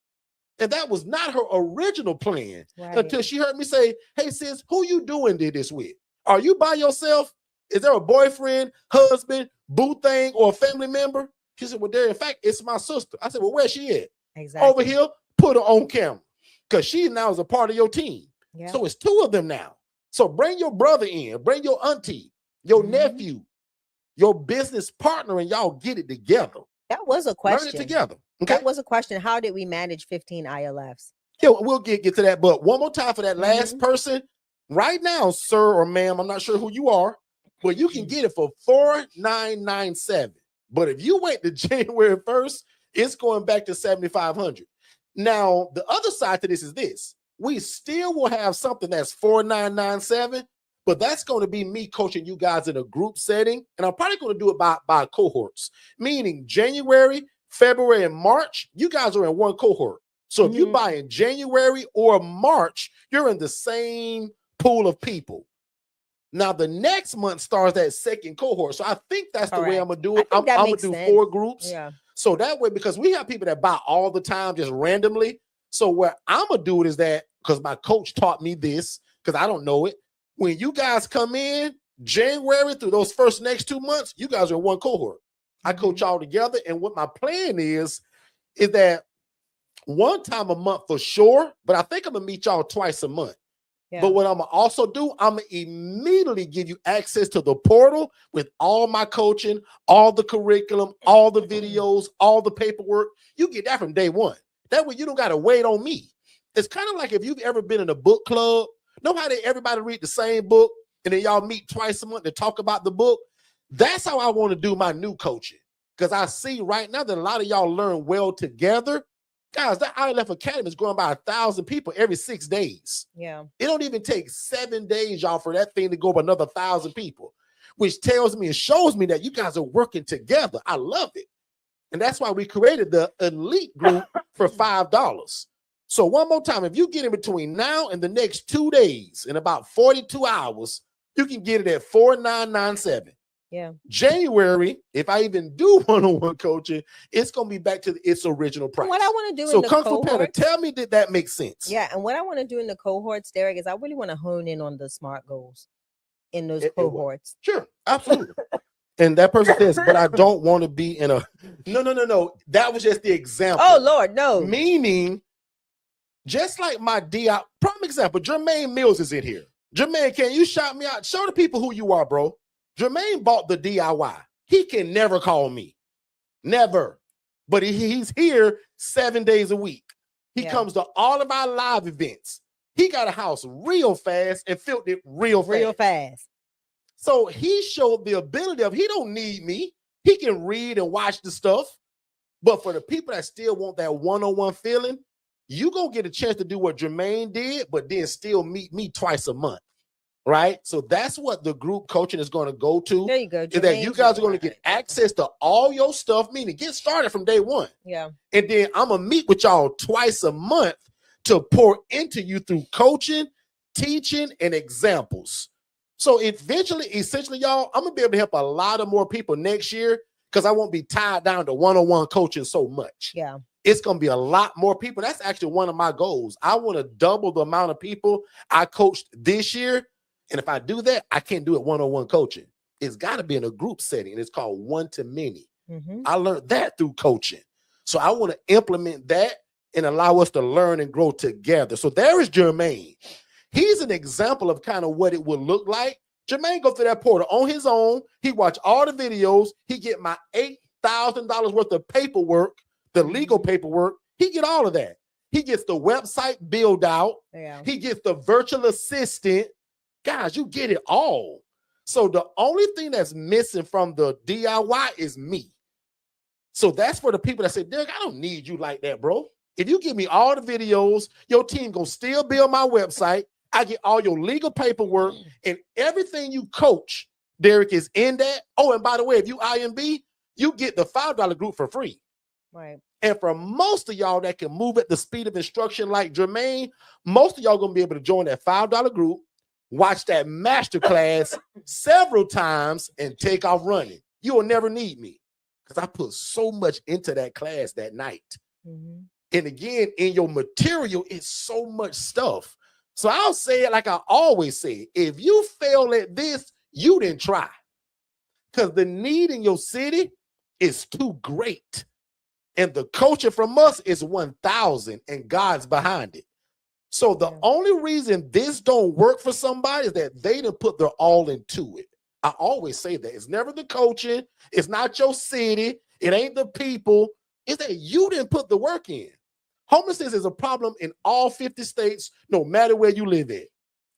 And that was not her original plan until she heard me say, hey, sis, who you doing this with? Are you by yourself? Is there a boyfriend, husband, boo thing, or a family member? She said, well, there, in fact, it's my sister. I said, well, where's she at? Exactly. Over here, put her on camera because she now is a part of your team. Yeah. So it's 2 of them now. So bring your brother in, bring your auntie, your nephew, your business partner, and y'all get it together. That was a question. Learn it together. Okay? That was a question. How did we manage 15 ILFs? Yeah, we'll get to that. But one more time for that last person. Right now, sir or ma'am, I'm not sure who you are, but you can get it for $4,997. But if you wait to January 1st, it's going back to $7,500. Now, the other side to this is this. We still will have something that's $4,997, but that's going to be me coaching you guys in a group setting. And I'm probably going to do it by cohorts, meaning January, February, and March, you guys are in one cohort. So if you buy in January or March, you're in the same pool of people. Now, the next month starts that second cohort. So I think that's the way I'm going to do it. I'm going to do 4 groups. Yeah. So that way, because we have people that buy all the time, just randomly. So what I'm going to do it is that, because my coach taught me this, because I don't know it. When you guys come in January through those first next 2 months, you guys are in one cohort. I coach y'all together. And what my plan is that one time a month for sure, but I think I'm going to meet y'all twice a month. Yeah. But what I'm going to also do, I'm going to immediately give you access to the portal with all my coaching, all the curriculum, all the videos, all the paperwork. You get that from day one. That way you don't got to wait on me. It's kind of like if you've ever been in a book club, know how everybody read the same book and then y'all meet twice a month to talk about the book? That's how I want to do my new coaching. Because I see right now that a lot of y'all learn well together. Guys, that ILF Academy is growing by 1,000 people every 6 days. Yeah. It don't even take 7 days, y'all, for that thing to go up another 1,000 people, which tells me and shows me that you guys are working together. I love it. And that's why we created the elite group for $5. So one more time, if you get in between now and the next 2 days, in about 42 hours, you can get it at $4,997. Yeah. January, if I even do one-on-one coaching, it's going to be back to its original price. What I want to do in the Kung Fu cohorts, Panda, tell me, did that make sense? Yeah, and what I want to do in the cohorts, Derek, is I really want to hone in on the SMART goals in those cohorts. Sure, absolutely. And that person says, but I don't want to be in a... No. That was just the example. Oh, Lord, no. Meaning, just like my DI... Prime example, Jermaine Mills is in here. Jermaine, can you shout me out? Show the people who you are, bro. Jermaine bought the DIY. He can never call me. Never. But he's here 7 days a week. He comes to all of our live events. He got a house real fast and filled it real fast. So he showed the ability of he don't need me. He can read and watch the stuff. But for the people that still want that one-on-one feeling, you gonna get a chance to do what Jermaine did, but then still meet me twice a month. Right? So that's what the group coaching is going to go to. There you go. Is that you guys are going to get access to all your stuff, meaning get started from day one. Yeah. And then I'm going to meet with y'all twice a month to pour into you through coaching, teaching, and examples. So essentially, y'all, I'm going to be able to help a lot of more people next year because I won't be tied down to one-on-one coaching so much. Yeah. it's going to be a lot more people. That's actually one of my goals. I want to double the amount of people I coached this year. And if I do that, I can't do it one-on-one coaching. It's got to be in a group setting. It's called one-to-many. I learned that through coaching. So I want to implement that and allow us to learn and grow together. So there is Jermaine. He's an example of kind of what it would look like. Jermaine go through that portal on his own. He watch all the videos. He get my $8,000 worth of paperwork, the legal paperwork. He get all of that. He gets the website build out. Yeah. He gets the virtual assistant. Guys, you get it all. So the only thing that's missing from the DIY is me. So that's for the people that say, Derek, I don't need you like that, bro. If you give me all the videos, your team gonna still build my website. I get all your legal paperwork and everything you coach, Derek, is in that. Oh, and by the way, if you IMB, you get the $5 group for free. Right. And for most of y'all that can move at the speed of instruction like Jermaine, most of y'all gonna be able to join that $5 group, watch that masterclass several times, and take off running. You will never need me because I put so much into that class that night. And again, in your material, it's so much stuff. So I'll say it like I always say, if you fail at this, you didn't try. Because the need in your city is too great. And the coaching from us is 1,000 and God's behind it. So the only reason this don't work for somebody is that they didn't put their all into it. I always say that. It's never the coaching. It's not your city. It ain't the people. It's that you didn't put the work in. Homelessness is a problem in all 50 states, no matter where you live at.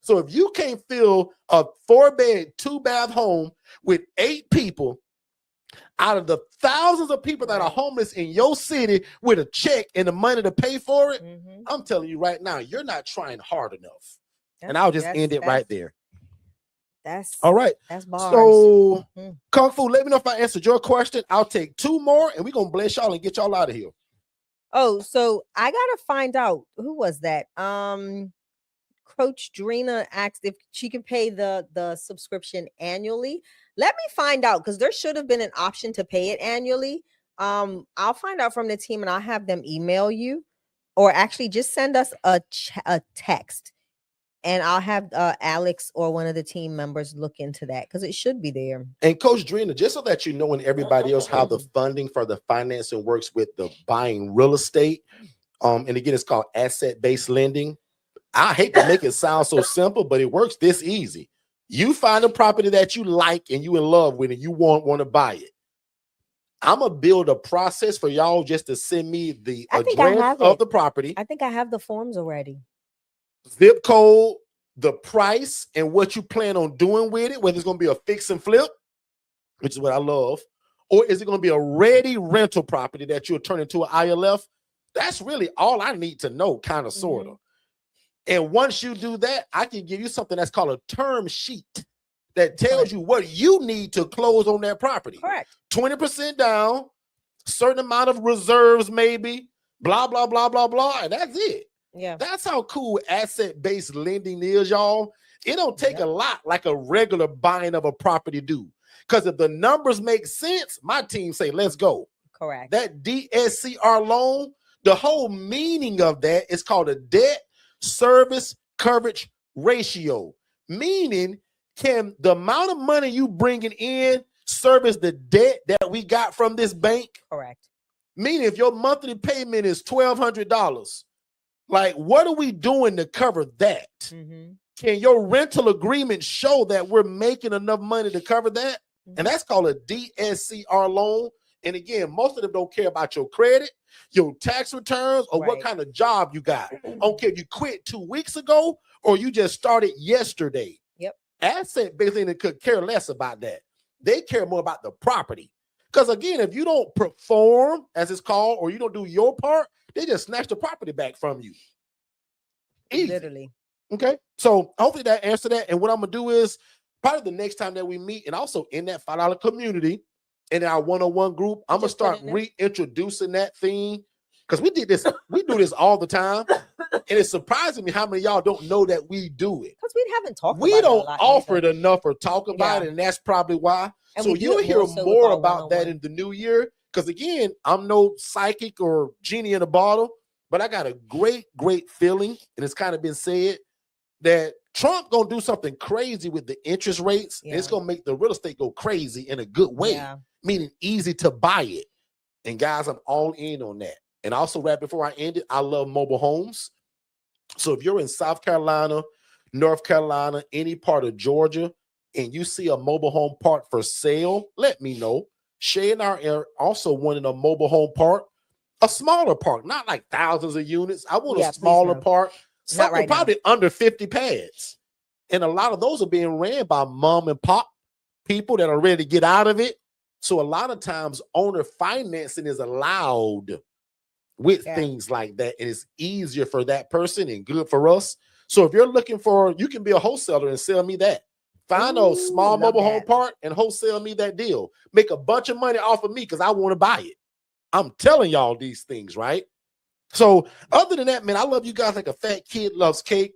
So if you can't fill a 4-bed, 2-bath home with 8 people out of the thousands of people that are homeless in your city with a check and the money to pay for it, I'm telling you right now, you're not trying hard enough. And I'll just end it right there. That's all right. That's bars. So, Kung Fu, let me know if I answered your question. I'll take 2 more and we're going to bless y'all and get y'all out of here. Oh, so I gotta find out who was that. Coach Drina asked if she can pay the subscription annually. Let me find out because there should have been an option to pay it annually. I'll find out from the team and I'll have them email you, or actually just send us a text, and I'll have Alex or one of the team members look into that because it should be there. And Coach Drina, just so that you know and everybody else how the funding for the financing works with the buying real estate, and again, it's called asset-based lending. I hate to make it sound so simple, but it works this easy. You find a property that you like and you in love with and you want to buy it. I'm going to build a process for y'all just to send me the address of the property. I think I have the forms already. Zip code, the price, and what you plan on doing with it, whether it's going to be a fix and flip, which is what I love, or is it going to be a ready rental property that you'll turn into an ILF? That's really all I need to know, kind of, sort of. And once you do that, I can give you something that's called a term sheet that tells you what you need to close on that property. Correct. 20% down, certain amount of reserves, maybe, blah, blah, blah, blah, blah, and that's it. Yeah. That's how cool asset-based lending is, y'all. It don't take a lot like a regular buying of a property do. Because if the numbers make sense, my team say, let's go. Correct. That DSCR loan, the whole meaning of that is called a debt service coverage ratio, meaning can the amount of money you bringing in service the debt that we got from this bank? Correct. Meaning if your monthly payment is $1,200, like what are we doing to cover that? Can your rental agreement show that we're making enough money to cover that? And that's called a DSCR loan. And again, most of them don't care about your credit, your tax returns, or what kind of job you got. I don't care if you quit 2 weeks ago or you just started yesterday. Yep. Asset basically could care less about that. They care more about the property. Because again, if you don't perform, as it's called, or you don't do your part, they just snatch the property back from you. Easy. Literally. Okay. So hopefully that answered that. And what I'm going to do is probably the next time that we meet, and also in that $5 community, in our one-on-one group, I'm going to start reintroducing that thing. Because we do this all the time. And it's surprising me how many of y'all don't know that we do it. Because we haven't talked about it. We don't offer it enough or talk about it, and that's probably why. And so you'll hear more about that in the new year. Because again, I'm no psychic or genie in a bottle, but I got a great feeling, and it's kind of been said that Trump gonna do something crazy with the interest rates. And it's gonna make the real estate go crazy in a good way, meaning easy to buy it. And guys, I'm all in on that. And also, right before I end it, I love mobile homes. So if you're in South Carolina, North Carolina, any part of Georgia, and you see a mobile home park for sale, let me know. Shay and I are also wanting a mobile home park, a smaller park, not like thousands of units. I want a smaller park, something probably under 50 pads. And a lot of those are being ran by mom and pop people that are ready to get out of it. So a lot of times owner financing is allowed with things like that. And it's easier for that person and good for us. So if you're looking for, you can be a wholesaler and sell me that. Find a small mobile home park and wholesale me that deal. Make a bunch of money off of me because I want to buy it. I'm telling y'all these things, right? So other than that, man, I love you guys like a fat kid loves cake.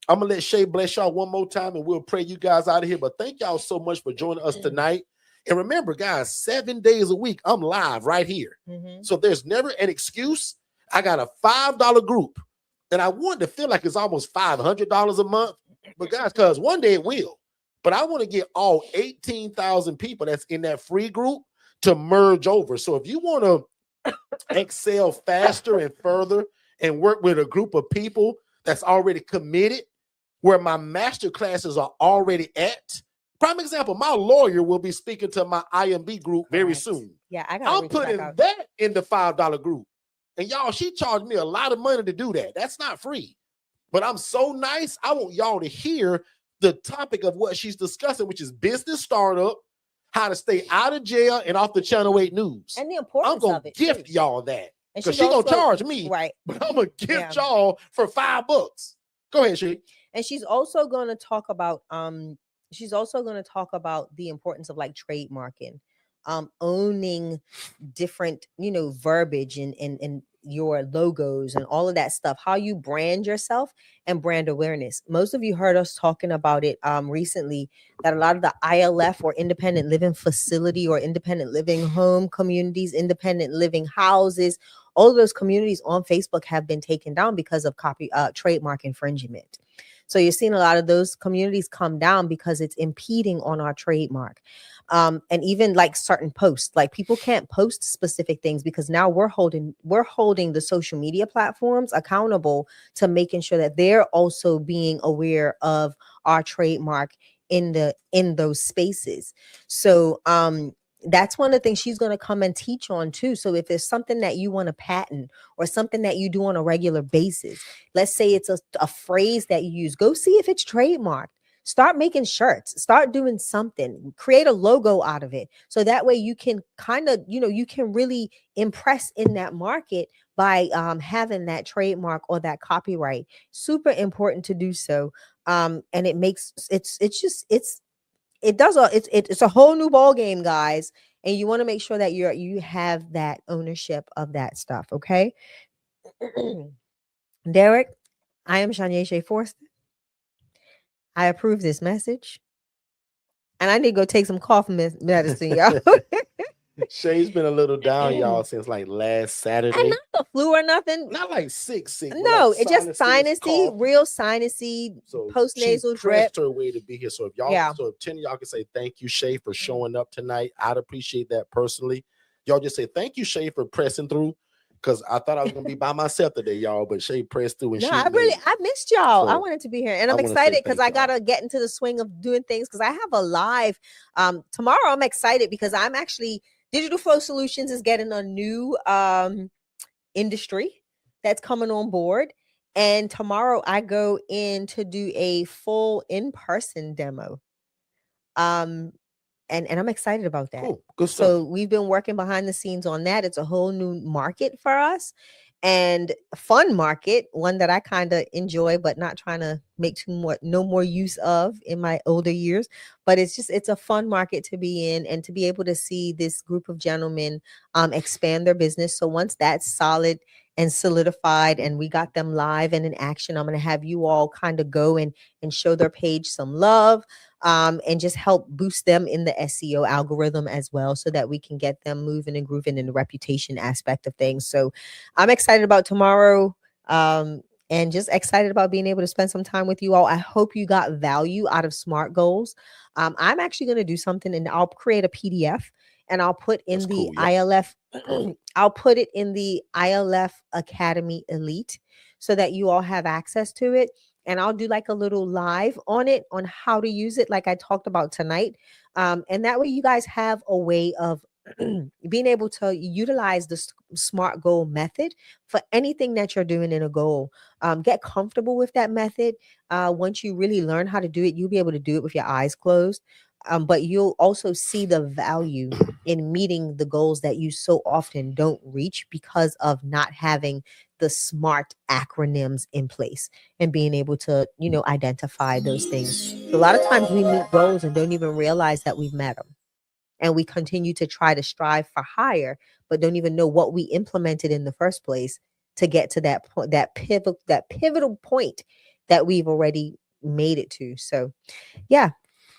I'm going to let Shay bless y'all one more time and we'll pray you guys out of here. But thank y'all so much for joining us tonight. And remember, guys, 7 days a week, I'm live right here. So there's never an excuse. I got a $5 group. And I want to feel like it's almost $500 a month. But guys, because one day it will. But I want to get all 18,000 people that's in that free group to merge over. So if you want to excel faster and further and work with a group of people that's already committed, where my master classes are already at. Prime example, my lawyer will be speaking to my IMB group very soon. Yeah, I'm putting that in the $5 group. And y'all, she charged me a lot of money to do that. That's not free. But I'm so nice. I want y'all to hear the topic of what she's discussing, which is business startup, how to stay out of jail and off the Channel 8 news. And the importance of it. I'm going to gift y'all that. Because she's going to charge me. Right. But I'm going to gift y'all for $5. Go ahead, She. And she's also going to talk about the importance of like trademarking, owning different, verbiage and your logos and all of that stuff, how you brand yourself and brand awareness. Most of you heard us talking about it recently, that a lot of the ILF or independent living facility or independent living home communities, independent living houses, all of those communities on Facebook have been taken down because of trademark infringement. So you're seeing a lot of those communities come down because it's impeding on our trademark. And even like certain posts, like people can't post specific things because now we're holding the social media platforms accountable to making sure that they're also being aware of our trademark in those spaces. So that's one of the things she's going to come and teach on too. So if there's something that you want to patent or something that you do on a regular basis, let's say it's a phrase that you use, go see if it's trademarked. Start making shirts, start doing something, create a logo out of it. So that way you can kind of, you can really impress in that market by having that trademark or that copyright. Super important to do so. And it makes it's a whole new ball game, guys. And you want to make sure that you have that ownership of that stuff. Okay. Derek, I am Shanya Shea Forston. I approve this message. And I need to go take some cough medicine, y'all. Shay's been a little down, y'all, since like last Saturday. And not the flu or nothing. Not like sick. No, like it's just sinusy, real sinusy, so postnasal drip. Her way to be here. So if y'all, so if 10 of y'all can say thank you, Shay, for showing up tonight, I'd appreciate that personally. Y'all just say thank you, Shay, for pressing through. Because I thought I was gonna be by myself today, y'all, but Shay pressed through and I missed y'all. So I wanted to be here, and I'm excited because I gotta get into the swing of doing things because I have a live tomorrow. I'm excited because I'm actually Digital Flow Solutions is getting a new industry that's coming on board, and tomorrow I go in to do a full in-person demo. And I'm excited about that. Cool. Good stuff. So we've been working behind the scenes on that. It's a whole new market for us and a fun market, one that I kind of enjoy, but not trying to make no more use of in my older years. But it's a fun market to be in, and to be able to see this group of gentlemen expand their business. So once that's solid and solidified and we got them live and in action, I'm going to have you all kind of go and show their page some love, and just help boost them in the SEO algorithm as well, so that we can get them moving and grooving in the reputation aspect of things. So I'm excited about tomorrow, and just excited about being able to spend some time with you all. I hope you got value out of SMART goals. I'm actually going to do something, and I'll create a PDF, and I'll put in That's the cool, yeah. ILF. I'll put it in the ILF Academy Elite, so that you all have access to it. And I'll do like a little live on it, on how to use it, like I talked about tonight. And that way you guys have a way of being able to utilize the SMART goal method for anything that you're doing in a goal. Get comfortable with that method. Once you really learn how to do it, you'll be able to do it with your eyes closed. But you'll also see the value in meeting the goals that you so often don't reach because of not having the SMART acronyms in place and being able to, identify those things. So a lot of times we meet goals and don't even realize that we've met them. And we continue to try to strive for higher, but don't even know what we implemented in the first place to get to that point, that pivotal point that we've already made it to. So yeah.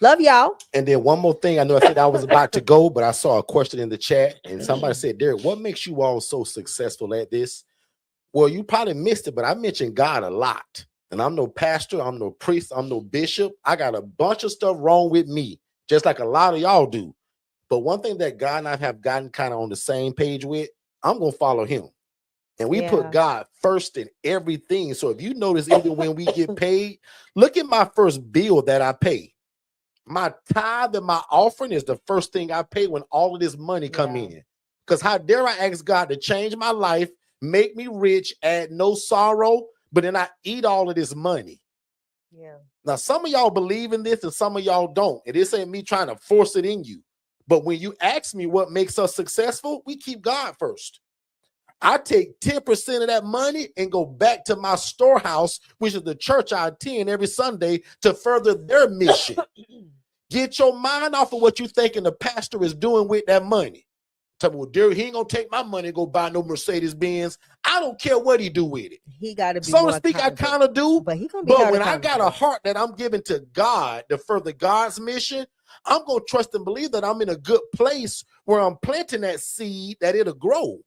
Love y'all. And then one more thing. I know I said I was about to go, but I saw a question in the chat, and somebody said, Derek, what makes you all so successful at this? Well, you probably missed it, but I mentioned God a lot. And I'm no pastor, I'm no priest, I'm no bishop. I got a bunch of stuff wrong with me, just like a lot of y'all do. But one thing that God and I have gotten kind of on the same page with, I'm going to follow him. And we put God first in everything. So if you notice, even when we get paid, look at my first bill that I pay. My tithe and my offering is the first thing I pay when all of this money come in. Because how dare I ask God to change my life, make me rich, add no sorrow, but then I eat all of this money. Yeah. Now, some of y'all believe in this and some of y'all don't. And this ain't me trying to force it in you. But when you ask me what makes us successful, we keep God first. I take 10% of that money and go back to my storehouse, which is the church I attend every Sunday, to further their mission. Get your mind off of what you thinking the pastor is doing with that money. Tell me, well, Derek, he ain't gonna take my money and go buy no Mercedes-Benz. I don't care what he do with it. He got to be, so to speak, I kind of do. But he gonna be. But when I got a heart that I'm giving to God to further God's mission, I'm gonna trust and believe that I'm in a good place where I'm planting that seed that it'll grow.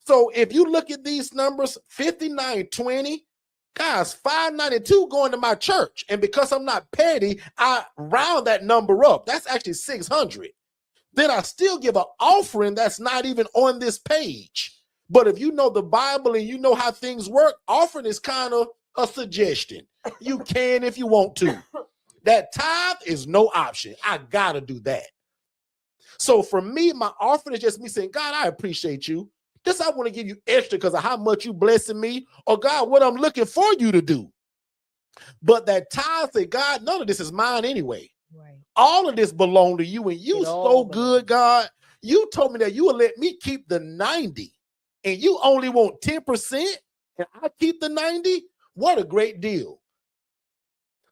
So if you look at these numbers, 5920, guys, 592 going to my church. And because I'm not petty, I round that number up. That's actually 600. Then I still give an offering that's not even on this page. But if you know the Bible and you know how things work, offering is kind of a suggestion. You can if you want to. That tithe is no option. I got to do that. So for me, my offering is just me saying, God, I appreciate you. This I want to give you extra because of how much you blessing me, or God, what I'm looking for you to do. But that tithe say, God, none of this is mine anyway. Right. All of this belong to you, and you so good, God. You told me that you will let me keep the 90, and you only want 10%, and I keep the 90. What a great deal.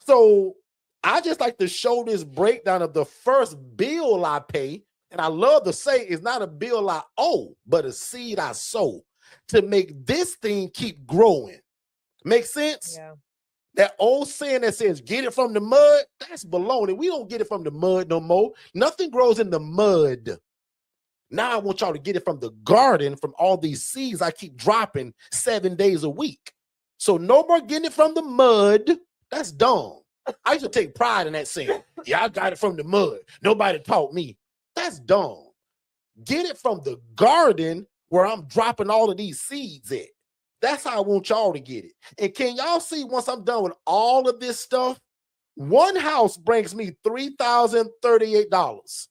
So I just like to show this breakdown of the first bill I pay. And I love to say it's not a bill I owe, but a seed I sow to make this thing keep growing. Make sense? Yeah. That old saying that says, get it from the mud, that's baloney. We don't get it from the mud no more. Nothing grows in the mud. Now I want y'all to get it from the garden, from all these seeds I keep dropping 7 days a week. So no more getting it from the mud. That's dumb. I used to take pride in that saying. Yeah, I got it from the mud. Nobody taught me. That's dumb. Get it from the garden where I'm dropping all of these seeds at. That's how I want y'all to get it. And can y'all see, once I'm done with all of this stuff, one house brings me $3,038.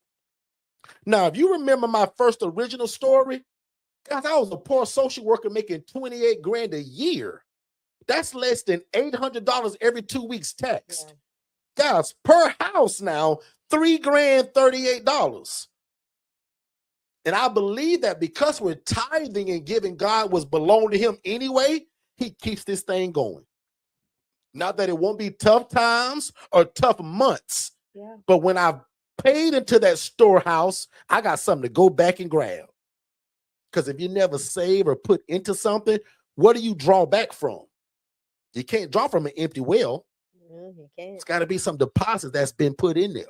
Now, if you remember my first original story, guys, I was a poor social worker making 28 grand a year. That's less than $800 every 2 weeks taxed. Yeah. Guys, per house now, $3,038. And I believe that because we're tithing and giving God what's belong to him anyway, he keeps this thing going. Not that it won't be tough times or tough months, Yeah. but when I've paid into that storehouse, I got something to go back and grab. Because if you never save or put into something, what do you draw back from? You can't draw from an empty well. You can't. It's got to be some deposit that's been put in there.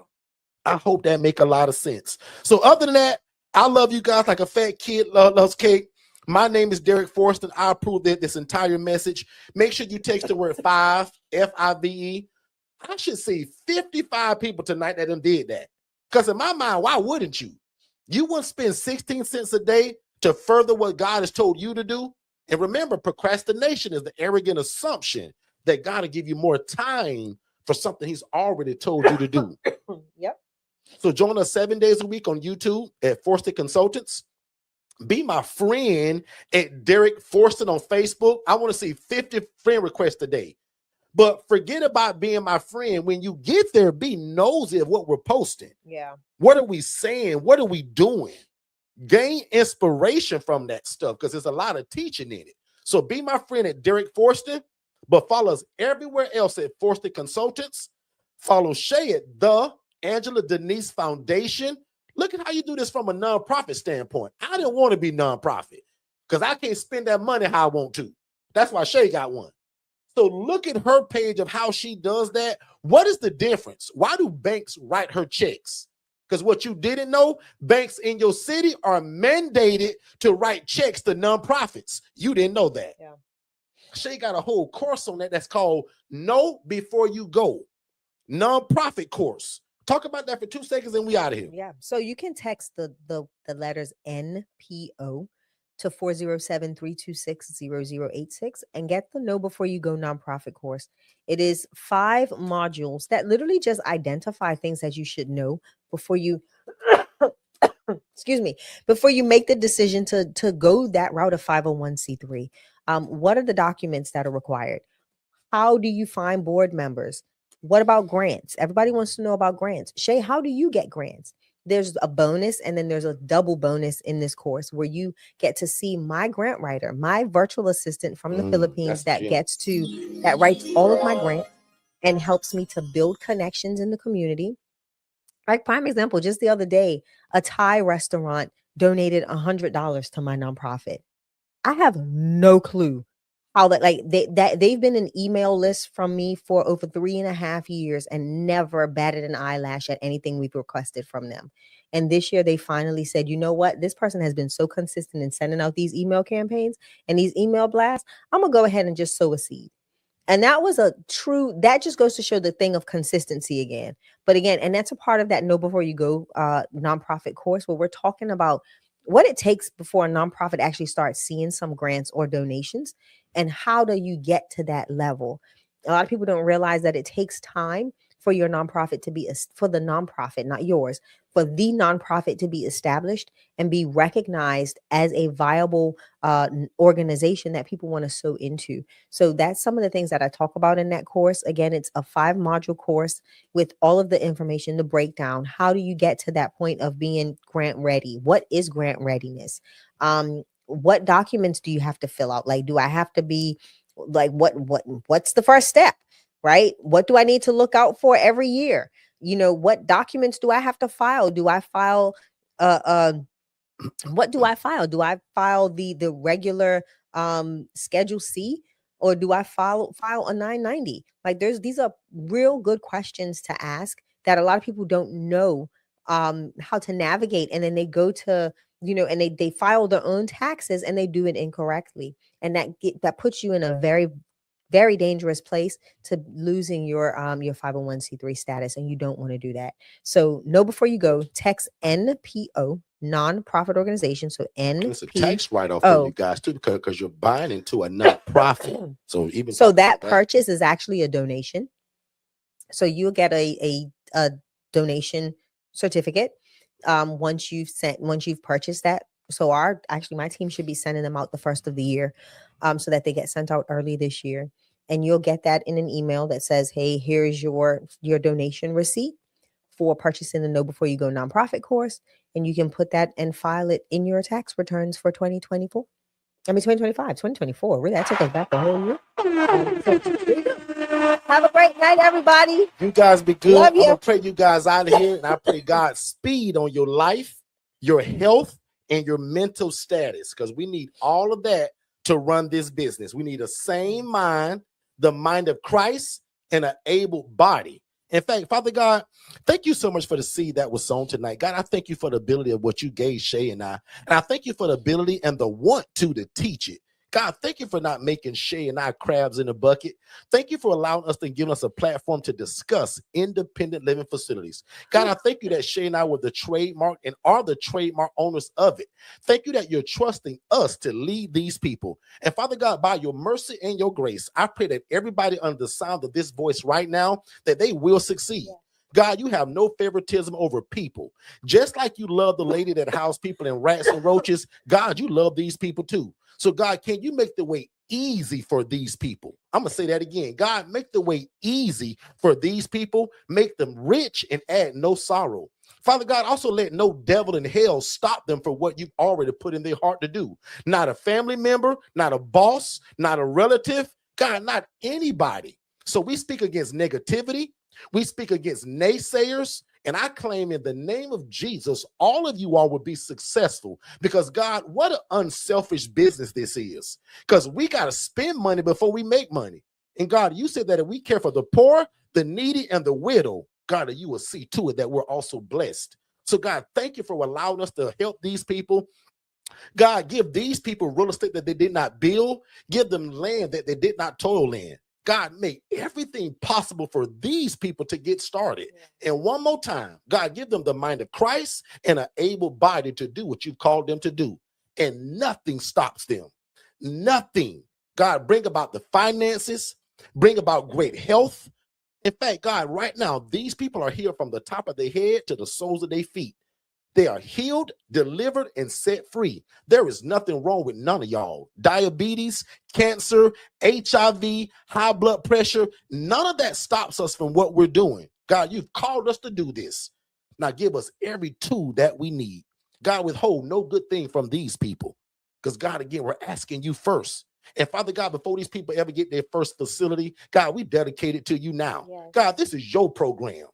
I hope that make a lot of sense. So other than that, I love you guys like a fat kid loves cake. My name is Derek Forston. I approve this entire message. Make sure you text the word 5, F-I-V-E. I should see 55 people tonight that did that. Because in my mind, why wouldn't you? You wouldn't spend 16 cents a day to further what God has told you to do. And remember, procrastination is the arrogant assumption that God will give you more time for something he's already told you to do. Yep. So join us 7 days a week on YouTube at Forston Consultants. Be my friend at Derek Forston on Facebook. I want to see 50 friend requests today. But forget about being my friend. When you get there, be nosy of what we're posting. Yeah. What are we saying? What are we doing? Gain inspiration from that stuff because there's a lot of teaching in it. So be my friend at Derek Forston, but follow us everywhere else at Forston Consultants. Follow Shay at the Angela Denise Foundation. Look at how you do this from a nonprofit standpoint. I didn't want to be nonprofit because I can't spend that money how I want to. That's why Shay got one. So look at her page of how she does that. What is the difference? Why do banks write her checks? Because what you didn't know, banks in your city are mandated to write checks to nonprofits. You didn't know that. Yeah. Shay got a whole course on that that's called Know Before You Go. Nonprofit course. Talk about that for 2 seconds and we out of here. Yeah. So you can text the letters NPO to 407-326-0086 and get the Know Before You Go nonprofit course. It is 5 modules that literally just identify things that you should know before you excuse me, before you make the decision to go that route of 501c3. What are the documents that are required? How do you find board members? What about grants? Everybody wants to know about grants. Shay, how do you get grants? There's a bonus and then there's a double bonus in this course where you get to see my grant writer, my virtual assistant from the Philippines that writes all of my grants and helps me to build connections in the community. Like prime example, just the other day, a Thai restaurant donated $100 to my nonprofit. I have no clue how they've been an email list from me for over 3.5 years and never batted an eyelash at anything we've requested from them. And this year they finally said, you know what? This person has been so consistent in sending out these email campaigns and these email blasts. I'm going to go ahead and just sow a seed. And that was that just goes to show the thing of consistency again. But again, and that's a part of that Know Before You Go nonprofit course where we're talking about what it takes before a nonprofit actually starts seeing some grants or donations. And how do you get to that level? A lot of people don't realize that it takes time for your nonprofit to be, for the nonprofit, not yours, for the nonprofit to be established and be recognized as a viable organization that people want to sow into. So that's some of the things that I talk about in that course. Again, it's a 5-module course with all of the information, the breakdown. How do you get to that point of being grant ready? What is grant readiness? What documents do you have to fill out? Like, do I have to be like, what's the first step, right? What do I need to look out for every year? You know, what documents do I have to file? Do I file, what do I file? Do I file the regular Schedule C or do I file a 990? Like these are real good questions to ask that a lot of people don't know how to navigate. And then they go to, you know, and they file their own taxes and they do it incorrectly. And that puts you in a very, very dangerous place to losing your 501c3 status. And you don't want to do that. So Know Before You Go, text NPO, nonprofit organization. So NPO. It's a tax write-off for you guys too, because you're buying into a nonprofit. So that purchase is actually a donation. So you'll get a donation certificate once you've purchased that. So my team should be sending them out the first of the year so that they get sent out early this year. And you'll get that in an email that says, hey, here's your donation receipt for purchasing the Know Before You Go nonprofit course. And you can put that and file it in your tax returns for 2024. I mean, 2025, 2024. Really, that took us back the whole year. Have a great night, everybody. You guys be good. Love I'm you. gonna pray you guys out of here, and I pray God's speed on your life, your health, and your mental status, because we need all of that to run this business. We need a sane mind, the mind of Christ, and an able body. In fact, Father God, thank you so much for the seed that was sown tonight. God, I thank you for the ability of what you gave Shay and I. And I thank you for the ability and the want to teach it. God, thank you for not making Shay and I crabs in a bucket. Thank you for allowing us to give us a platform to discuss independent living facilities. God, I thank you that Shay and I were the trademark and are the trademark owners of it. Thank you that you're trusting us to lead these people. And Father God, by your mercy and your grace, I pray that everybody under the sound of this voice right now, that they will succeed. God, you have no favoritism over people. Just like you love the lady that housed people in rats and roaches, God, you love these people too. So God, can you make the way easy for these people? I'm going to say that again. God, make the way easy for these people. Make them rich and add no sorrow. Father God, also let no devil in hell stop them for what you've already put in their heart to do. Not a family member, not a boss, not a relative. God, not anybody. So we speak against negativity. We speak against naysayers. And I claim in the name of Jesus, all of you all will be successful, because God, what an unselfish business this is, because we got to spend money before we make money. And God, you said that if we care for the poor, the needy, and the widow, God, you will see to it that we're also blessed. So God, thank you for allowing us to help these people. God, give these people real estate that they did not build. Give them land that they did not toil in. God, make everything possible for these people to get started. And one more time, God, give them the mind of Christ and an able body to do what you called them to do. And nothing stops them. Nothing. God, bring about the finances, bring about great health. In fact, God, right now, these people are here from the top of their head to the soles of their feet. They are healed, delivered, and set free. There is nothing wrong with none of y'all. Diabetes, cancer, HIV, high blood pressure, none of that stops us from what we're doing. God, you've called us to do this. Now give us every tool that we need. God, withhold no good thing from these people. Because God, again, we're asking you first. And Father God, before these people ever get their first facility, God, we dedicate it to you now. Yes. God, this is your program.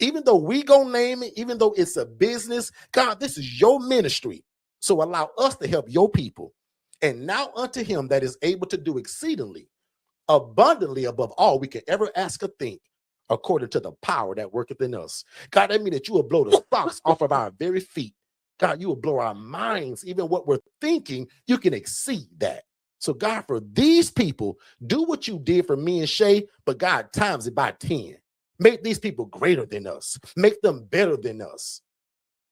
Even though we gonna name it, even though it's a business, God, this is your ministry. So allow us to help your people. And now unto him that is able to do exceedingly, abundantly above all we can ever ask or think, according to the power that worketh in us. God, that means that you will blow the socks off of our very feet. God, you will blow our minds. Even what we're thinking, you can exceed that. So God, for these people, do what you did for me and Shay, but God, times it by 10. Make these people greater than us. Make them better than us.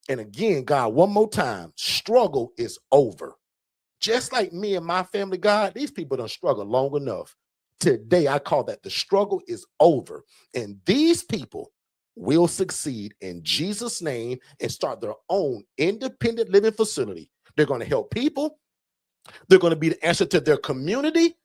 And again, God, one more time, struggle is over. Just like me and my family, God, these people don't struggle long enough. Today, I call that the struggle is over. And these people will succeed in Jesus' name and start their own independent living facility. They're going to help people. They're going to be the answer to their community.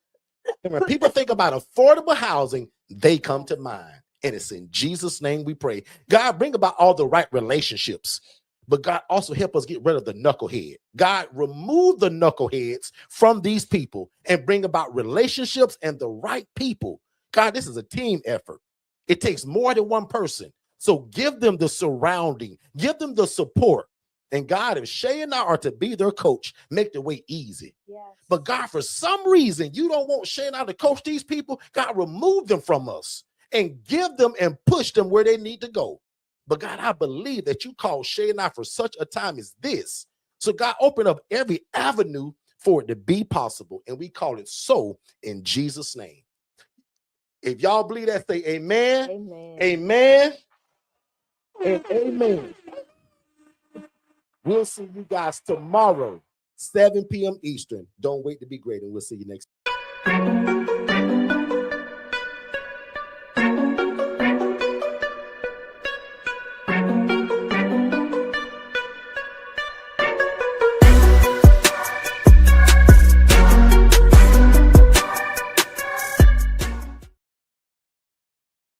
And when people think about affordable housing, they come to mind. And it's in Jesus' name we pray. God, bring about all the right relationships. But God, also help us get rid of the knucklehead. God, remove the knuckleheads from these people and bring about relationships and the right people. God, this is a team effort. It takes more than one person. So give them the surrounding. Give them the support. And God, if Shay and I are to be their coach, make the way easy. Yes. But God, for some reason, you don't want Shay and I to coach these people. God, remove them from us and give them and push them where they need to go. But God, I believe that you called Shay and I for such a time as this. So God, open up every avenue for it to be possible. And we call it so in Jesus' name. If y'all believe that, say amen, amen, amen, and amen. We'll see you guys tomorrow, 7 p.m. Eastern. Don't wait to be great, and we'll see you next time.